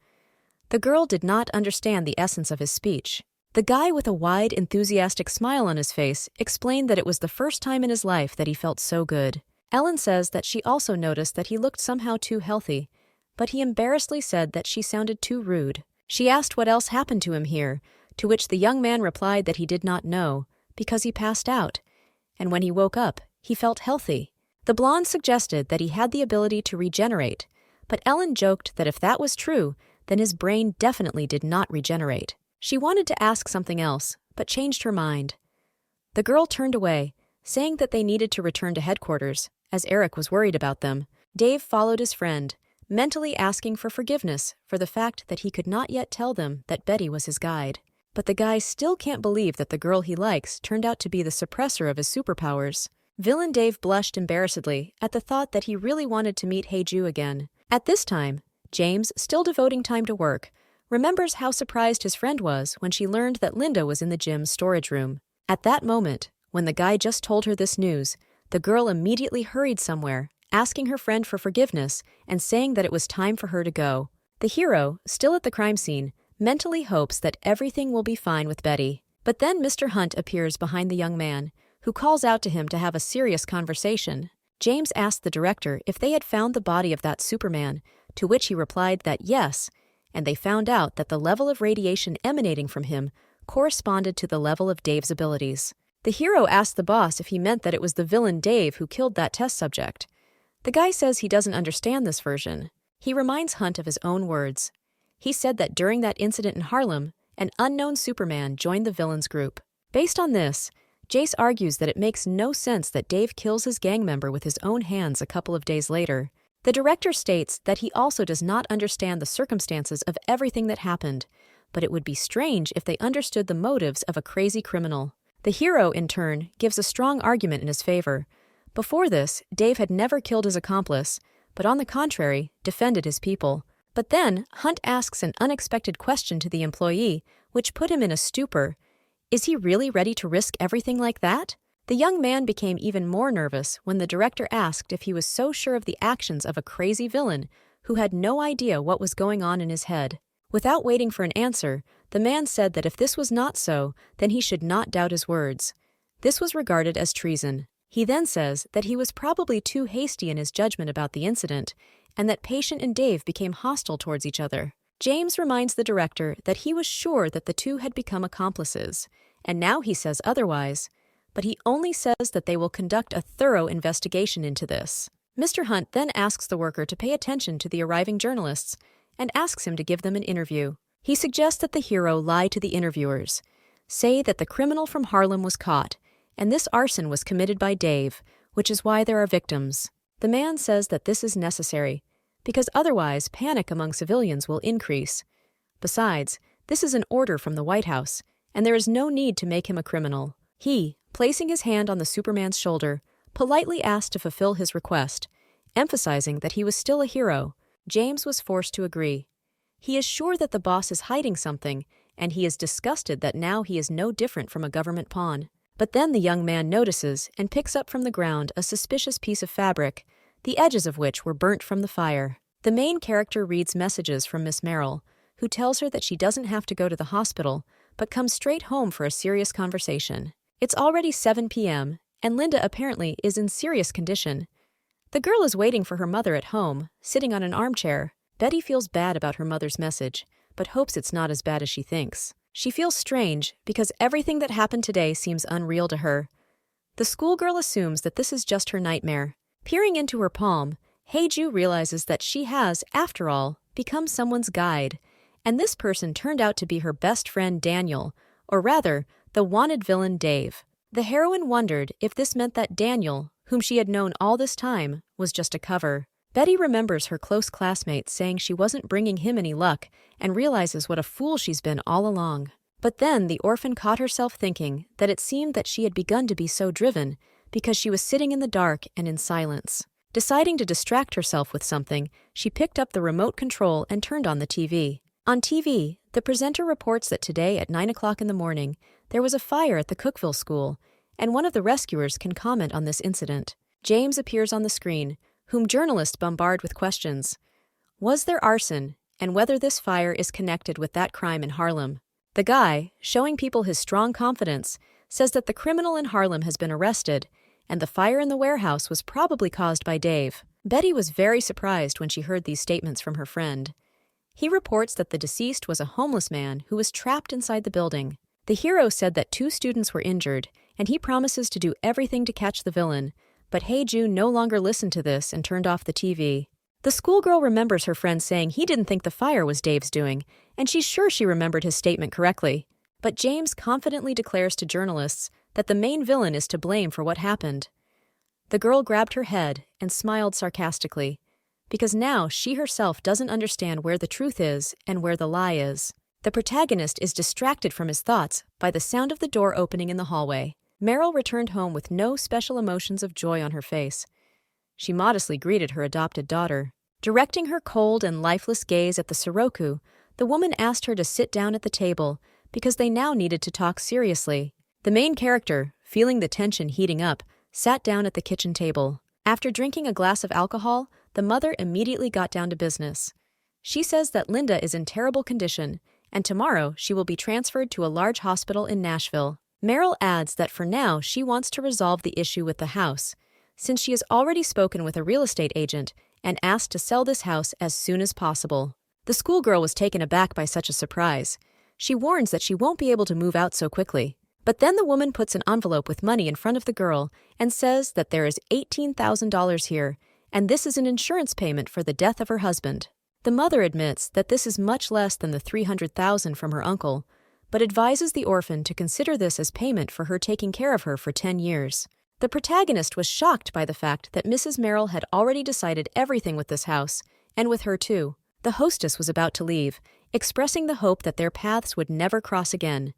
The girl did not understand the essence of his speech. The guy with a wide, enthusiastic smile on his face explained that it was the first time in his life that he felt so good. Ellen says that she also noticed that he looked somehow too healthy, but he embarrassedly said that she sounded too rude. She asked what else happened to him here, to which the young man replied that he did not know, because he passed out, and when he woke up, he felt healthy. The blonde suggested that he had the ability to regenerate, but Ellen joked that if that was true, then his brain definitely did not regenerate. She wanted to ask something else, but changed her mind. The girl turned away, saying that they needed to return to headquarters, as Eric was worried about them. Dave followed his friend, mentally asking for forgiveness for the fact that he could not yet tell them that Betty was his guide. But the guy still can't believe that the girl he likes turned out to be the suppressor of his superpowers. Villain Dave blushed embarrassedly at the thought that he really wanted to meet Hey-Ju again. At this time, James, still devoting time to work, remembers how surprised his friend was when she learned that Linda was in the gym's storage room. At that moment, when the guy just told her this news, the girl immediately hurried somewhere, asking her friend for forgiveness and saying that it was time for her to go. The hero, still at the crime scene, mentally hopes that everything will be fine with Betty. But then Mr. Hunt appears behind the young man, who calls out to him to have a serious conversation. James asked the director if they had found the body of that Superman, to which he replied that yes, and they found out that the level of radiation emanating from him corresponded to the level of Dave's abilities. The hero asked the boss if he meant that it was the villain Dave who killed that test subject. The guy says he doesn't understand this version. He reminds Hunt of his own words. He said that during that incident in Harlem, an unknown Superman joined the villain's group. Based on this, Jace argues that it makes no sense that Dave kills his gang member with his own hands a couple of days later. The director states that he also does not understand the circumstances of everything that happened, but it would be strange if they understood the motives of a crazy criminal. The hero, in turn, gives a strong argument in his favor. Before this, Dave had never killed his accomplice, but on the contrary, defended his people. But then, Hunt asks an unexpected question to the employee, which put him in a stupor. Is he really ready to risk everything like that? The young man became even more nervous when the director asked if he was so sure of the actions of a crazy villain who had no idea what was going on in his head. Without waiting for an answer, the man said that if this was not so, then he should not doubt his words. This was regarded as treason. He then says that he was probably too hasty in his judgment about the incident, and that Patient and Dave became hostile towards each other. James reminds the director that he was sure that the two had become accomplices, and now he says otherwise, but he only says that they will conduct a thorough investigation into this. Mr. Hunt then asks the worker to pay attention to the arriving journalists and asks him to give them an interview. He suggests that the hero lie to the interviewers, say that the criminal from Harlem was caught, and this arson was committed by Dave, which is why there are victims. The man says that this is necessary, because otherwise panic among civilians will increase. Besides, this is an order from the White House, and there is no need to make him a criminal. He, placing his hand on the Superman's shoulder, politely asked to fulfill his request, emphasizing that he was still a hero. James was forced to agree. He is sure that the boss is hiding something, and he is disgusted that now he is no different from a government pawn. But then the young man notices and picks up from the ground a suspicious piece of fabric, the edges of which were burnt from the fire. The main character reads messages from Miss Merrill, who tells her that she doesn't have to go to the hospital, but comes straight home for a serious conversation. It's already 7 p.m., and Linda apparently is in serious condition. The girl is waiting for her mother at home, sitting on an armchair. Betty feels bad about her mother's message, but hopes it's not as bad as she thinks. She feels strange because everything that happened today seems unreal to her. The schoolgirl assumes that this is just her nightmare. Peering into her palm, Heiju realizes that she has, after all, become someone's guide, and this person turned out to be her best friend Daniel, or rather, the wanted villain Dave. The heroine wondered if this meant that Daniel, whom she had known all this time, was just a cover. Betty remembers her close classmate saying she wasn't bringing him any luck and realizes what a fool she's been all along. But then the orphan caught herself thinking that it seemed that she had begun to be so driven because she was sitting in the dark and in silence. Deciding to distract herself with something, she picked up the remote control and turned on the TV. On TV, the presenter reports that today at 9 o'clock in the morning, there was a fire at the Cookville school, and one of the rescuers can comment on this incident. James appears on the screen, whom journalists bombard with questions. Was there arson, and whether this fire is connected with that crime in Harlem? The guy, showing people his strong confidence, says that the criminal in Harlem has been arrested, and the fire in the warehouse was probably caused by Dave. Betty was very surprised when she heard these statements from her friend. He reports that the deceased was a homeless man who was trapped inside the building. The hero said that 2 students were injured, and he promises to do everything to catch the villain, but Heiju no longer listened to this and turned off the TV. The schoolgirl remembers her friend saying he didn't think the fire was Dave's doing, and she's sure she remembered his statement correctly. But James confidently declares to journalists that the main villain is to blame for what happened. The girl grabbed her head and smiled sarcastically, because now she herself doesn't understand where the truth is and where the lie is. The protagonist is distracted from his thoughts by the sound of the door opening in the hallway. Meryl returned home with no special emotions of joy on her face. She modestly greeted her adopted daughter. Directing her cold and lifeless gaze at the Soroku, the woman asked her to sit down at the table because they now needed to talk seriously. The main character, feeling the tension heating up, sat down at the kitchen table. After drinking a glass of alcohol, the mother immediately got down to business. She says that Linda is in terrible condition, and tomorrow she will be transferred to a large hospital in Nashville. Meryl adds that for now she wants to resolve the issue with the house, since she has already spoken with a real estate agent and asked to sell this house as soon as possible. The schoolgirl was taken aback by such a surprise. She warns that she won't be able to move out so quickly. But then the woman puts an envelope with money in front of the girl and says that there is $18,000 here, and this is an insurance payment for the death of her husband. The mother admits that this is much less than the $300,000 from her uncle, but advises the orphan to consider this as payment for her taking care of her for 10 years. The protagonist was shocked by the fact that Mrs. Merrill had already decided everything with this house, and with her too. The hostess was about to leave, expressing the hope that their paths would never cross again.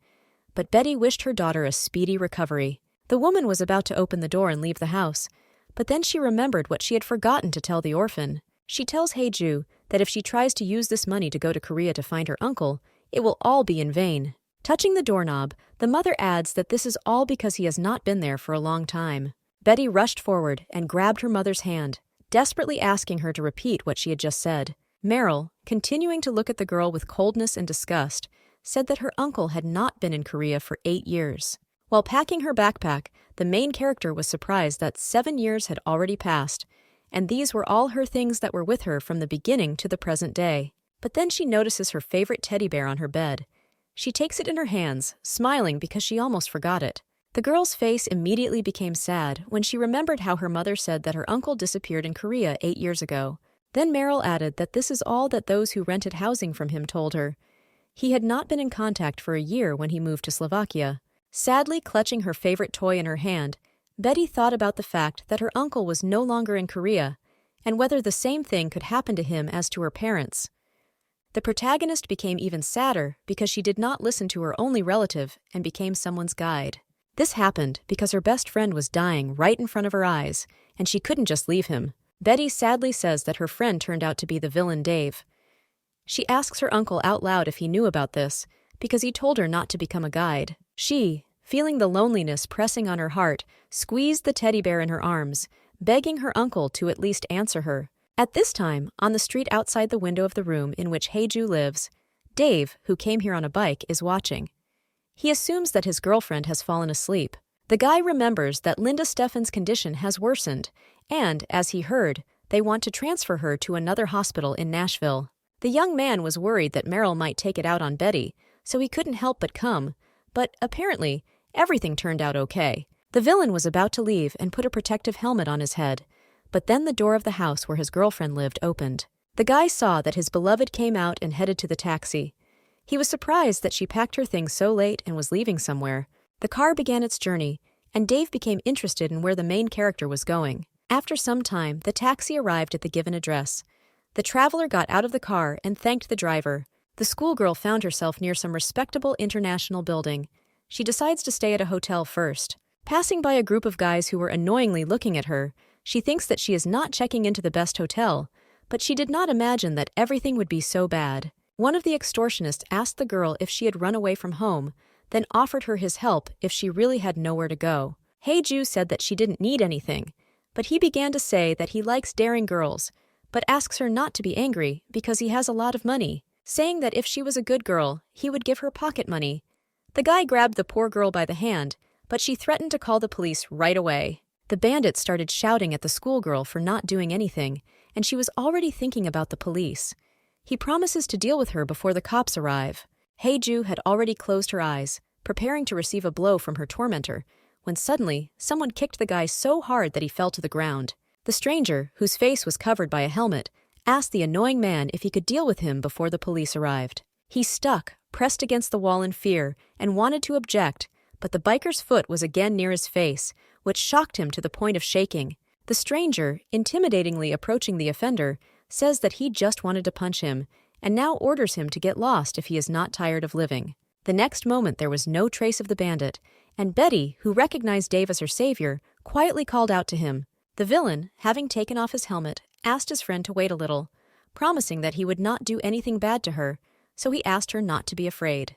But Betty wished her daughter a speedy recovery. The woman was about to open the door and leave the house, but then she remembered what she had forgotten to tell the orphan. She tells Hae-ju that if she tries to use this money to go to Korea to find her uncle, it will all be in vain. Touching the doorknob, the mother adds that this is all because he has not been there for a long time. Betty rushed forward and grabbed her mother's hand, desperately asking her to repeat what she had just said. Merrill, continuing to look at the girl with coldness and disgust, said that her uncle had not been in Korea for 8 years. While packing her backpack, the main character was surprised that 7 years had already passed, and these were all her things that were with her from the beginning to the present day. But then she notices her favorite teddy bear on her bed. She takes it in her hands, smiling because she almost forgot it. The girl's face immediately became sad when she remembered how her mother said that her uncle disappeared in Korea 8 years ago. Then Merrill added that this is all that those who rented housing from him told her. He had not been in contact for a year when he moved to Slovakia. Sadly clutching her favorite toy in her hand, Betty thought about the fact that her uncle was no longer in Korea, and whether the same thing could happen to him as to her parents. The protagonist became even sadder because she did not listen to her only relative and became someone's guide. This happened because her best friend was dying right in front of her eyes, and she couldn't just leave him. Betty sadly says that her friend turned out to be the villain Dave. She asks her uncle out loud if he knew about this, because he told her not to become a guide. She, feeling the loneliness pressing on her heart, squeezed the teddy bear in her arms, begging her uncle to at least answer her. At this time, on the street outside the window of the room in which Hae-ju lives, Dave, who came here on a bike, is watching. He assumes that his girlfriend has fallen asleep. The guy remembers that Linda Steffen's condition has worsened, and, as he heard, they want to transfer her to another hospital in Nashville. The young man was worried that Merrill might take it out on Betty, so he couldn't help but come, but apparently, everything turned out okay. The villain was about to leave and put a protective helmet on his head, but then the door of the house where his girlfriend lived opened. The guy saw that his beloved came out and headed to the taxi. He was surprised that she packed her things so late and was leaving somewhere. The car began its journey, and Dave became interested in where the main character was going. After some time, the taxi arrived at the given address. The traveler got out of the car and thanked the driver. The schoolgirl found herself near some respectable international building. She decides to stay at a hotel first. Passing by a group of guys who were annoyingly looking at her, she thinks that she is not checking into the best hotel, but she did not imagine that everything would be so bad. One of the extortionists asked the girl if she had run away from home, then offered her his help if she really had nowhere to go. Hae-ju said that she didn't need anything, but he began to say that he likes daring girls, but asks her not to be angry because he has a lot of money, saying that if she was a good girl, he would give her pocket money. The guy grabbed the poor girl by the hand, but she threatened to call the police right away. The bandit started shouting at the schoolgirl for not doing anything, and she was already thinking about the police. He promises to deal with her before the cops arrive. Hae-ju had already closed her eyes, preparing to receive a blow from her tormentor, when suddenly someone kicked the guy so hard that he fell to the ground. The stranger, whose face was covered by a helmet, asked the annoying man if he could deal with him before the police arrived. He stuck, pressed against the wall in fear, and wanted to object, but the biker's foot was again near his face, which shocked him to the point of shaking. The stranger, intimidatingly approaching the offender, says that he just wanted to punch him, and now orders him to get lost if he is not tired of living. The next moment there was no trace of the bandit, and Betty, who recognized Dave as her savior, quietly called out to him. The villain, having taken off his helmet, asked his friend to wait a little, promising that he would not do anything bad to her, so he asked her not to be afraid.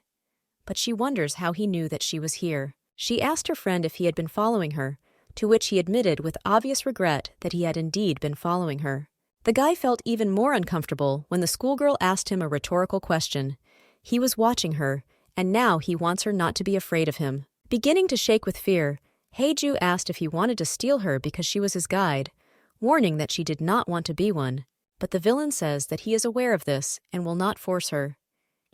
But she wonders how he knew that she was here. She asked her friend if he had been following her, to which he admitted with obvious regret that he had indeed been following her. The guy felt even more uncomfortable when the schoolgirl asked him a rhetorical question. He was watching her, and now he wants her not to be afraid of him. Beginning to shake with fear, Hae-ju asked if he wanted to steal her because she was his guide, warning that she did not want to be one. But the villain says that he is aware of this and will not force her.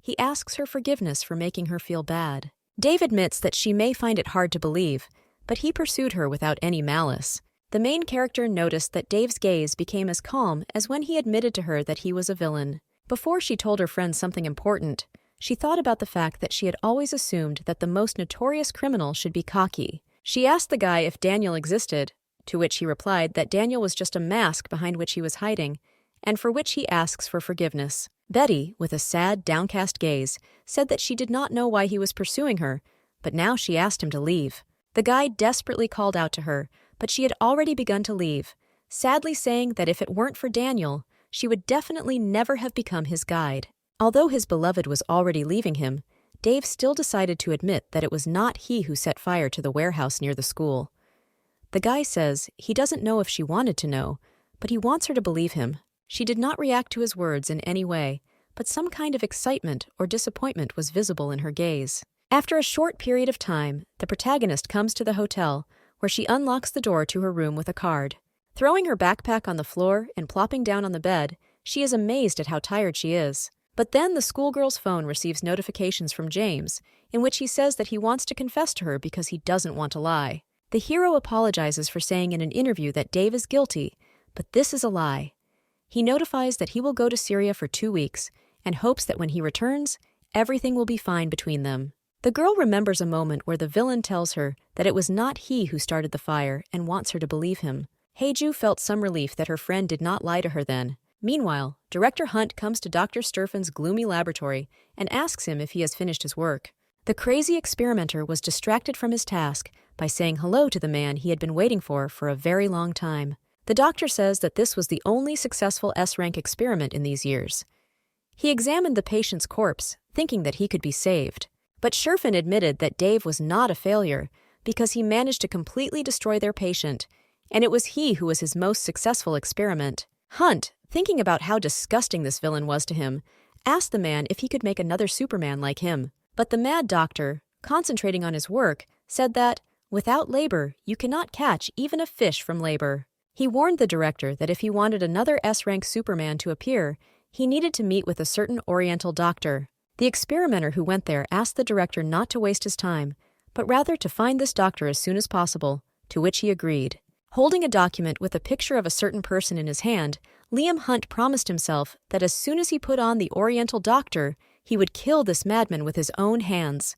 He asks her forgiveness for making her feel bad. Dave admits that she may find it hard to believe, but he pursued her without any malice. The main character noticed that Dave's gaze became as calm as when he admitted to her that he was a villain. Before she told her friend something important, She thought about the fact that she had always assumed that the most notorious criminal should be cocky. She asked the guy if Daniel existed, to which he replied that Daniel was just a mask behind which he was hiding, and for which he asks for forgiveness. Betty, with a sad, downcast gaze, said that she did not know why he was pursuing her, but now she asked him to leave. The guy desperately called out to her, but she had already begun to leave, sadly saying that if it weren't for Daniel, she would definitely never have become his guide. Although his beloved was already leaving him, Dave still decided to admit that it was not he who set fire to the warehouse near the school. The guy says he doesn't know if she wanted to know, but he wants her to believe him. She did not react to his words in any way, but some kind of excitement or disappointment was visible in her gaze. After a short period of time, the protagonist comes to the hotel, where she unlocks the door to her room with a card. Throwing her backpack on the floor and plopping down on the bed, she is amazed at how tired she is. But then the schoolgirl's phone receives notifications from James, in which he says that he wants to confess to her because he doesn't want to lie. The hero apologizes for saying in an interview that Dave is guilty, but this is a lie. He notifies that he will go to Syria for 2 weeks and hopes that when he returns, everything will be fine between them. The girl remembers a moment where the villain tells her that it was not he who started the fire and wants her to believe him. Heiju felt some relief that her friend did not lie to her then. Meanwhile, Director Hunt comes to Dr. Sturfin's gloomy laboratory and asks him if he has finished his work. The crazy experimenter was distracted from his task by saying hello to the man he had been waiting for a very long time. The doctor says that this was the only successful S-rank experiment in these years. He examined the patient's corpse, thinking that he could be saved. But Sherfin admitted that Dave was not a failure because he managed to completely destroy their patient, and it was he who was his most successful experiment. Hunt, thinking about how disgusting this villain was to him, asked the man if he could make another Superman like him. But the mad doctor, concentrating on his work, said that, without labor, you cannot catch even a fish from labor. He warned the director that if he wanted another S-rank Superman to appear, he needed to meet with a certain Oriental doctor. The experimenter who went there asked the director not to waste his time, but rather to find this doctor as soon as possible, to which he agreed. Holding a document with a picture of a certain person in his hand, Liam Hunt promised himself that as soon as he put on the Oriental doctor, he would kill this madman with his own hands.